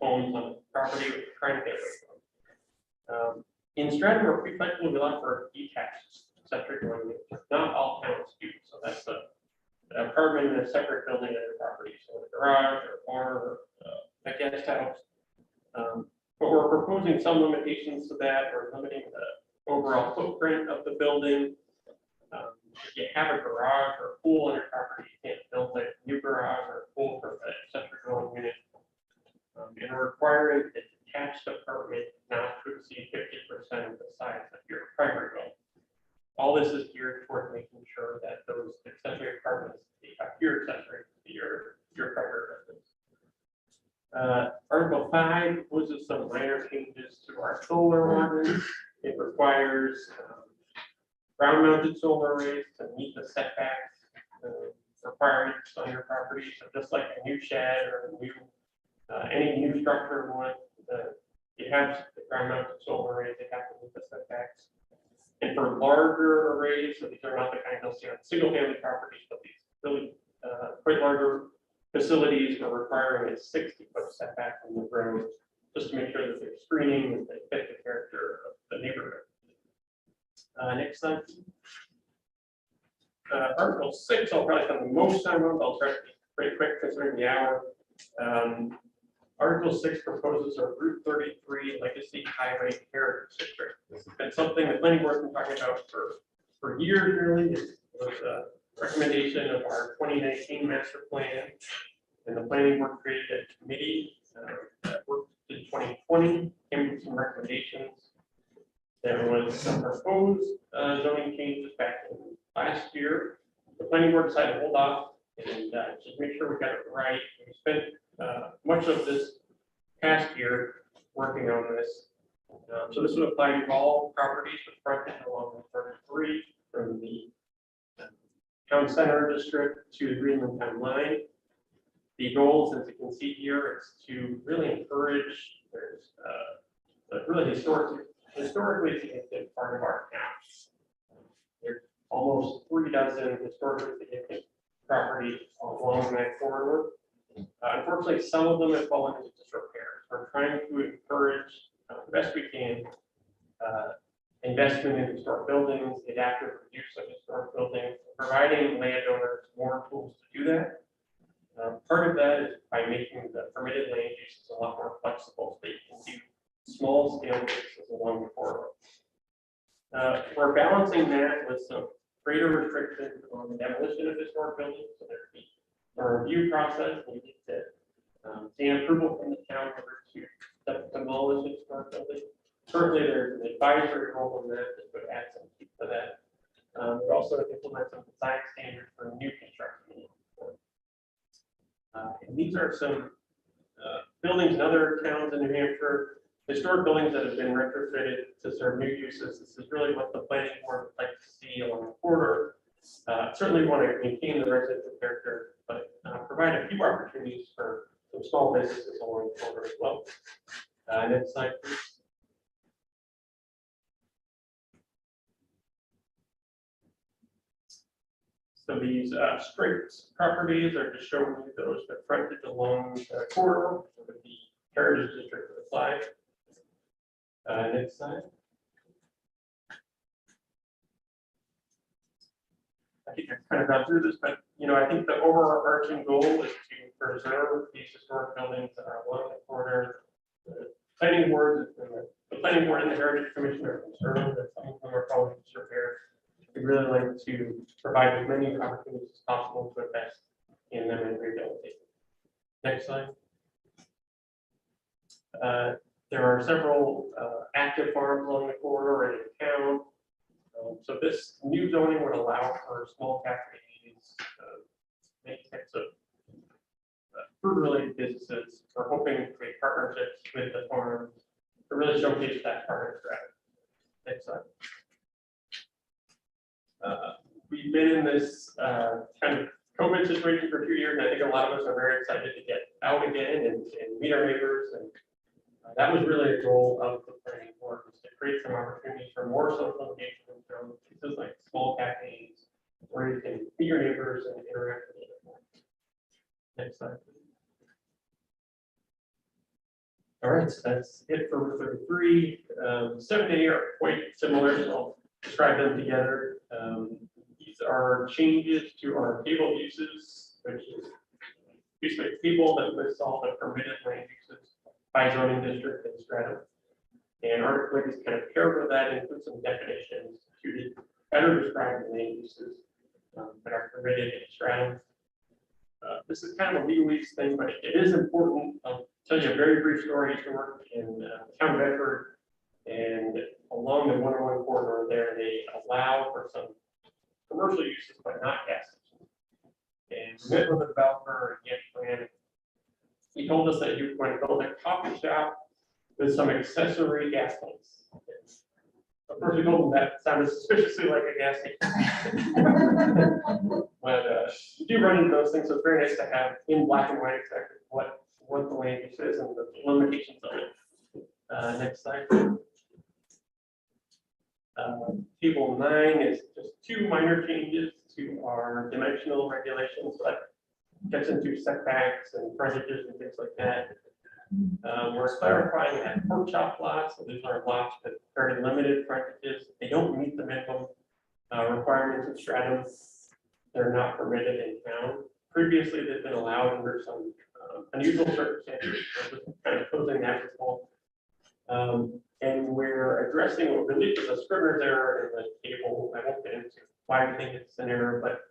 homes on the property we're trying to get away from. In Stratham, we're pretty flexible. We allow for detached accessory dwelling units. Not all towns do. So that's an apartment in a separate building on your property. So a garage or a barn or a guest house. But we're proposing some limitations to that. We're limiting the overall footprint of the building. If you have a garage or a pool on your property, you can't build a new garage or a pool for an accessory dwelling unit. And we're requiring a detached apartment not to exceed 50% of the size of your primary dwelling. All this is geared toward making sure that those accessory apartments appear accessory to your primary residence. Article 5 proposes some minor changes to our solar ordinance. It requires ground-mounted solar arrays to meet the setbacks requirements on your property. So just like a new shed or a new any new structure one, it has the ground-mounted solar arrays. They have to meet the setbacks. And for larger arrays, so these are not the kind you'll see on single-family properties, but these really quite larger facilities are requiring a 60-foot setback from the road, just to make sure that they're screening and they fit the character of the neighborhood. Next slide. Article 6, I'll probably spend the most time on, but I'll try to be pretty quick considering the hour. Article 6 proposes a Route 33 Legacy Highway Heritage District. This has been something the planning board's been talking about for years, really. It was a recommendation of our 2019 master plan, and the planning board created a committee that worked in 2020, came with some recommendations. There was some proposed zoning changes back in last year. The planning board decided to hold off and just make sure we got it right. We spent much of this past year working on this. So this would apply to all properties with frontage along the 33 from the town center district to the Greenland town line. The goal, since you can see here, is to really encourage, there's a really historically significant part of our town. There's almost 3 dozen historically significant properties along that corridor. Unfortunately, some of them have fallen into disrepair. We're trying to encourage the best we can investment in historic buildings, adaptive use of historic buildings, providing landowners more tools to do that. Part of that is by making the permitted land uses a lot more flexible, so you can do small scale fixes along the corridor. We're balancing that with some greater restrictions on the demolition of historic buildings. So there'd be a review process. We need to gain approval from the town in order to demolish historic buildings. Currently, there's an advisory role in that would add some to that. But also implement some design standards for new construction. And these are some buildings in other towns in New Hampshire, historic buildings that have been retrofitted to serve new uses. This is really what the planning board would like to see along the corridor. Certainly want to maintain the residential character, but provide a few opportunities for some small businesses along the corridor as well. Next slide, please. So these straight properties are just showing you those that fronted along the corridor with the Heritage District to the side. Next slide. I think I've kind of gone through this, but I think the overarching goal is to preserve these historic buildings that are along the corridor. The planning board and the Heritage Commission are concerned that some of them are probably disrepair. We'd really like to provide as many opportunities as possible to invest in them and rehabilitate. Next slide. There are several active farms along the corridor and in town. So this new zoning would allow for small cafes, many types of food-related businesses. We're hoping to create partnerships with the farms to really showcase that part of Stratham. Next slide. We've been in this kind of COVID situation for 2 years, and I think a lot of us are very excited to get out again and meet our neighbors. And that was really a goal of the planning board, was to create some opportunities for more social engagement from places like small cafes, where you can meet your neighbors and interact with them more. Next slide, please. All right, so that's it for Route 33. 7 and 8 are quite similar, so I'll describe them together. These are changes to our table uses, which is basically a table that lists all the permitted land uses by zoning district in Stratham. And Article 8 is kind of paired with that, includes some definitions to better describe the land uses that are permitted in Stratham. This is kind of a legalese thing, but it is important. I'll tell you a very brief story. I used to work in the town of Bedford, and along the 101 corridor there, they allow for some commercial uses, but not gas stations. And we met with the developer and plan. He told us that he was going to build a coffee shop with some accessory gas tanks. Of course, we told him that sounded suspiciously like a gas station. But you do run into those things, so it's very nice to have in black and white exactly what the land use is and the limitations of it. Next slide. Table 9 is just 2 minor changes to our dimensional regulations, but gets into setbacks and frontages and things like that. We're clarifying that pork chop lots, so these are lots with very limited frontages. They don't meet the minimum requirements of Stratham. They're not permitted in town. Previously, they've been allowed under some unusual circumstances, so just kind of closing that loophole. And we're addressing what we believe is a Scrivener's error in the table. I won't get into why we think it's an error, but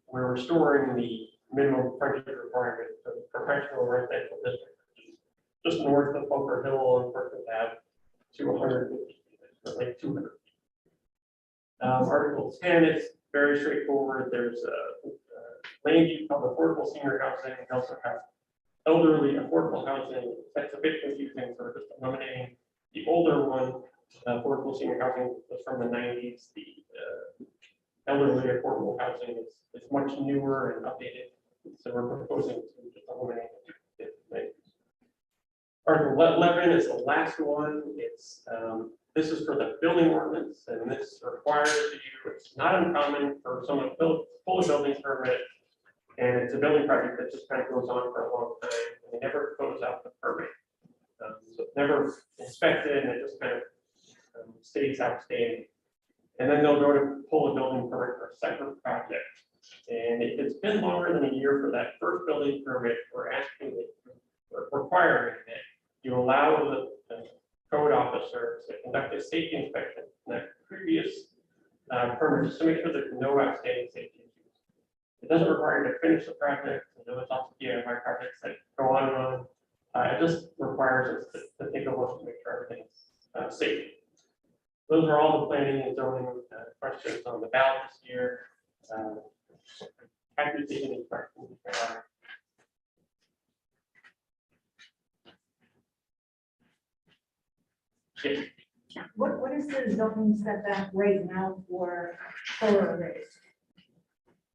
we're restoring the minimum frontage requirement for the professional residential district, just north of Bunker Hill on First Ave to 150 feet, or like 200 feet. Article 10 is very straightforward. There's a land use called affordable senior housing. We also have elderly affordable housing. That's a bit confusing, so we're just eliminating the older one. Affordable senior housing was from the 90s. The elderly affordable housing is much newer and updated. So we're proposing to just eliminate it. Article 11 is the last one. It's this is for the building ordinance, and this requires you. It's not uncommon for someone to pull a building permit, and it's a building project that just kind of goes on for a long time, and they never close out the permit. So it's never inspected, and it just kind of stays outstanding. And then they'll go to pull a building permit for a separate project. And if it's been longer than a year for that first building permit, we're requiring that you allow the code officer to conduct a safety inspection in that previous permit, just to make sure there's no outstanding safety issues. It doesn't require you to finish the project. There's lots of DIY projects that go on and on. It just requires us to take a look to make sure everything's safety. Those are all the planning and zoning questions on the ballot this year. Happy to take any questions. Yes. What is the zoning setback right now for solar arrays?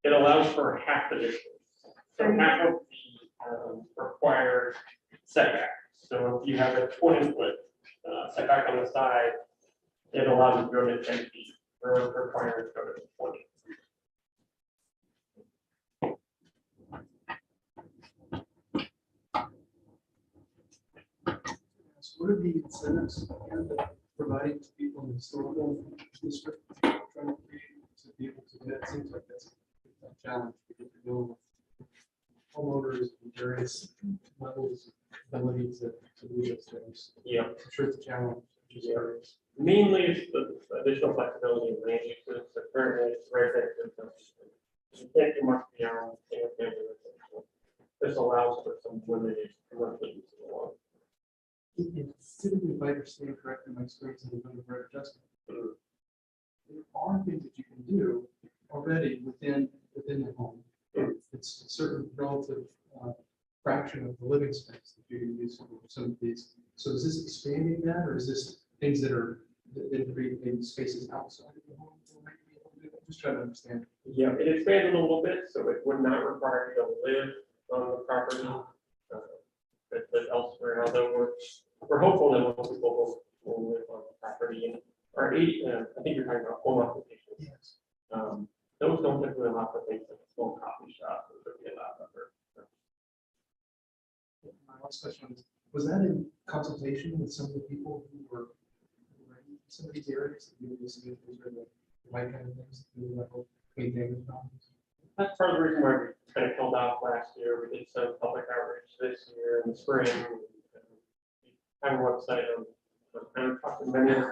It allows for half the distance. So half of the required setback. So if you have a 20-foot setback on the side, it allows you to go to 10 feet, or requires to go to 20. What are the incentives providing to people in the historical district trying to be able to do that? Seems like that's a challenge because you're dealing with homeowners and various levels of ability to do those things. Yeah, I'm sure it's a challenge. Mainly it's the additional flexibility in land uses. So currently it's residential. You can't do much beyond single family residential. This allows for some limited commercial use of the law. It's typically, if I understand correctly, my experience in the right adjustment. There are things that you can do already within the home. It's a certain relative fraction of the living space that you can use for some of these. So is this expanding that, or is this things that are that create maybe spaces outside of the home? I'm just trying to understand. Yeah, it expanded a little bit, so it would not require you to live on the property, but elsewhere. Although we're hopeful that most people will live on the property. And our I think you're talking about home occupations. Yes. Those don't typically allow for things like a small coffee shop or be allowed under. My last question is, was that in consultation with some of the people who were in some of these areas that you were listening to, the right kind of things, maintaining problems? That's part of the reason why we kind of held off last year. We did some public outreach this year in the spring. Have a website on kind of talking to many of the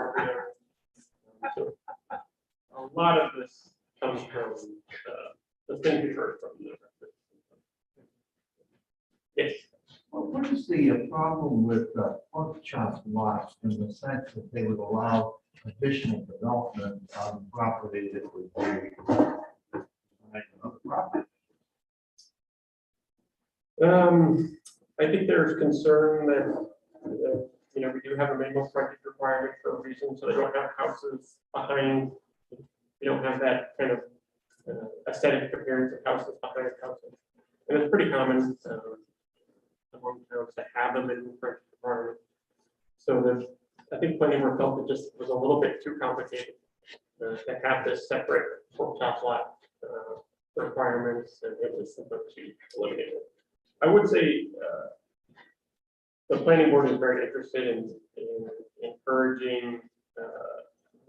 so a lot of this comes from the thing we heard from the. Yes. Well, what is the problem with pork chop lots in the sense that they would allow additional development on property that would be another property? I think there's concern that we do have a minimum frontage requirement for a reason, so they don't have houses behind. We don't have that kind of aesthetic appearance of houses behind houses, and it's pretty common among towns to have a minimum frontage requirement. So I think planning board felt it just was a little bit too complicated to have this separate pork chop lot requirements, and it was simple to eliminate it. I would say the planning board is very interested in encouraging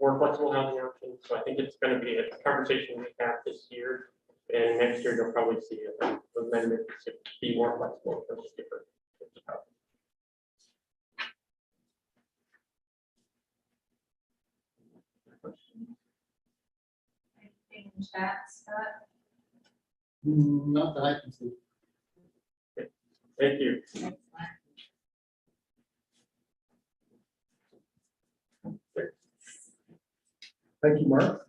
more flexible housing options. So I think it's going to be a conversation we have this year, and next year you'll probably see an amendment to be more flexible for different types of housing. Anything in chat, Scott? Not that I can see. Thank you. Thank you, Mark.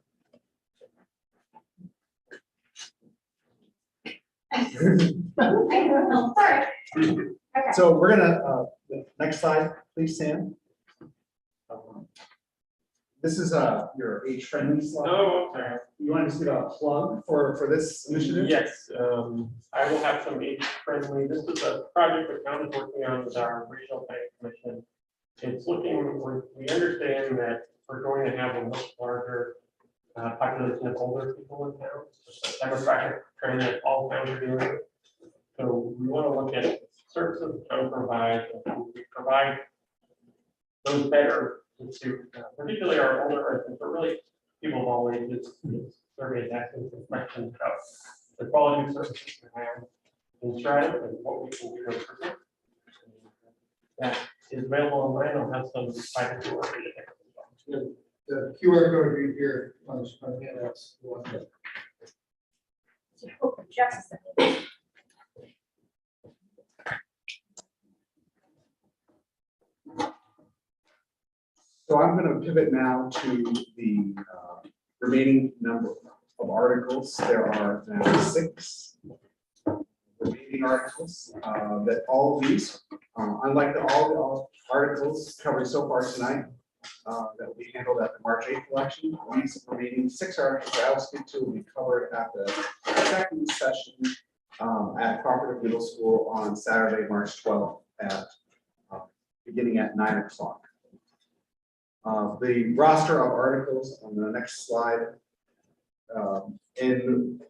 Sorry. Okay. So we're gonna, the next slide, please, Sam. This is your age-friendly slide. Oh, okay. You want to see a plug for this initiative? Yes, I will have some age-friendly. This is a project the town is working on with our regional planning commission. It's looking, we understand that we're going to have a much larger population of older people in town. It's a demographic trend that all towns are doing. So we want to look at services the town provides, and we provide those better to particularly our older residents, but really people of all ages. Surveys asking some questions about the quality of services we have in Stratham and what we can do to improve it. That is available online. I'll have some private tour for you. The QR code here on the handouts. Jefferson. So going to pivot now to the remaining number of articles. There are now 6 remaining articles that all of these, unlike all the articles covered so far tonight, that will be handled at the March 8th election. These remaining 6 articles that I'll speak to will be covered at the second session at Cooperative Middle School on Saturday, March 12th at beginning at 9 o'clock. The roster of articles on the next slide. And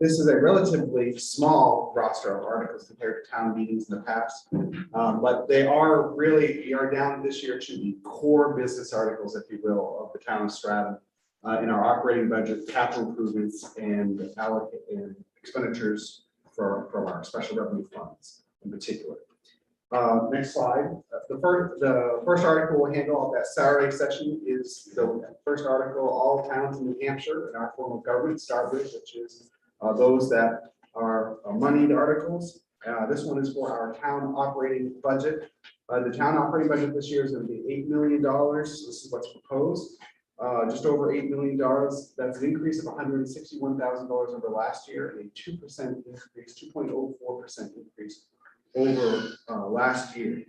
this is a relatively small roster of articles compared to town meetings in the past. But they are really, we are down this year to the core business articles, if you will, of the town of Stratham in our operating budget, capital improvements, and expenditures from our special revenue funds in particular. Next slide. The first article we'll handle at that Saturday session is the first article, all towns in New Hampshire in our form of government, Starbridge, which is those that are moneyed articles. This one is for our town operating budget. The town operating budget this year is going to be $8 million. This is what's proposed. Just over $8 million. That's an increase of $161,000 over last year, and a 2% increase, 2.04% increase over last year.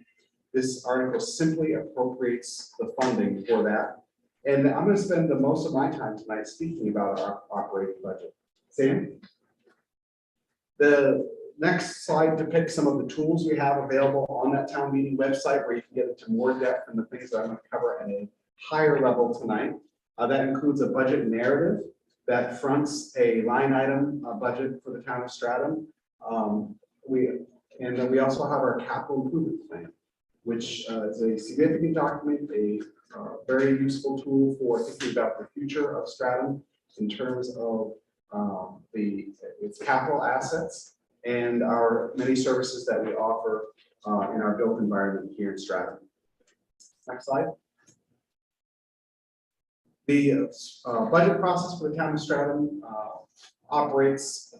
This article simply appropriates the funding for that. And I'm going to spend the most of my time tonight speaking about our operating budget. Sam? The next slide depicts some of the tools we have available on that town meeting website where you can get into more depth and the things that I'm going to cover at a higher level tonight. That includes a budget narrative that fronts a line item budget for the town of Stratham. And then we also have our capital improvement plan, which is a significant document, a very useful tool for thinking about the future of Stratham in terms of its capital assets and our many services that we offer in our built environment here in Stratham. Next slide. The budget process for the town of Stratham operates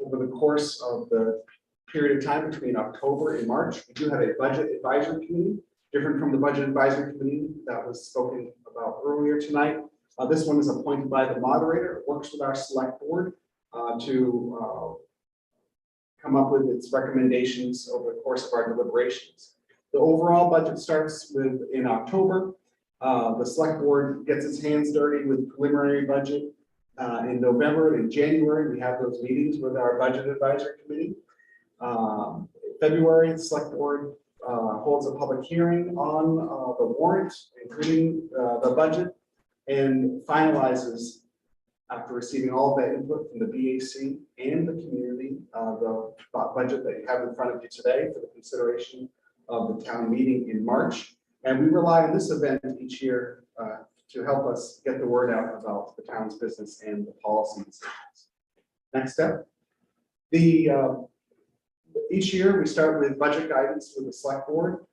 over the course of the period of time between October and March. We do have a budget advisory committee, different from the budget advisory committee that was spoken about earlier tonight. This one is appointed by the moderator, works with our select board to come up with its recommendations over the course of our deliberations. The overall budget starts in October. The select board gets its hands dirty with preliminary budget in November and in January. We have those meetings with our budget advisory committee. February, the select board holds a public hearing on the warrant, including the budget, and finalizes, after receiving all of that input from the BAC and the community, the budget that you have in front of you today for the consideration of the town meeting in March. And we rely on this event each year to help us get the word out about the town's business and the policies. Next step. Each year we start with budget guidance with the select board,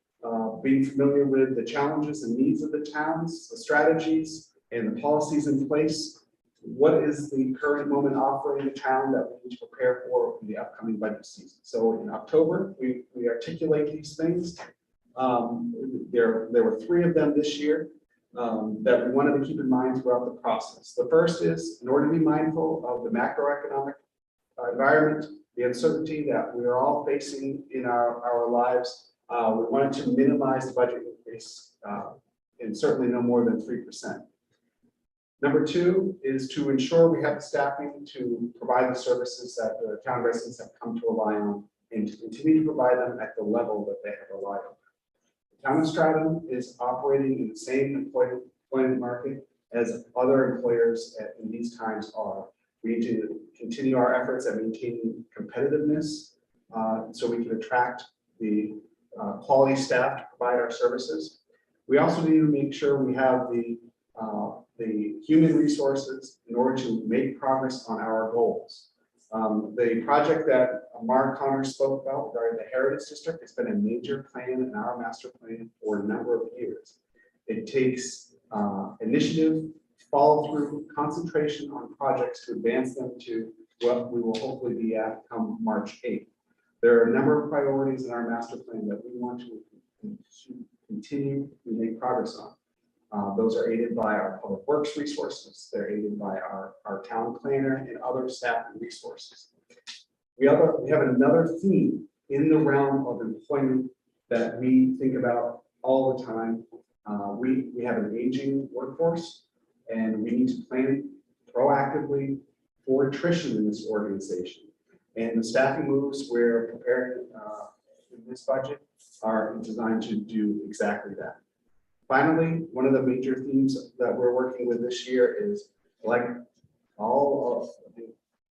being familiar with the challenges and needs of the towns, the strategies and the policies in place. What is the current moment offering in the town that we need to prepare for in the upcoming budget season? So in October, we articulate these things. There were 3 of them this year that we wanted to keep in mind throughout the process. The first is, in order to be mindful of the macroeconomic environment, the uncertainty that we are all facing in our lives, we wanted to minimize the budget increase and certainly no more than 3%. Number 2 is to ensure we have the staffing to provide the services that the town residents have come to rely on and to continue to provide them at the level that they have relied on. The town of Stratham is operating in the same employment market as other employers in these times are. We need to continue our efforts at maintaining competitiveness so we can attract the quality staff to provide our services. We also need to make sure we have the human resources in order to make progress on our goals. The project that Mark Connor spoke about regarding the Heritage District has been a major plan in our master plan for a number of years. It takes initiative, follow through, concentration on projects to advance them to what we will hopefully be at come March 8th. There are a number of priorities in our master plan that we want to continue to make progress on. Those are aided by our public works resources. They're aided by our town planner and other staff and resources. We have another theme in the realm of employment that we think about all the time. We have an aging workforce, and we need to plan proactively for attrition in this organization. And the staffing moves we're preparing in this budget are designed to do exactly that. Finally, one of the major themes that we're working with this year is, like all of the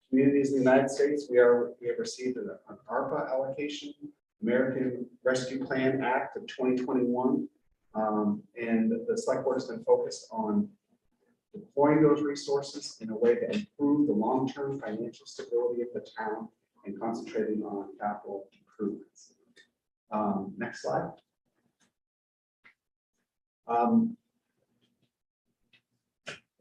communities in the United States, we have received an ARPA allocation, American Rescue Plan Act of 2021. And the select board has been focused on deploying those resources in a way to improve the long-term financial stability of the town and concentrating on capital improvements. Next slide. On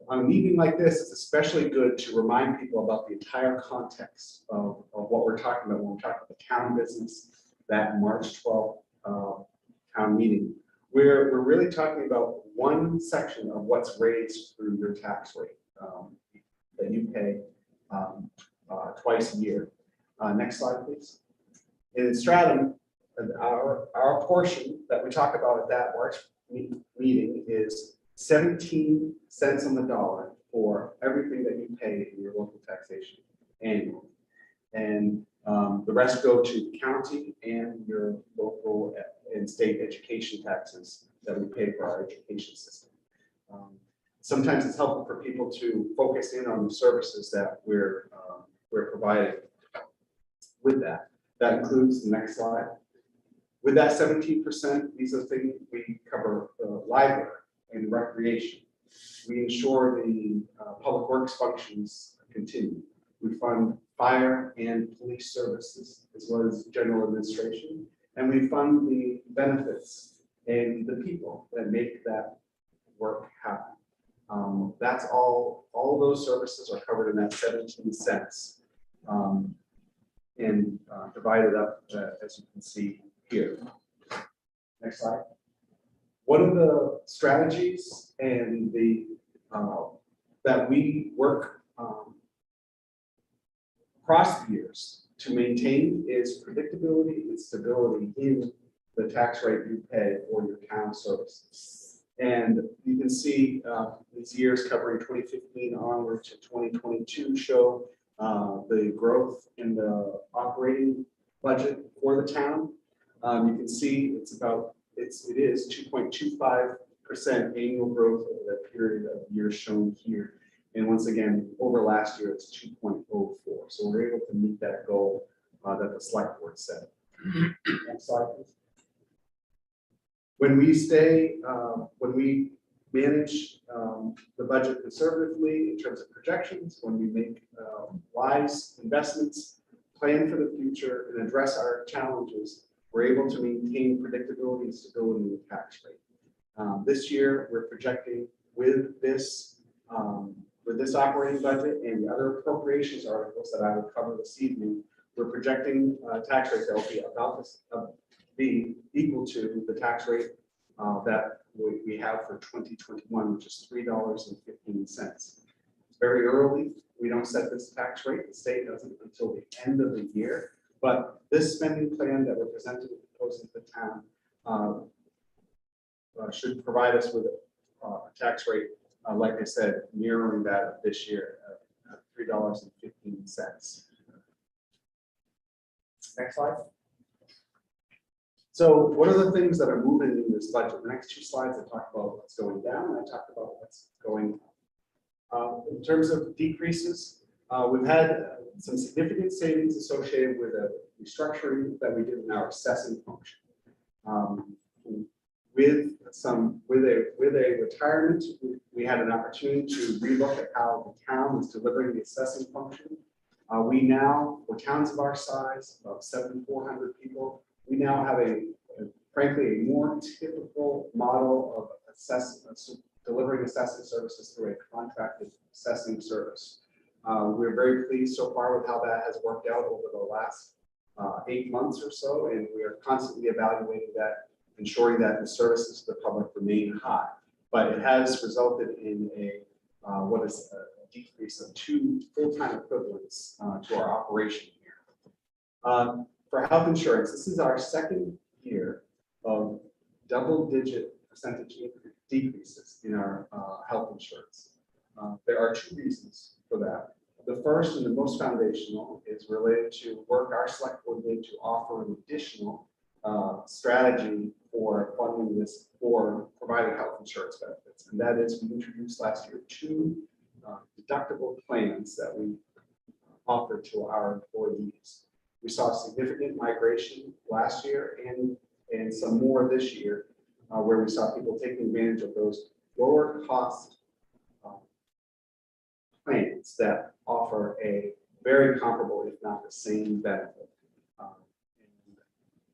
a meeting like this, it's especially good to remind people about the entire context of what we're talking about when we're talking about the town business, that March 12th town meeting. We're really talking about one section of what's raised through your tax rate that you pay twice a year. Next slide, please. In Stratham, our portion that we talk about at that March meeting is 17 cents on the dollar for everything that you pay in your local taxation annually. And the rest go to the county and your local and state education taxes that we pay for our education system. Sometimes it's helpful for people to focus in on the services that we're providing with that. That includes the next slide. With that 17%, these are things we cover: the library and recreation. We ensure the public works functions continue. We fund fire and police services, as well as general administration. And we fund the benefits and the people that make that work happen. That's all those services are covered in that 17 cents and divided up as you can see here. Next slide. One of the strategies and the that we work across the years to maintain is predictability and stability in the tax rate you pay for your town services. And you can see these years covering 2015 onward to 2022 show the growth in the operating budget for the town. You can see it is 2.25% annual growth over that period of years shown here. And once again, over last year, it's 2.04. So we're able to meet that goal that the select board set. Next slide, please. When we manage the budget conservatively in terms of projections, when we make wise investments, plan for the future, and address our challenges, we're able to maintain predictability and stability in the tax rate. This year, we're projecting with this operating budget and the other appropriations articles that I will cover this evening, we're projecting a tax rate that will be about this, be equal to the tax rate that we have for 2021, which is $3.15. It's very early. We don't set this tax rate. The state doesn't until the end of the year. But this spending plan that we're presenting and proposing to the town should provide us with a tax rate, like I said, mirroring that of this year, $3.15. Next slide. So what are the things that are moving in this budget? The next two slides, I talk about what's going down, and I talk about what's going up. In terms of decreases, we've had some significant savings associated with a restructuring that we did in our assessing function. With a retirement, we had an opportunity to relook at how the town is delivering the assessing function. We now, for towns of our size, about 7,400 people, we now have frankly, a more typical model of delivering assessing services through a contracted assessing service. We're very pleased so far with how that has worked out over the last 8 months or so, and we are constantly evaluating that, ensuring that the services to the public remain high. but it has resulted in what is a decrease of 2 full-time equivalents to our operation here. For health insurance, this is our second year of double-digit percentage decreases in our health insurance. There are 2 reasons for that. The first and the most foundational is related to work our select board did to offer an additional strategy for funding this for providing health insurance benefits. And that is, we introduced last year 2 deductible plans that we offered to our employees. We saw significant migration last year and some more this year, where we saw people taking advantage of those lower cost plans that offer a very comparable, if not the same benefit.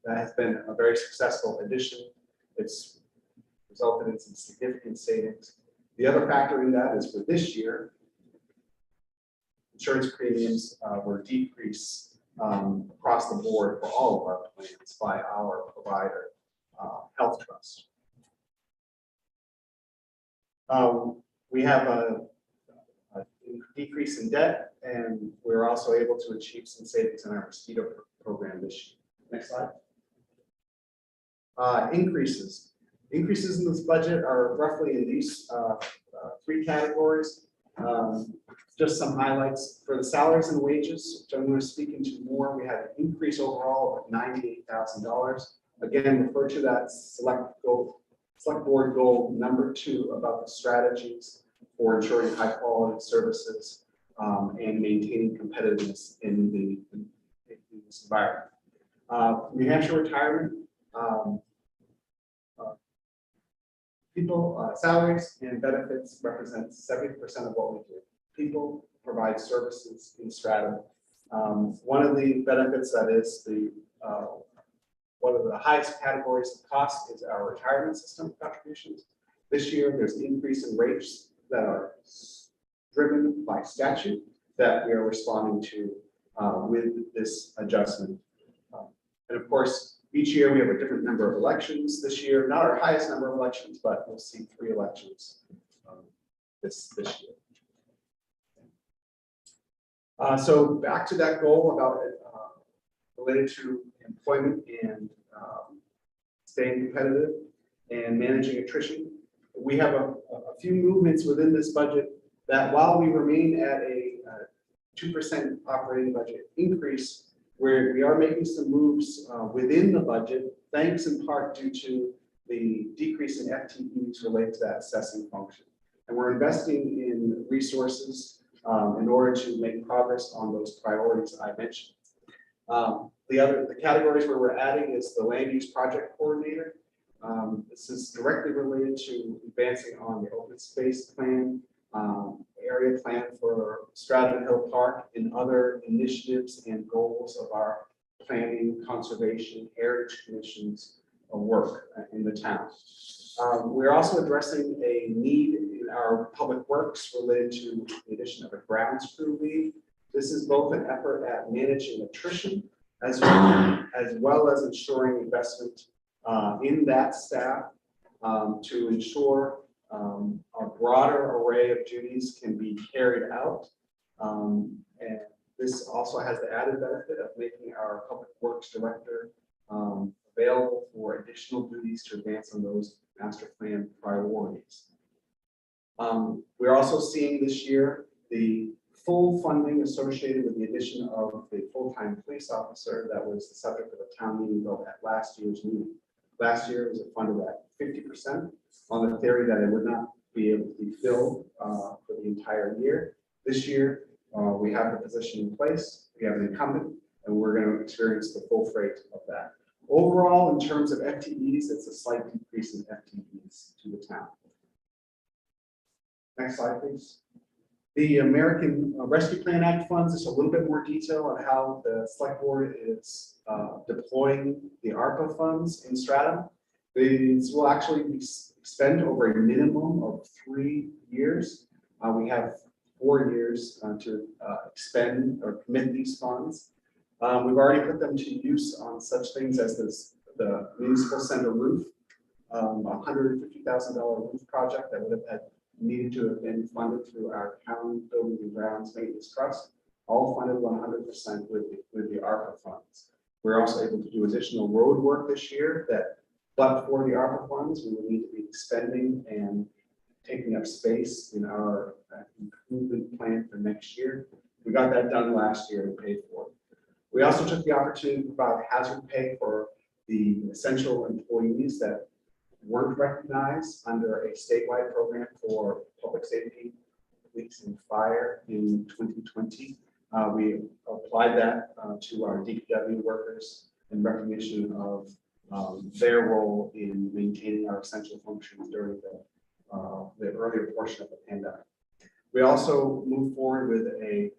That has been a very successful addition. It's resulted in some significant savings. The other factor in that is for this year, insurance premiums were decreased across the board for all of our plans by our provider, Health Trust. We have a decrease in debt, and we're also able to achieve some savings in our mosquito program this year. Next slide. Increases in this budget are roughly in these 3 categories. Just some highlights for the salaries and wages, which I'm going to speak into more. We had an increase overall of $98,000. Again, refer to that select board goal number 2 about the strategies for ensuring high quality services and maintaining competitiveness in this environment. New Hampshire retirement, people, salaries and benefits represent 70% of what we do. People provide services in Stratham. One of the benefits that is one of the highest categories of cost is our retirement system contributions. This year, there's an increase in rates that are driven by statute that we are responding to with this adjustment. And of course, each year we have a different number of elections. This year, not our highest number of elections, but we'll see 3 elections this year. So back to that goal about related to employment and staying competitive and managing attrition. We have a few movements within this budget that, while we remain at a 2% operating budget increase, where we are making some moves within the budget, thanks in part due to the decrease in FTEs related to that assessing function. And we're investing in resources in order to make progress on those priorities I mentioned. The categories where we're adding is the land use project coordinator. This is directly related to advancing on the open space plan, area plan for Stratham Hill Park, and other initiatives and goals of our planning, conservation, heritage commissions of work in the town. We're also addressing a need in our public works related to the addition of a grounds crew lead. This is both an effort at managing attrition as well as ensuring investment in that staff to ensure a broader array of duties can be carried out. And this also has the added benefit of making our public works director available for additional duties to advance on those master plan priorities. We're also seeing this year the full funding associated with the addition of the full-time police officer that was the subject of a town meeting vote at last year's meeting. Last year it was funded at 50% on the theory that it would not be able to be filled for the entire year. This year, we have the position in place, we have an incumbent, and we're going to experience the full freight of that. Overall, in terms of FTEs, it's a slight decrease in FTEs to the town. Next slide, please. The American Rescue Plan Act funds, just a little bit more detail on how the select board is deploying the ARPA funds in Stratham. These will actually be spent over a minimum of 3 years. We have 4 years to expend or commit these funds. We've already put them to use on such things as the municipal center roof, $150,000 roof project that would have needed to have been funded through our town building and grounds maintenance trust, all funded 100% with the ARPA funds. We're also able to do additional road work this year that, but for the ARPA funds, we would need to be spending and taking up space in our improvement plan for next year. We got that done last year and paid for it. We also took the opportunity to provide hazard pay for the essential employees that weren't recognized under a statewide program for public safety, police and fire in 2020. We applied that to our DPW workers in recognition of their role in maintaining our essential functions during the earlier portion of the pandemic. We also moved forward with a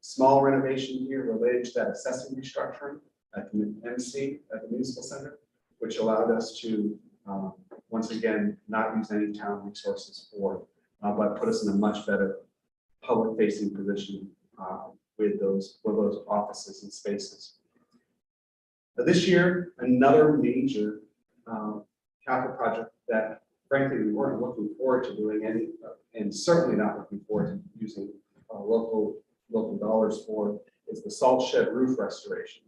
small renovation here related to that assessing restructuring at the MC, at the municipal center, which allowed us to once again not use any town resources for, but put us in a much better public facing position with those offices and spaces. This year, another major capital project that frankly we weren't looking forward to doing any, and certainly not looking forward to using local dollars for, is the salt shed roof restoration.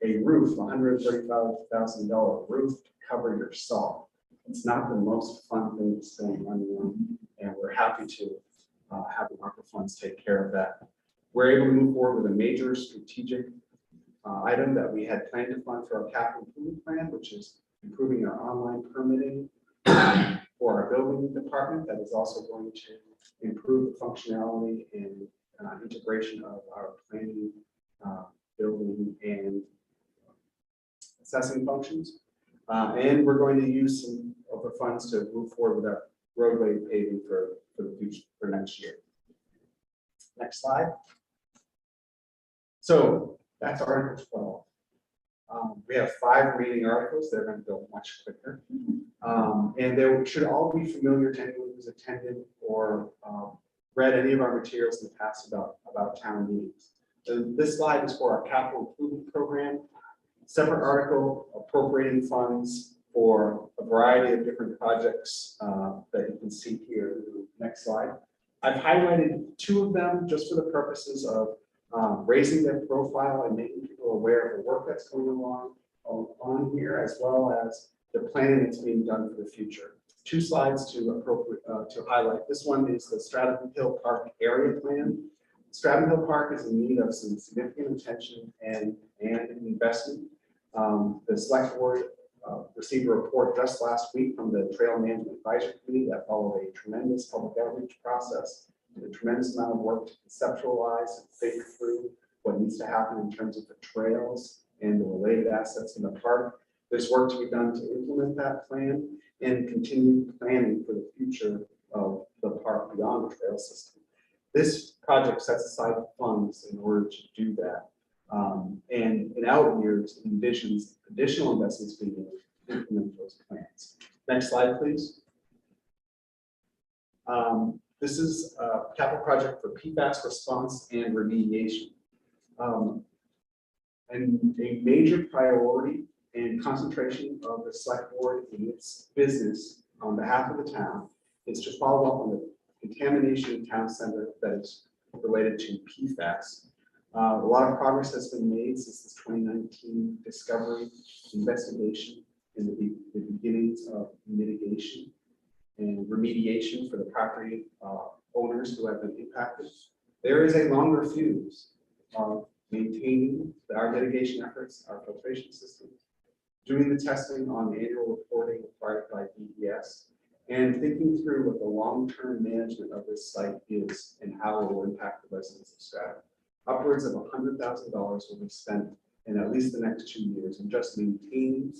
A roof, $135,000 roof to cover your salt. It's not the most fun thing to spend money on, and we're happy to have the ARPA funds take care of that. We're able to move forward with a major strategic item that we had planned to fund for our capital improvement plan, which is improving our online permitting for our building department. That is also going to improve the functionality and integration of our planning, building, and assessing functions. And we're going to use some of the funds to move forward with our roadway paving for the future, for next year. Next slide. So that's Article 12. We have 5 reading articles. They're going to go much quicker. And they should all be familiar to anyone who's attended or read any of our materials in the past about town meetings. So this slide is for our capital improvement program. Separate article appropriating funds for a variety of different projects that you can see here. Next slide. I've highlighted 2 of them just for the purposes of raising their profile and making people aware of the work that's going on here, as well as the planning that's being done for the future. 2 slides to highlight. This one is the Stratham Hill Park area plan. Stratham Hill Park is in need of some significant attention and investment. The select board received a report just last week from the Trail Management Advisory Committee that followed a tremendous public outreach process, and a tremendous amount of work to conceptualize and think through what needs to happen in terms of the trails and the related assets in the park. There's work to be done to implement that plan and continue planning for the future of the park beyond the trail system. This project sets aside funds in order to do that. And in out years envisions additional investments being made to implement those plans. Next slide, please. This is a capital project for PFAS response and remediation. And a major priority and concentration of the select board in its business on behalf of the town is to follow up on the contamination in town center that is related to PFAS. A lot of progress has been made since this 2019 discovery investigation and the beginnings of mitigation and remediation for the property owners who have been impacted. There is a longer fuse of maintaining our mitigation efforts, our filtration systems, doing the testing on the annual reporting required by DES, and thinking through what the long-term management of this site is and how it will impact the residents of Stratham. Upwards of $100,000 will be spent in at least the next 2 years in just maintaining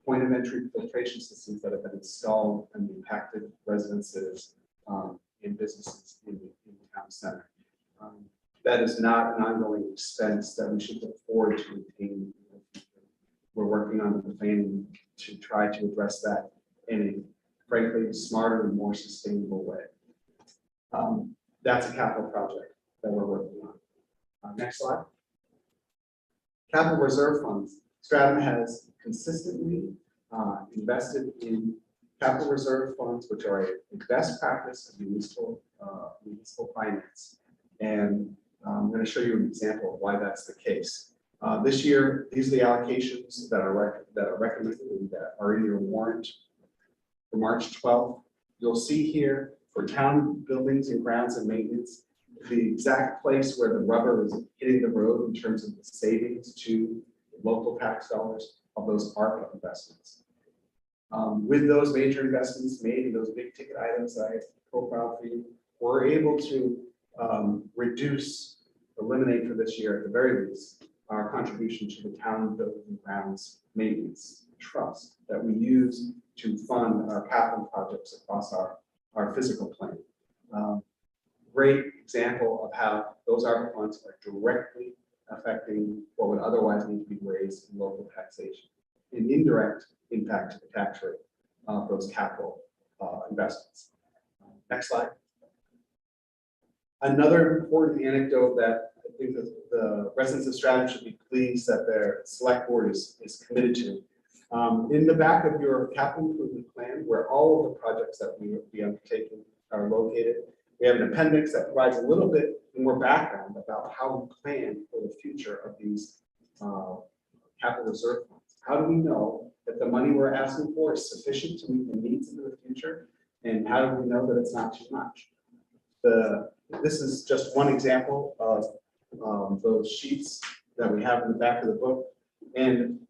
point of entry filtration systems that have been installed in the impacted residences and businesses in the town center. That is not an ongoing expense that we should look forward to maintaining. We're working on the planning to try to address that in a frankly smarter and more sustainable way. That's a capital project that we're working on. Next slide. Capital reserve funds. Stratham has consistently invested in capital reserve funds, which are a best practice of municipal finance. And I'm going to show you an example of why that's the case. This year, these are the allocations that are recommended and that are in your warrant for March 12th. You'll see here for town buildings and grounds and maintenance, the exact place where the rubber is hitting the road in terms of the savings to local tax dollars of those ARPA investments. With those major investments made in those big ticket items that I profiled for you, we're able to eliminate for this year at the very least, our contribution to the town buildings and grounds maintenance trust that we use to fund our capital projects across our physical plan. Great example of how those ARPA funds are directly affecting what would otherwise need to be raised in local taxation, an indirect impact to the tax rate of those capital investments. Next slide. Another important anecdote that I think that the residents of Stratham should be pleased that their select board is committed to. In the back of your capital improvement plan, where all of the projects that we will be undertaking are located, we have an appendix that provides a little bit more background about how we plan for the future of these capital reserve funds. How do we know that the money we're asking for is sufficient to meet the needs into the future? And how do we know that it's not too much? This is just one example of those sheets that we have in the back of the book. And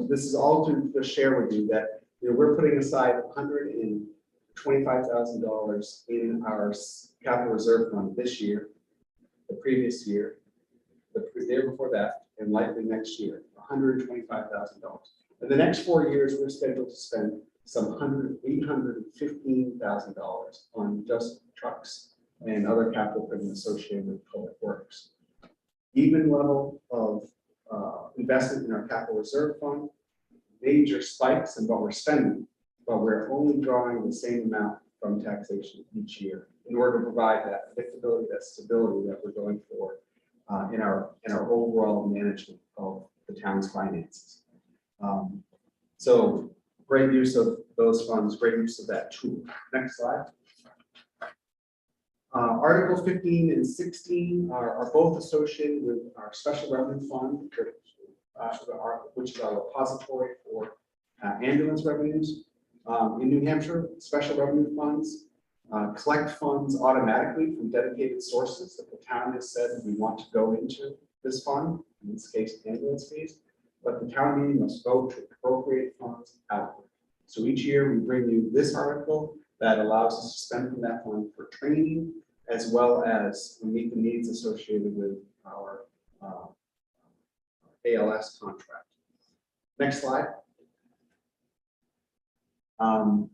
this is all to share with you that we're putting aside $125,000 in our capital reserve fund this year, the previous year, the year before that, and likely next year, $125,000. In the next 4 years, we're scheduled to spend some $815,000 on just trucks and other capital equipment associated with public works. Even level of investment in our capital reserve fund, major spikes in what we're spending, but we're only drawing the same amount from taxation each year in order to provide that predictability, that stability that we're going for in our overall management of the town's finances. So great use of those funds, great use of that tool. Next slide. Articles 15 and 16 are both associated with our special revenue fund, which is our repository for ambulance revenues. In New Hampshire, special revenue funds collect funds automatically from dedicated sources that the town has said we want to go into this fund, in this case, ambulance fees, but the town meeting must vote to appropriate funds outward. So each year we bring you this article that allows us to spend from that fund for training, as well as meet the needs associated with our ALS contract. Next slide.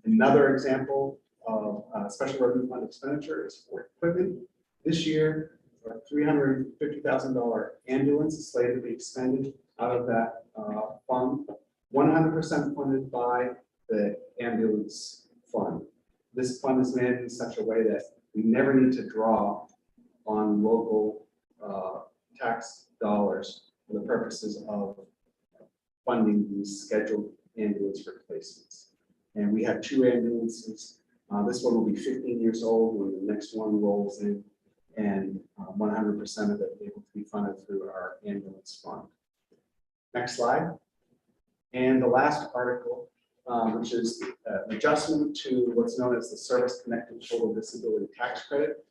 Another example of special revenue fund expenditure is for equipment. This year, a $350,000 ambulance is slated to be expended out of that fund, 100% funded by the ambulance fund. This fund is managed in such a way that we never need to draw on local tax dollars for the purposes of funding these scheduled ambulance replacements. And we have 2 ambulances. This one will be 15 years old when the next one rolls in, and 100% of it able to be funded through our ambulance fund. Next slide. And the last article, which is an adjustment to what's known as the service-connected total disability tax credit.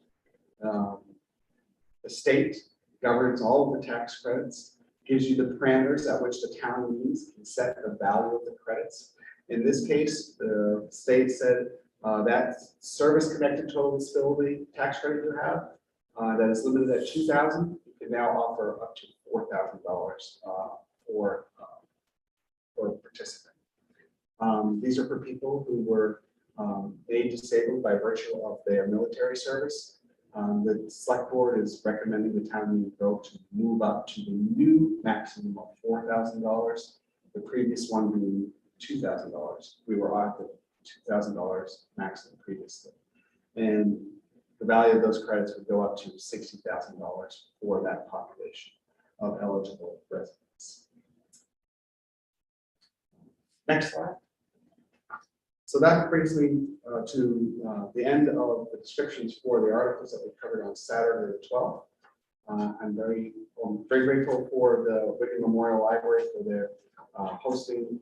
The state governs all of the tax credits, gives you the parameters at which the town needs to set the value of the credits. In this case, the state said that service-connected total disability tax credit you have that is limited at $2,000, you can now offer up to $4,000 for a participant. These are for people who were made disabled by virtue of their military service. The select board is recommending the town meeting vote to move up to the new maximum of $4,000, the previous one being $2,000. We were at the $2,000 maximum previously. And the value of those credits would go up to $60,000 for that population of eligible residents. Next slide. So that brings me to the end of the descriptions for the articles that we covered on Saturday the 12th. I'm very grateful for the Wiggin Memorial Library for their hosting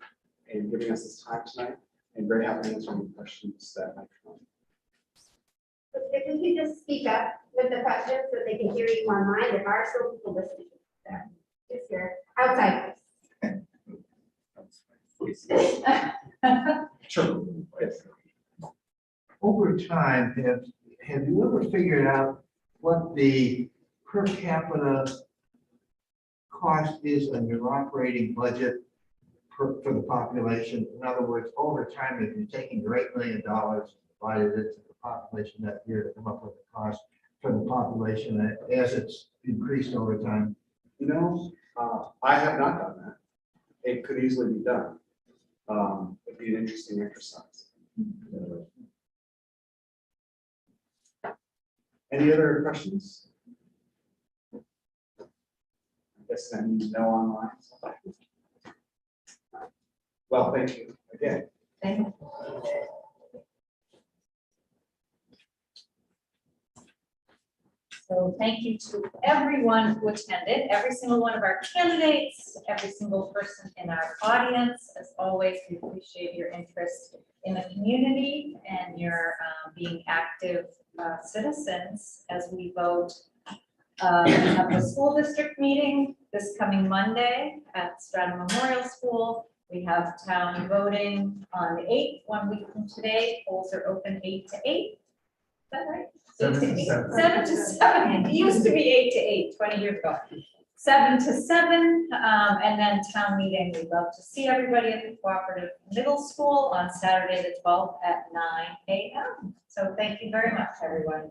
and giving us this time tonight, and very happy to answer any questions that might come. If we could just speak up with the questions so they can hear you online, there are still people listening. Just here, outside. Sure. Over time, have you ever figured out what the per capita cost is on your operating budget for the population? In other words, over time, if you're taking your $8 million, divided it to the population that year to come up with the cost for the population as it's increased over time? You know, I have not done that. It could easily be done. It'd be an interesting exercise. Any other questions? I guess that means no online. Well, thank you again. Thank you. So thank you to everyone who attended, every single one of our candidates, every single person in our audience. As always, we appreciate your interest in the community and your being active citizens as we vote. We have the school district meeting this coming Monday at Stratham Memorial School. We have town voting on the 8th, 1 week from today. Polls are open 8 to 8. Is that right? 7 to 7. 7 to 7. It used to be 8 to 8, 20 years ago. 7 to 7, and then town meeting. We'd love to see everybody at the Cooperative Middle School on Saturday the 12th at 9 a.m. So thank you very much, everyone.